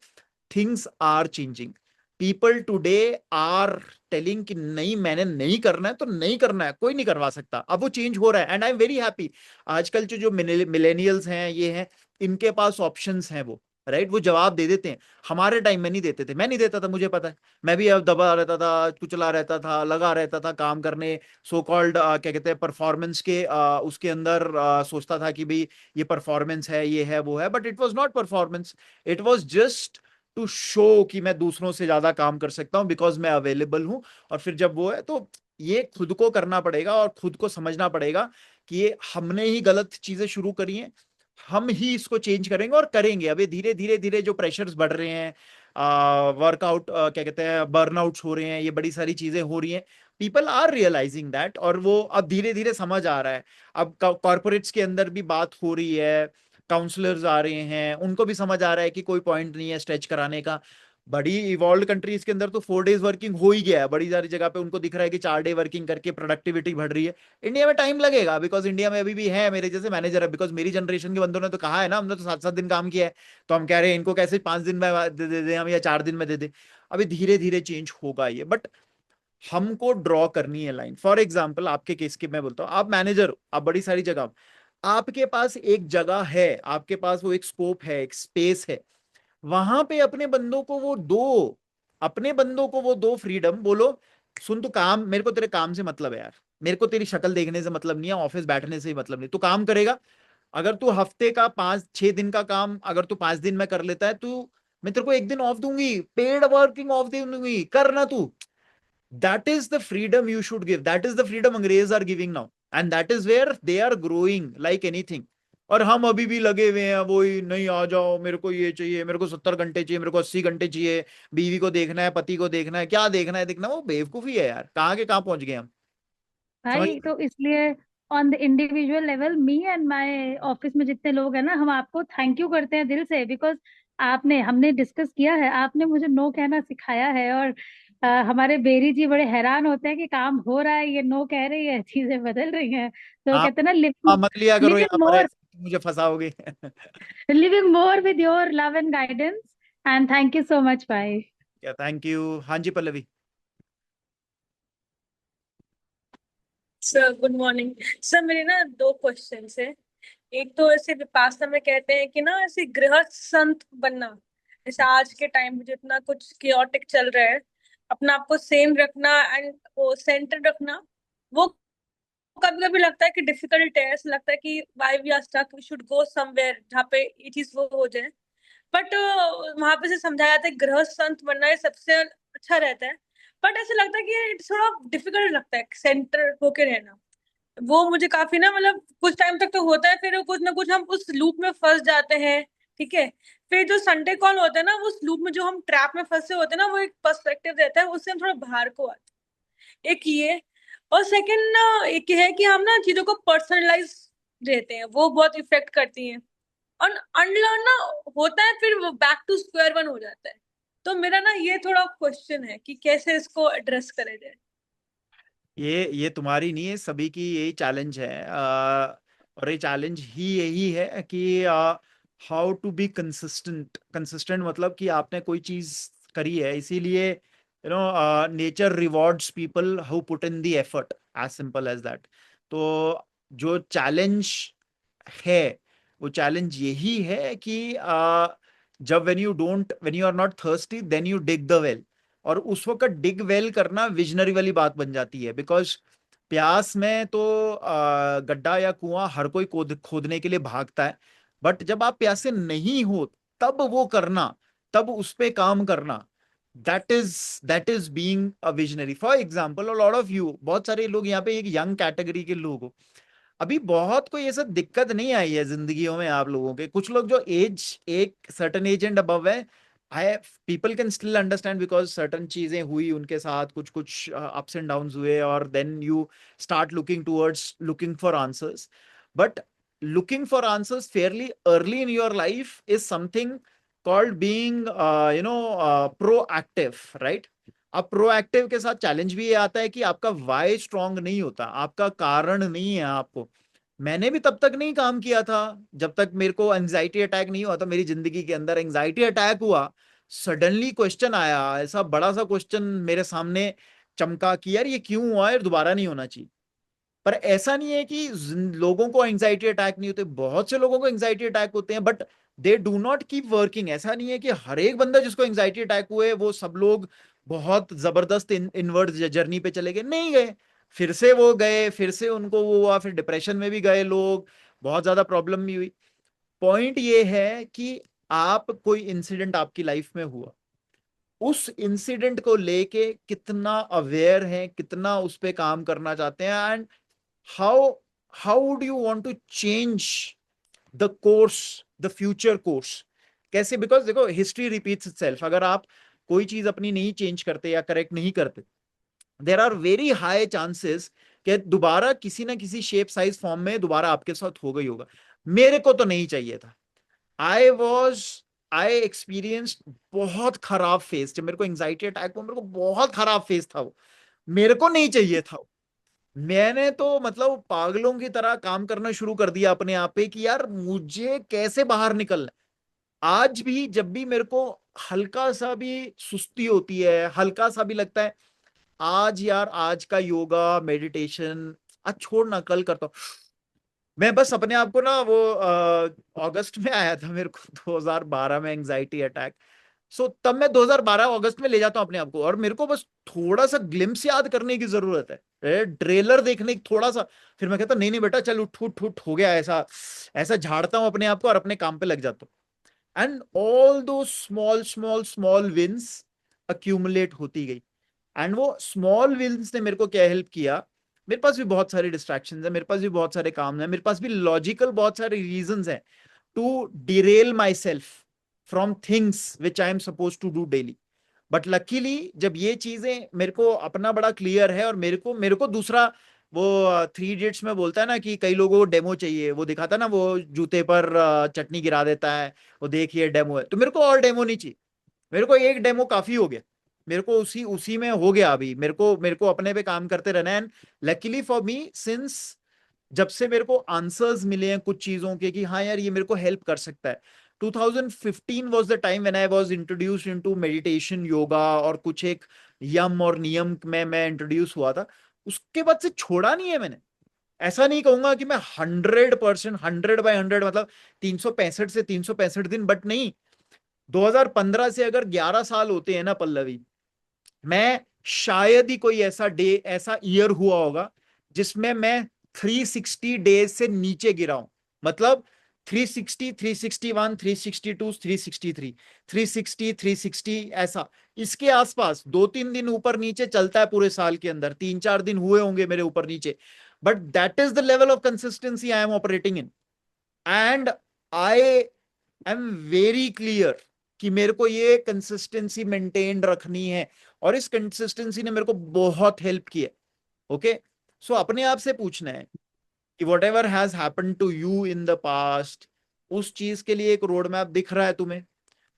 things are changing. People today are telling कि नहीं मैंने नहीं करना है तो नहीं करना है, कोई नहीं करवा सकता। अब वो चेंज हो रहा है and I am very happy. आजकल जो मिलेनियल्स हैं ये हैं, इनके पास ऑप्शंस हैं वो, राइट, वो जवाब दे देते हैं। हमारे टाइम में नहीं देते थे, मैं नहीं देता था, मुझे पता है। मैं भी अब दबा रहता था, कुचला रहता था, लगा रहता था काम करने, सो कॉल्ड क्या कहते हैं परफॉर्मेंस के उसके अंदर सोचता था कि भाई ये परफॉर्मेंस है, ये है, वो है, but it was not performance. It was just to show कि मैं दूसरों से ज्यादा काम कर सकता हूं बिकॉज मैं अवेलेबल हूं। और फिर जब वो है तो ये खुद को करना पड़ेगा और खुद को समझना पड़ेगा कि ये हमने ही गलत चीजें शुरू करी हैं, हम ही इसको चेंज करेंगे और करेंगे। अभी धीरे धीरे धीरे जो प्रेशर्स बढ़ रहे हैं, वर्कआउट क्या कहते हैं बर्नआउट्स हो रहे हैं, ये बड़ी सारी चीजें हो रही हैं। पीपल आर रियलाइजिंग दैट, और वो अब धीरे धीरे समझ आ रहा है। अब कॉर्पोरेट्स के अंदर भी बात हो रही है, काउंसलर्स आ रहे हैं, उनको भी समझ आ रहा है कि कोई पॉइंट नहीं है स्ट्रेच कराने का। बड़ी इवॉल्व कंट्रीज के अंदर तो 4 डेज वर्किंग हो ही गया है, बड़ी सारी जगह पे उनको दिख रहा है कि 4 डे वर्किंग करके प्रोडक्टिविटी बढ़ रही है। इंडिया में टाइम लगेगा, बिकॉज इंडिया में अभी भी है मेरे जैसे मैनेजर है, बिकॉज मेरी जनरेशन के बंदों ने तो कहा है ना, हमने तो 7-7 दिन काम किया है, तो हम कह रहे हैं इनको कैसे 5 दिन में दे दे हम, या 4 दिन में दे दे। अभी धीरे धीरे चेंज होगा ये, बट हमको ड्रॉ करनी है लाइन। फॉर एग्जाम्पल आपके केस की मैं बोलता हूँ, आप मैनेजर हो, आप बड़ी सारी जगह, आपके पास एक जगह है, आपके पास वो एक स्कोप है, एक स्पेस है, वहां पे अपने बंदों को वो दो, अपने बंदों को वो दो फ्रीडम। बोलो सुन तू काम, मेरे को तेरे काम से मतलब है यार, मेरे को तेरी शक्ल देखने से मतलब नहीं है, ऑफिस बैठने से ही मतलब नहीं, तू काम करेगा। अगर तू हफ्ते का 5-6 दिन का काम अगर तू 5 दिन में कर लेता है, तू, मैं तेरे को एक दिन ऑफ दूंगी, पेड वर्किंग ऑफ दूंगी, करना तू। That is the freedom you should give, that is the freedom अंग्रेज are giving now, and that is where they are growing like anything. और हम अभी भी लगे हुए हैं वही, नहीं आ जाओ, मेरे को ये चाहिए, मेरे को 70 घंटे चाहिए, मेरे को 80 घंटे चाहिए, बीवी को देखना है, पति को देखना है, क्या देखना है, देखना वो बेवकूफी है यार, कहाँ के कहाँ पहुंच गए हम। समझ। भाई तो इसलिए on the individual level me and my office में जितने लोग हैं ना, हम आपको थैंक यू करते हैं दिल से, बिकॉज आपने, हमने डिस्कस किया है, आपने मुझे नो कहना सिखाया है। और हमारे बेरी जी बड़े हैरान होते हैं कि काम हो रहा है, ये नो कह रही है, चीजें बदल रही हैं। तो आप कहते हैं ना, मत लिया करो लिविंग यहाँ पर, मोर, ऐसे कि मुझे फंसाओगे। Living more with your love and guidance. And thank you so much भाई। Thank you. हाँ जी Pallavi. Sir good morning. Sir मेरे ना दो क्वेश्चन है। एक तो ऐसे विपासना में कहते हैं कि ना ऐसे गृहस्थ संत बनना, जैसे आज के टाइम में जितना कुछ कियोटिक चल रहा है, अपना आपको सेम रखना एंड वो सेंटर रखना, वो कभी कभी लगता है कि डिफिकल्ट है। ऐसा लगता है कि why we are stuck, we should go somewhere जहाँ पे ये चीज वो हो जाए। बट वहां पे से समझाया जाता है गृहस्थ संत बनना ये सबसे अच्छा रहता है। बट ऐसा लगता है कि इट्स थोड़ा डिफिकल्ट लगता है सेंटर होके रहना। वो मुझे काफी ना, मतलब कुछ टाइम तक तो होता है, फिर कुछ ना कुछ हम उस लूप में फंस जाते हैं। ठीक है। फिर जो संडे कॉल होता है ना, उस लूप में जो हम ट्रैप में फंसे होते हैं ना, वो एक पर्सपेक्टिव देता है, उससे हम थोड़ा बाहर को आते हैं। एक ये, और सेकंड एक ये है कि हम ना चीजों को पर्सनलाइज देते हैं, वो बहुत इफेक्ट करती हैं। और अनलर्न ना होता है, फिर वो बैक टू स्क्वायर वन हो जाता है। तो मेरा ना ये थोड़ा क्वेश्चन है कि कैसे इसको एड्रेस करे जाए। ये तुम्हारी नहीं है, सभी की यही चैलेंज है। और ये चैलेंज ही यही है कि how to be consistent. Consistent मतलब कि आपने कोई चीज करी है, इसीलिए nature rewards people who put in the effort, as simple as that. तो जो चैलेंज है, वो चैलेंज यही है कि जब when you are not thirsty then you dig the well. और उस वक्त डिग वेल करना विजनरी वाली बात बन जाती है, बिकॉज प्यास में तो गड्ढा या कुआं हर कोई खोदने के लिए भागता है। बट जब आप प्यासे नहीं हो, तब वो करना, तब उस पे काम करना, that is being a visionary. For example, lot of you, बहुत सारे लोग यहाँ पे, एक यंग कैटेगरी के लोग हो, अभी बहुत कोई ऐसा दिक्कत नहीं आई है जिंदगियों में आप लोगों के। कुछ लोग जो एज, एक सर्टन एज एंड अबव है, I people can still understand because certain चीजें हुई उनके साथ, कुछ कुछ अप्स एंड डाउन्स हुए, और then you start looking towards looking for answers. But looking for answers fairly early in your life is something called being proactive, right. अब proactive के साथ चैलेंज भी ये आता है कि आपका वाई स्ट्रांग नहीं होता, आपका कारण नहीं है आपको। मैंने भी तब तक नहीं काम किया था जब तक मेरे को एंजाइटी अटैक नहीं हुआ था। मेरी जिंदगी के अंदर एंजाइटी अटैक हुआ, सडनली क्वेश्चन आया, ऐसा बड़ा सा क्वेश्चन मेरे सामने चमका कि यार ये क्यों हुआ है, दोबारा नहीं होना चाहिए। पर ऐसा नहीं है कि लोगों को एंजाइटी अटैक नहीं होते, बहुत से लोगों को एंजाइटी अटैक होते हैं, but they do not keep working. ऐसा नहीं है कि हर एक बंदा जिसको एंजाइटी अटैक हुए वो सब लोग बहुत जबरदस्त इनवर्ड जर्नी पे चले गए, नहीं गए। फिर से वो गए, फिर से उनको वो हुआ, फिर डिप्रेशन में भी गए लोग, बहुत ज्यादा प्रॉब्लम भी हुई। पॉइंट ये है कि आप, कोई इंसिडेंट आपकी लाइफ में हुआ, उस इंसिडेंट को लेके कितना अवेयर हैं, कितना उस पे काम करना चाहते हैं, and how how would you want to change the course, the future course? कैसे? बिकॉज देखो, हिस्ट्री रिपीट्स इटसेल्फ। अगर आप कोई चीज अपनी नहीं चेंज करते या करेक्ट नहीं करते, there are very high chances कि दोबारा किसी ना किसी शेप साइज फॉर्म में दोबारा आपके साथ हो गई होगा। मेरे को तो नहीं चाहिए था। आई वॉज आई एक्सपीरियंस्ड बहुत खराब फेज, जब मेरे को एंजाइटी अटैक हुआ, मेरे को बहुत खराब फेज था वो, मेरे को नहीं चाहिए था। मैंने तो मतलब पागलों की तरह काम करना शुरू कर दिया अपने आप पे कि यार मुझे कैसे बाहर निकलना है। आज भी जब भी मेरे को हल्का सा भी सुस्ती होती है, हल्का सा भी लगता है आज यार, आज का योगा मेडिटेशन आज छोड़ना, कल करता हूँ, मैं बस अपने आप को ना, वो अगस्त में आया था मेरे को 2012 में एंजाइटी अटैक। तब मैं 2012 अगस्त में ले जाता हूँ अपने आप को, और मेरे को बस थोड़ा सा ग्लिम्स याद करने की जरूरत है, ट्रेलर देखने की थोड़ा सा। फिर मैं कहता नहीं नहीं बेटा चल, उठ उठ उठ, हो गया ऐसा, ऐसा झाड़ता हूँ अपने आप को और अपने काम पे लग जाता हूँ। And all those small small small wins accumulate होती गई। एंड वो स्मॉल विंस ने मेरे को क्या हेल्प किया, मेरे पास भी बहुत सारे डिस्ट्रैक्शंस है, मेरे पास भी बहुत सारे काम है, मेरे पास भी लॉजिकल बहुत सारे रीजंस हैं to derail myself from things which I am suppose to do daily. But luckily जब ये चीजें मेरे को अपना बड़ा क्लियर है, और मेरे को दूसरा वो थ्री इडियट्स में बोलता है ना कि कई लोगों को डेमो चाहिए, वो दिखाता है ना, वो जूते पर चटनी गिरा देता है, वो देखिए डेमो है। तो मेरे को और डेमो नहीं चाहिए, मेरे को एक डेमो काफी हो गया, मेरे को उसी उसी में हो गया। अभी मेरे को अपने पे काम करते रहना है। And luckily for me, since जब से मेरे को आंसर्स मिले हैं कुछ चीजों के कि हाँ यार ये मेरे को हेल्प कर सकता है। 2015 was the time when I was introduced into meditation, yoga और कुछ एक यम और नियम में मैं इंट्रोड्यूस हुआ था। उसके बाद से छोड़ा नहीं है मैंने। ऐसा नहीं कहूंगा कि मैं 100%, 100/100 मतलब 365 से 365 दिन, बट नहीं, 2015 से अगर 11 साल होते हैं ना पल्लवी, मैं शायद ही कोई ऐसा डे, ऐसा ईयर हुआ होगा जिसमें मैं 360 डेज से नीचे गिरा हूं। मतलब 360, 361, 362, 363, 360, 360, ऐसा इसके आसपास 2-3 दिन ऊपर नीचे चलता है पूरे साल के अंदर, 3-4 दिन हुए होंगे मेरे ऊपर नीचे, but that is the level of consistency I am operating in. And I am very clear कि मेरे को ये कंसिस्टेंसी मेंटेन रखनी है, और इस कंसिस्टेंसी ने मेरे को बहुत हेल्प की है। ओके, सो अपने आप से पूछना है कि whatever has happen to you in the past, उस चीज के लिए एक रोड मैप दिख रहा है तुम्हें,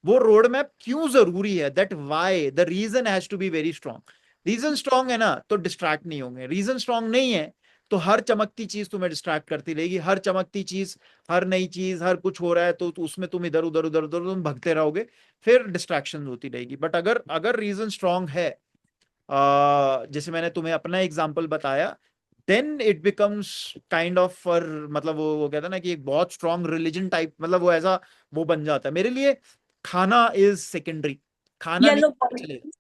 वो रोड मैप क्यों जरूरी है, that why, the reason has to be very strong. Reason strong है ना तो डिस्ट्रैक्ट नहीं होंगे, रीजन स्ट्रांग नहीं है तो हर चमकती चीज तुम्हें डिस्ट्रैक्ट करती रहेगी, हर चमकती चीज, हर नई चीज, हर कुछ हो रहा है तो उसमें तुम इधर उधर उधर उधर तुम भगते रहोगे, फिर डिस्ट्रैक्शन होती रहेगी। बट अगर अगर रीजन स्ट्रांग है, जैसे मैंने तुम्हें अपना एग्जांपल बताया, then it becomes kind of, मतलब वो कहता है ना कि एक बहुत स्ट्रांग रिलीजन टाइप, मतलब वो ऐसा वो बन जाता है मेरे लिए। खाना इज सेकेंडरी, खाना नहीं येलो बॉल। चलेगा,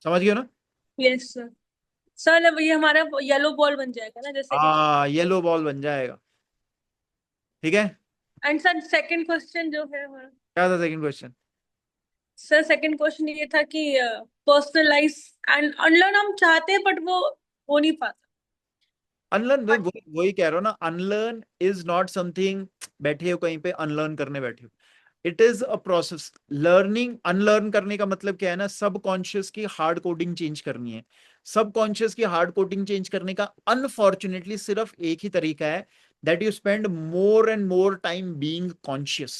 समझ गए ना? Yes sir. सर अब ये हमारा येलो बॉल बन जाएगा ना, जैसे कि। हाँ, येलो बॉल बन जाएगा। ठीक है, एंड सर सेकंड क्वेश्चन जो है हमारा। क्या था second question? Sir second question ये था कि पर्सनलाइज एंड अनलर्न हम चाहते हैं बट वो हो नहीं पाता। अनलर्न, वही कह रहा हूँ ना, अनलर्न इज नॉट समथिंग बैठे हो कहीं पे अनलर्न करने बैठे हो, it is a process. Learning, unlearn करने का मतलब क्या है ना, सब कॉन्शियस की हार्ड कोडिंग चेंज करनी है। सब कॉन्शियस की हार्ड कोडिंग चेंज करने का अनफॉर्चुनेटली सिर्फ एक ही तरीका है, that you spend more and more time being conscious,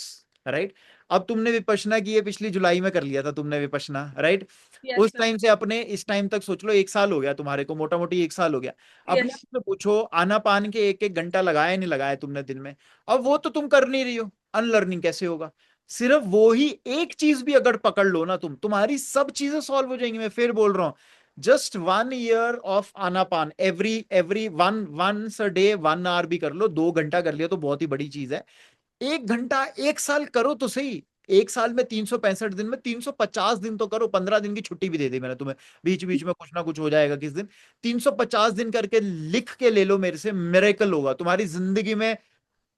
right? अब तुमने विपश्यना की है, पिछली जुलाई में कर लिया था तुमने विपश्यना, राइट? यस उस सर। टाइम से अपने इस टाइम तक सोच लो, 1 साल हो गया तुम्हारे को, मोटा मोटी 1 साल हो गया। अपने आप यस। से पूछो, आना पान के 1-1 घंटा लगाया नहीं लगाया तुमने दिन में? अब वो तो तुम कर नहीं रही हो, अनलर्निंग कैसे होगा? सिर्फ वो ही एक चीज भी अगर पकड़ लो ना तुम, तुम्हारी सब चीजें सॉल्व हो जाएंगी। मैं फिर बोल रहा हूं, just 1 year of Anapana, every every once a day, 1 hour भी कर लो, 2 घंटा कर लिया तो बहुत ही बड़ी चीज है। 1 घंटा 1 साल करो तो सही। 1 साल में 365 दिन में 350 दिन तो करो, 15 दिन की छुट्टी भी दे दी मैंने तुम्हें, बीच बीच में कुछ ना कुछ हो जाएगा किस दिन। 350 दिन करके लिख के ले लो मेरे से, मिरेकल होगा तुम्हारी जिंदगी में,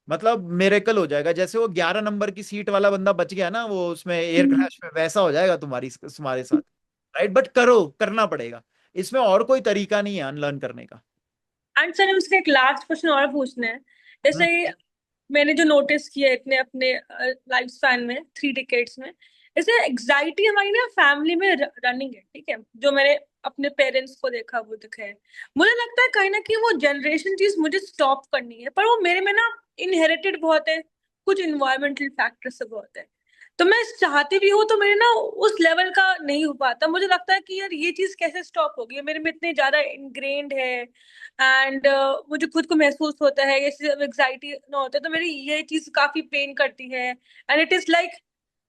मतलब मिरेकल हो जाएगा। जैसे वो 11 नंबर की सीट वाला बंदा बच गया ना वो उसमें एयर क्रैश में, वैसा हो जाएगा तुम्हारे साथ, राइट? बट करो, करना पड़ेगा, इसमें और कोई तरीका नहीं है अनलर्न करने का। एंड सर उसका एक लास्ट क्वेश्चन और पूछना है। हम्म, जैसे मैंने जो नोटिस किया है इतने अपने लाइफ स्पैन में 3 डिकेड्स में, जैसे एग्जाइटी हमारी ना फैमिली में रनिंग है, ठीक है, जो मैंने अपने पेरेंट्स को देखा वो दिखा है। मुझे लगता है कहीं ना कहीं वो जनरेशन चीज मुझे स्टॉप करनी है, पर वो मेरे में ना इनहेरिटेड बहुत है, कुछ इन्वायरमेंटल फैक्टर से बहुत है। तो मैं चाहती भी हूँ तो मेरे ना उस लेवल का नहीं हो पाता। मुझे लगता है कि यार ये चीज कैसे स्टॉप होगी, मेरे में इतने ज्यादा इंग्रेन्ड है। एंड मुझे खुद को महसूस होता है, ये एग्जाइटी ना होता है तो मेरी ये चीज काफी पेन करती है। And it is like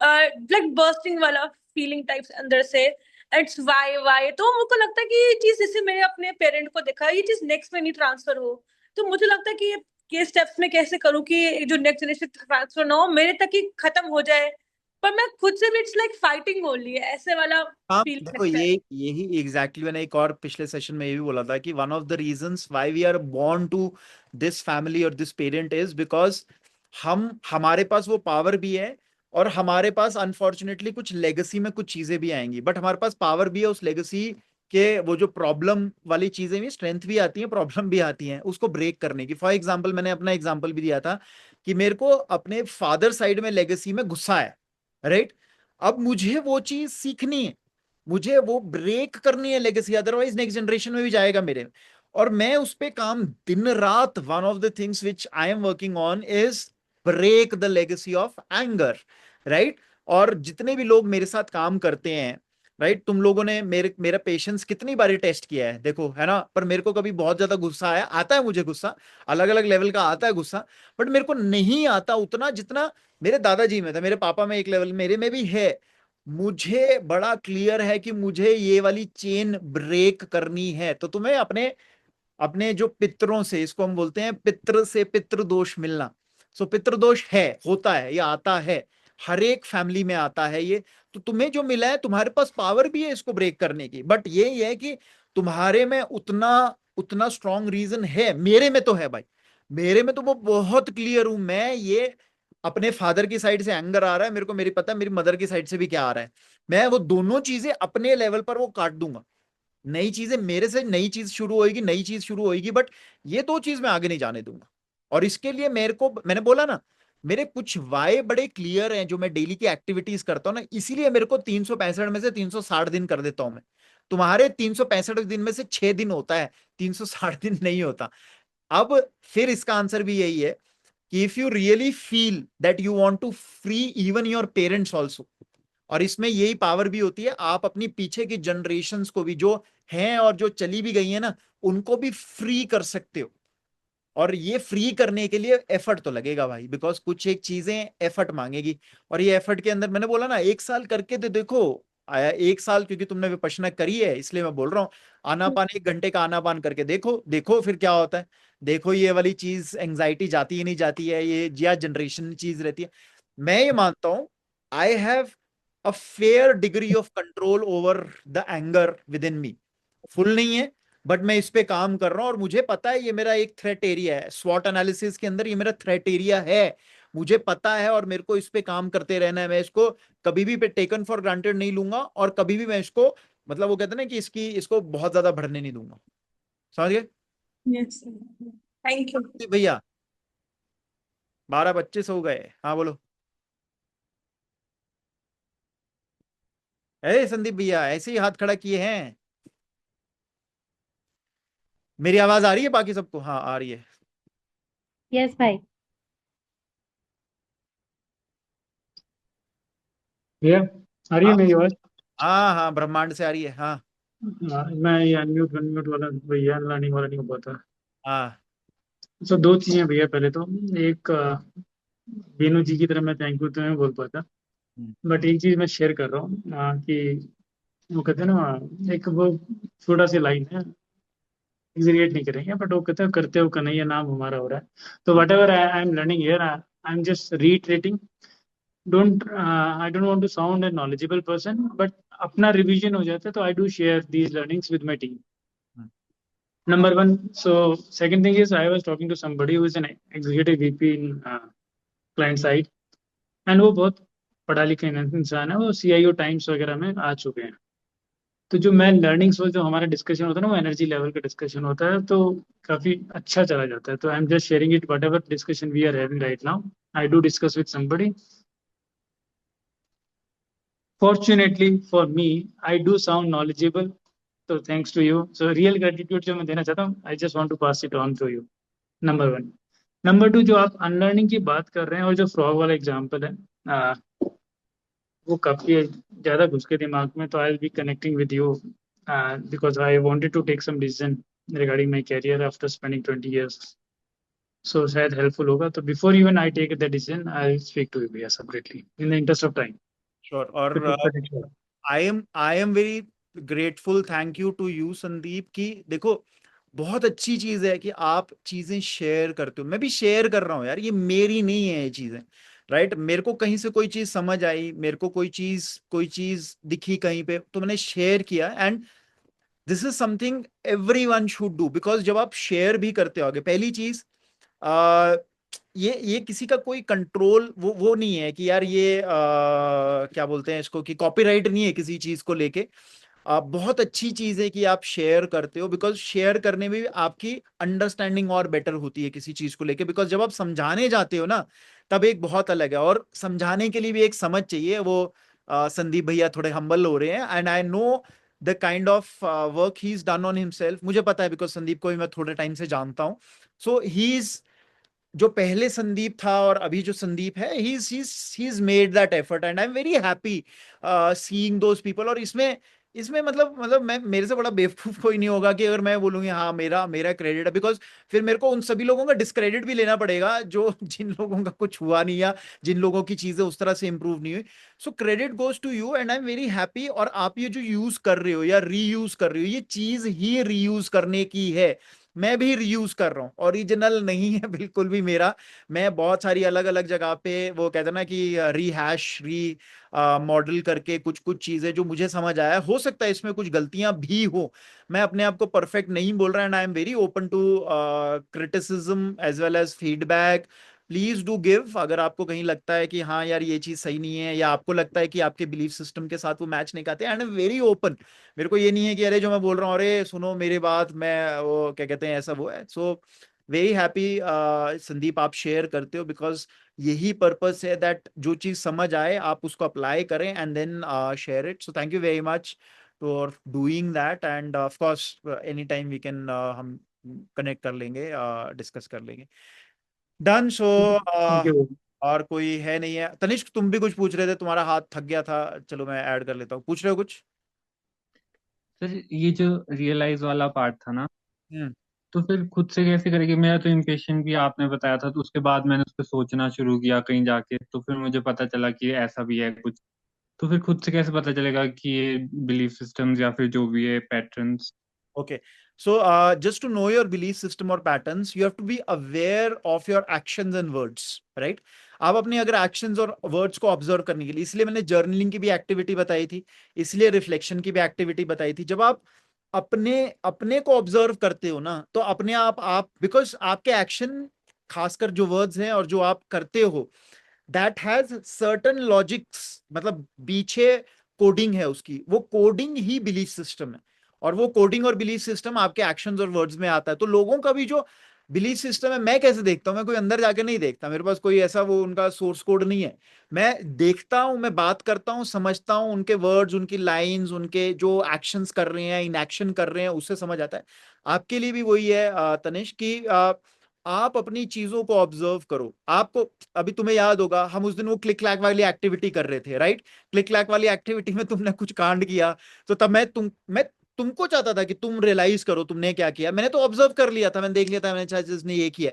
like bursting वाला फीलिंग टाइप्स अंदर से। इट्स वाई तो मुझको लगता है कि ये चीज जैसे मैंने अपने पेरेंट को देखा, ये चीज नेक्स्ट में नहीं ट्रांसफर हो। तो मुझे लगता है कि ये स्टेप्स में कैसे करूँ कि जो नेक्स्ट जनरेशन ट्रांसफर ना हो, मेरे तक ही खत्म हो जाए। पर मैं खुद से भी इट्स लाइक फाइटिंग ओनली है, ऐसे वाला हाँ फील देखो, लगता ये है। यही एग्जैक्टली मैंने एक और पिछले सेशन में ये भी बोला था कि one of the reasons why we are born to this family और दिस पेरेंट इज बिकॉज हमारे पास वो पावर भी है, और हमारे पास अनफॉर्चुनेटली कुछ लेगेसी में कुछ चीजें भी आएंगी, बट हमारे पास पावर भी है उस लेगेसी के, वो जो प्रॉब्लम वाली चीजें भी, स्ट्रेंथ भी आती है, प्रॉब्लम भी आती है, उसको ब्रेक करने की। फॉर एग्जाम्पल, मैंने अपना एग्जाम्पल भी दिया था कि मेरे को अपने फादर साइड में लेगेसी में गुस्सा है, राइट? अब मुझे वो चीज सीखनी है, मुझे वो ब्रेक करनी है लेगेसी, अदरवाइज नेक्स्ट जनरेशन में भी जाएगा मेरे। और मैं उस पे काम दिन रात, one of the things which I am working on is break the legacy of anger, right. और जितने भी लोग मेरे साथ काम करते हैं, राइट, तुम लोगों ने मेरा पेशेंस कितनी बारी टेस्ट किया है, देखो, है ना। पर मेरे को कभी बहुत ज्यादा गुस्सा आया, आता है मुझे गुस्सा, अलग अलग लेवल का आता है गुस्सा, बट मेरे को नहीं आता उतना जितना मेरे दादाजी में था, मेरे पापा में एक लेवल मेरे में भी है। मुझे बड़ा क्लियर है कि मुझे ये वाली चेन ब्रेक करनी है। तो तुम्हें अपने अपने जो पितरों से, इसको हम बोलते हैं पितृ से पितृ दोष मिलना। सो पितृ दोष है, होता है, ये आता है, हर एक फैमिली में आता है ये। तो तुम्हें जो मिला है, तुम्हारे पास पावर भी है इसको ब्रेक करने की, बट यही है कि तुम्हारे में उतना उतना स्ट्रॉन्ग रीजन है। मेरे में तो है भाई, मेरे में तो वो बहुत क्लियर हूं मैं। ये अपने फादर की साइड से एंगर आ रहा है मेरे को, मेरी पता है मेरी मदर की साइड से भी क्या आ रहा है। मैं वो दोनों चीजें अपने लेवल पर वो काट दूंगा। नई चीजें मेरे से, नई चीज शुरू होगी, नई चीज शुरू होगी, बट ये दो चीज मैं आगे नहीं जाने दूंगा। और इसके लिए मेरे को, मैंने बोला ना, मेरे कुछ वाई बड़े क्लियर हैं जो मैं डेली की एक्टिविटीज करता हूं ना, इसीलिए मेरे को 365 में से 360 दिन कर देता हूं मैं। तुम्हारे 365 दिन में से 6 दिन होता है, 360 दिन नहीं होता। अब फिर इसका आंसर भी यही है कि if you really feel that you want to free even your parents also, और इसमें यही पावर भी होती है, आप अपनी पीछे की जनरेशन्स को भी, जो हैं और जो चली भी गई है ना, उनको भी फ्री कर सकते हो। और ये फ्री करने के लिए एफर्ट तो लगेगा भाई, बिकॉज कुछ एक चीजें एफर्ट मांगेगी। और ये एफर्ट के अंदर मैंने बोला ना, 1 साल करके तो देखो, आया 1 साल, क्योंकि तुमने विपश्यना करी है इसलिए मैं बोल रहा हूँ। आनापान 1 घंटे का आनापान करके देखो, देखो फिर क्या होता है। देखो ये वाली चीज, एंग्जाइटी जाती ही नहीं जाती है, ये या जनरेशन चीज रहती है। मैं ये मानता हूं, I have a fair degree of control over the anger with in me. Full नहीं है, बट मैं इस पे काम कर रहा हूं, और मुझे पता है ये मेरा एक थ्रेट एरिया है। स्वॉट एनालिसिस के अंदर ये मेरा थ्रेट एरिया है, मुझे पता है, और मेरे को इस पे काम करते रहना है। मैं इसको कभी भी टेकन फॉर ग्रांटेड नहीं लूंगा, और कभी भी मैं इसको, मतलब वो कहते हैं ना कि इसको बहुत ज्यादा बढ़ने नहीं दूंगा। समझ गए? Yes, thank you. भैया 12-25 हो गए, हाँ बोलो। अरे संदीप भैया ऐसे ही हाथ खड़ा किए हैं। मेरी आवाज आ रही है बाकी सबको? हाँ आ रही है। यस भाई। भैया आ रही है हाँ मेरी आवाज? हाँ हाँ, ब्रह्मांड से आ रही है, हाँ। हाँ, मैं ये अनम्यूट अनम्यूट वाला भैया लर्निंग वाला नहीं हो पाता। हाँ सो दो चीजें भैया, पहले तो एक बीनू जी की तरह मैं थैंक यू तो नहीं बोल पाता, हम्म, बट एक चीज मैं शेयर कर रहा हूँ कि वो कहते हैं ना, एक वो छोटा सी लाइन है, एग्जीरिएट नहीं करेंगे, बट वो कहते हैं करते हो कन्हैया नाम हमारा हो रहा है। तो whatever I am learning here, I am just reiterating. Don't I don't want to sound a knowledgeable person, but अपना रिवीजन हो जाता है तो I do share these learnings with my team. Hmm, Number one. So second thing is I was talking to somebody who is an executive VP in client side, and वो बहुत पढ़ा लिखा इंसान है, वो CIO टाइम्स वगैरह में आ चुके हैं। तो जो मैं लर्निंग्स, वो जो हमारा डिस्कशन होता है ना, वो एनर्जी लेवल का डिस्कशन होता है, तो काफी अच्छा चला जाता है। तो I am just sharing it, whatever discussion we are having right now, I do discuss with somebody. Fortunately for me, I do sound knowledgeable, so thanks to you. So real gratitude जो मैं देना चाहता हूँ, I just want to pass it on to you. Number one. Number two, जो आप unlearning की बात कर रहे हैं और जो फ्रॉग वाला एग्जांपल है, आ, वो काफी ज्यादा घुस के दिमाग में, तो I will be connecting with you because I wanted to take some decision regarding my career after spending 20 years। So शायद हेल्पफुल होगा। तो before even I take the decision, I will speak to you भैया separately in the interest of time. Sure. और I am very grateful, thank you to you Sandeep, की देखो बहुत अच्छी चीज है कि आप चीजें शेयर करते हो। मैं भी शेयर कर रहा हूँ यार, ये मेरी नहीं है ये चीजें, राइट। मेरे को कहीं से कोई चीज समझ आई, मेरे को कोई चीज दिखी कहीं पे, तो मैंने शेयर किया। And this is something everyone should do, because जब आप शेयर भी करते हो आगे, पहली चीज, ये किसी का कोई कंट्रोल वो नहीं है कि यार ये क्या बोलते हैं इसको, कि कॉपीराइट नहीं है किसी चीज को लेके। बहुत अच्छी चीज है कि आप शेयर करते हो, बिकॉज शेयर करने में भी आपकी अंडरस्टैंडिंग और बेटर होती है किसी चीज को लेके। बिकॉज जब आप समझाने जाते हो ना, तब एक बहुत अलग है, और समझाने के लिए भी एक समझ चाहिए। वो संदीप भैया थोड़े हम्बल हो रहे हैं, and I know the kind of work he is done on himself, मुझे पता है बिकॉज संदीप को भी मैं थोड़े टाइम से जानता हूँ. सो ही इज, जो पहले संदीप था और अभी जो संदीप है, he is made that effort and I am very happy seeing those people. और इसमें इसमें मतलब मैं, मेरे से बड़ा बेवकूफ कोई नहीं होगा कि अगर मैं बोलूंगी हाँ मेरा मेरा क्रेडिट है, बिकॉज फिर मेरे को उन सभी लोगों का डिस्क्रेडिट भी लेना पड़ेगा जो जिन लोगों का कुछ हुआ नहीं या जिन लोगों की चीजें उस तरह से इंप्रूव नहीं हुई. So credit goes to you and I am very happy. और आप ये जो यूज कर रहे हो या रीयूज कर रहे हो, ये चीज ही रीयूज करने की है. मैं भी रीयूज कर रहा हूँ, ओरिजिनल नहीं है बिल्कुल भी मेरा. मैं बहुत सारी अलग अलग जगह पे, वो कहते हैं ना कि रीहैश री मॉडल करके कुछ कुछ चीजें जो मुझे समझ आया, हो सकता है इसमें कुछ गलतियां भी हो. मैं अपने आप को परफेक्ट नहीं बोल रहा and I am very open to criticism as well as feedback. Please do give. अगर आपको कहीं लगता है कि हाँ यार ये चीज सही नहीं है, या आपको लगता है कि आपके बिलीफ सिस्टम के साथ वो मैच नहीं खाते, एंड वेरी ओपन. मेरे को ये नहीं है कि अरे जो मैं बोल रहा हूँ अरे सुनो मेरे बात, मैं वो क्या कहते हैं ऐसा वो है. सो वेरी हैप्पी संदीप आप शेयर करते हो, बिकॉज यही पर्पस है दैट जो चीज समझ आए आप उसको अप्लाई करें and then share it. So thank you very much for doing that and of course any time we can हम कनेक्ट कर लेंगे, डिस्कस कर लेंगे. डन. So thank you. और कोई है नहीं है? तनिष्क तुम भी कुछ पूछ रहे थे, तुम्हारा हाथ थक गया था, चलो मैं ऐड कर लेता हूँ. पूछ रहे हो कुछ? सर ये जो रियलाइज वाला पार्ट था ना, हम्म. तो फिर खुद से कैसे करेंगे? मेरा तो इम्पेशेंट भी आपने बताया था, तो उसके बाद मैंने उस पर सोचना शुरू किया कहीं जाके, तो फिर मुझे पता चला कि ऐसा भी है कुछ. तो फिर खुद से कैसे पता चलेगा कि ये बिलीफ सिस्टम्स या फिर जो भी है patterns? Okay. So, just to know your belief system or patterns, you have to be aware of your actions and words, right? आप अपने अगर actions और words को observe करने के लिए, इसलिए मैंने journaling की भी activity बताई थी, इसलिए reflection की भी activity बताई थी. जब आप अपने अपने को ऑब्जर्व करते हो ना, तो अपने आप बिकॉज आपके एक्शन, खासकर जो वर्ड्स हैं और जो आप करते हो, दैट हैज सर्टन लॉजिक्स, मतलब पीछे कोडिंग है उसकी, वो कोडिंग ही बिलीफ सिस्टम है. और वो कोडिंग और बिलीफ सिस्टम आपके एक्शंस और वर्ड्स में आता है. तो लोगों का भी जो बिलीफ सिस्टम है, मैं कैसे देखता हूं? मैं कोई अंदर जाके नहीं देखता, मेरे पास कोई ऐसा वो उनका सोर्स कोड नहीं है. मैं देखता हूं, मैं बात करता हूं, समझता हूं उनके वर्ड्स, उनकी लाइंस, उनके जो एक्शंस कर रहे हैं, इन एक्शन कर रहे हैं, उससे समझ आता है. आपके लिए भी वही है तनिष्क, कि आप अपनी चीजों को ऑब्जर्व करो. आपको अभी तुम्हें याद होगा, हम उस दिन वो क्लिक क्लैक वाली एक्टिविटी कर रहे थे, राइट? क्लिक क्लैक वाली एक्टिविटी में तुमने कुछ कांड किया, तो तब मैं तुमको चाहता था कि तुम रियलाइज करो तुमने क्या किया. मैंने तो ऑब्जर्व कर लिया था, मैंने देख लिया था, मैंने चाहे जिसने ये किया.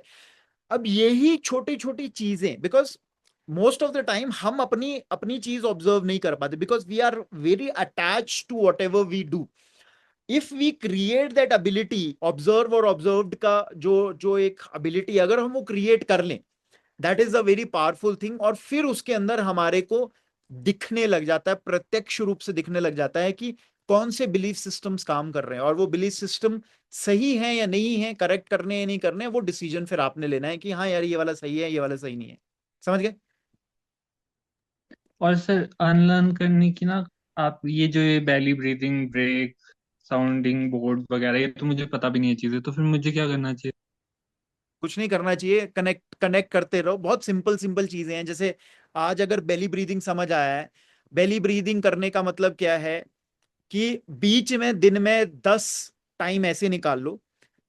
अब यही छोटी छोटी चीजें, because most of the time हम अपनी अपनी चीज ऑब्जर्व नहीं कर पाते, because we are very attach to whatever we do. If we create that ability, observe और ऑब्जर्व्ड का जो जो एक एबिलिटी अगर हम वो क्रिएट कर लें, that is a very powerful thing. और फिर उसके अंदर हमारे को दिखने लग जाता है, प्रत्यक्ष रूप से दिखने लग जाता है कि कौन से बिलीफ सिस्टम्स काम कर रहे हैं, और वो बिलीफ सिस्टम सही है या नहीं है, करेक्ट करने या नहीं करने, वो डिसीजन फिर आपने लेना है कि हाँ यार ये वाला सही है, ये वाला सही नहीं है. समझ गए? और सर अनलर्न करने की ना, आप ये जो ये बैली ब्रीदिंग ब्रेक, साउंडिंग बोर्ड वगैरह, ये तो मुझे पता भी नहीं है चीजें, तो फिर मुझे क्या करना चाहिए? कुछ नहीं करना चाहिए, कनेक्ट कनेक्ट करते रहो. बहुत सिंपल सिंपल चीजें हैं. जैसे आज अगर बेली ब्रीदिंग समझ आया है, बेली ब्रीदिंग करने का मतलब क्या है कि बीच में दिन में 10 टाइम ऐसे निकाल लो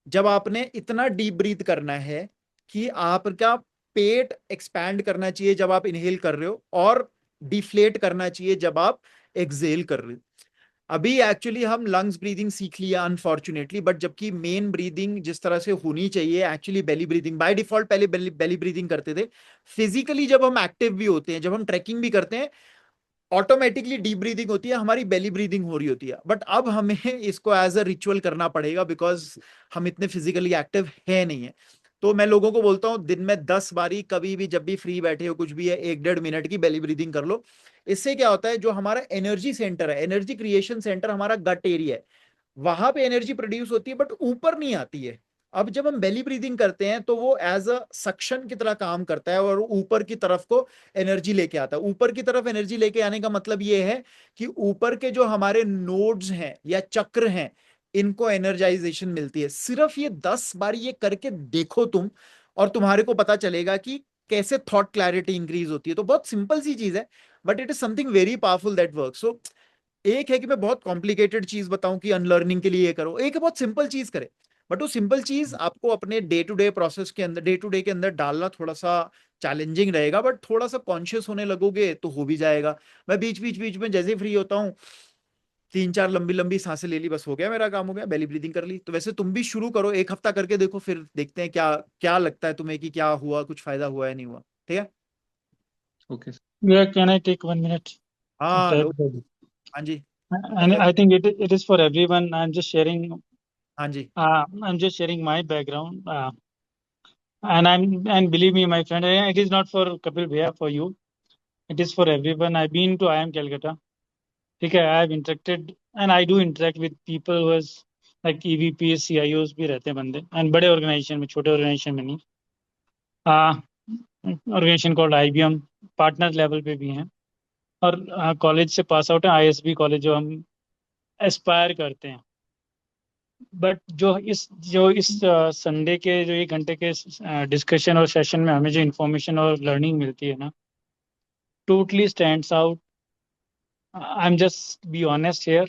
जब आपने इतना डीप ब्रीथ करना है कि आपका पेट एक्सपैंड करना चाहिए जब आप इनहेल कर रहे हो, और डिफ्लेट करना चाहिए जब आप एक्सहेल कर रहे हो. अभी एक्चुअली हम लंग्स ब्रीदिंग सीख लिया अनफॉर्चुनेटली, बट जबकि मेन ब्रीदिंग जिस तरह से होनी चाहिए actually belly breathing. By default पहले बेली ब्रीदिंग करते थे. फिजिकली जब हम एक्टिव भी होते हैं, जब हम ट्रैकिंग भी करते हैं, ऑटोमेटिकली डीप ब्रीदिंग होती है, हमारी बेली ब्रीदिंग हो रही होती है. बट अब हमें इसको एज अ रिचुअल करना पड़ेगा, बिकॉज हम इतने फिजिकली एक्टिव है नहीं है. तो मैं लोगों को बोलता हूँ दिन में 10 बारी, कभी भी जब भी फ्री बैठे हो, कुछ भी है, 1-1.5 मिनट की बेली ब्रीदिंग कर लो. इससे क्या होता है, जो हमारा एनर्जी सेंटर है, एनर्जी क्रिएशन सेंटर, हमारा गट एरिया है, वहां पे एनर्जी प्रोड्यूस होती है, बट ऊपर नहीं आती है. अब जब हम बेली ब्रीदिंग करते हैं तो वो एज अ सक्शन की तरह काम करता है, और ऊपर की तरफ को एनर्जी लेके आता है. ऊपर की तरफ एनर्जी लेके आने का मतलब ये है कि ऊपर के जो हमारे नोड्स हैं या चक्र हैं, इनको एनर्जाइजेशन मिलती है. सिर्फ ये 10 बारी ये करके देखो तुम, और तुम्हारे को पता चलेगा कि कैसे थॉट क्लैरिटी इंक्रीज होती है. तो बहुत सिंपल सी चीज है, but it is something very powerful that work. So एक है कि मैं बहुत कॉम्प्लिकेटेड चीज बताऊं कि अनलर्निंग के लिए ये करो, एक है बहुत सिंपल चीज करे, बट वो सिंपल चीज आपको अपने डे टू डे प्रोसेस के अंदर, डे टू डे के अंदर डालना थोड़ा सा चैलेंजिंग रहेगा, बट थोड़ा सा कॉन्शियस होने लगोगे तो हो भी जाएगा। मैं बीच में जैसे ही फ्री होता हूँ 3-4 लंबी लंबी सांसें ले ली, बस हो गया, मेरा काम हो गया, बेली ब्रीदिंग कर ली। तो वैसे तुम भी शुरू करो, 1 हफ्ता करके देखो, फिर देखते हैं क्या क्या लगता है तुम्हें कि क्या हुआ, कुछ फायदा हुआ या नहीं हुआ। ठीक है? Okay sir. Yeah, can I take 1 minute to हाँ type लो, that? हाँ जी, And I think it is for everyone. हाँ जी, I'm just sharing my background. And believe me, my friend, it is not for Kapil Bhaiya, for you. It is for everyone. I've been to IIM Calcutta. Okay, I have interacted and I do interact with people who is like EVPs, CIOs भी रहते हैं बंदे, and बड़े organization में, छोटे organization में नहीं. Organization called IBM, partner level पे भी हैं, और कॉलेज से पास आउट है, ISB कॉलेज जो हम एस्पायर करते हैं. बट जो इस संडे के जो 1 घंटे के डिस्कशन और सेशन में हमें जो इंफॉर्मेशन और लर्निंग मिलती है ना, totally stands out. I am just be honest here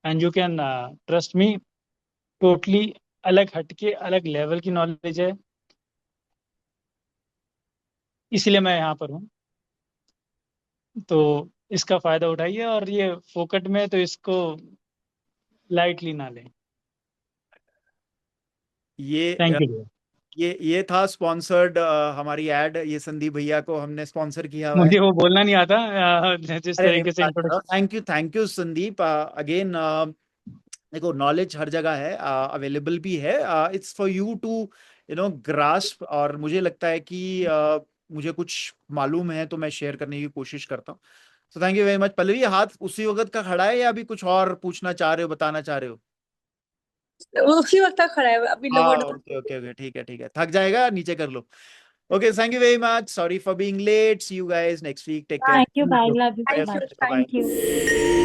and you can trust me. Totally अलग हटके अलग लेवल की नॉलेज है, इसलिए मैं यहाँ पर हूँ. तो इसका फायदा उठाइए, और ये फोकट में तो इसको लाइटली ना लें. ये थैंक यू. ये था स्पॉन्सर्ड हमारी एड, ये संदीप भैया को हमने स्पॉन्सर किया हुआ है। मुझे वो बोलना नहीं आता, जिस अरे तरीके से introduction. Thank you Sandeep. Again देखो, नॉलेज हर जगह है, अवेलेबल भी है, it's for you to grasp. और मुझे लगता है कि मुझे कुछ मालूम है तो मैं शेयर करने की कोशिश करता हूँ। सो thank you very much. Pallavi, हाथ उसी वक्त का खड़ा है या अभी कुछ और पूछना चाह रहे हो, बताना चाह रहे हो? उसी वक्त तक खड़ा है अभी हाँ, लोगों ओके ओके ओके, ठीक है, थक जाएगा, नीचे कर लो। Okay, thank you very much. Sorry for being late. See you guys next week. Take care. Thank you, bye. Love you so Thank you. much. Bye bye. Thank you.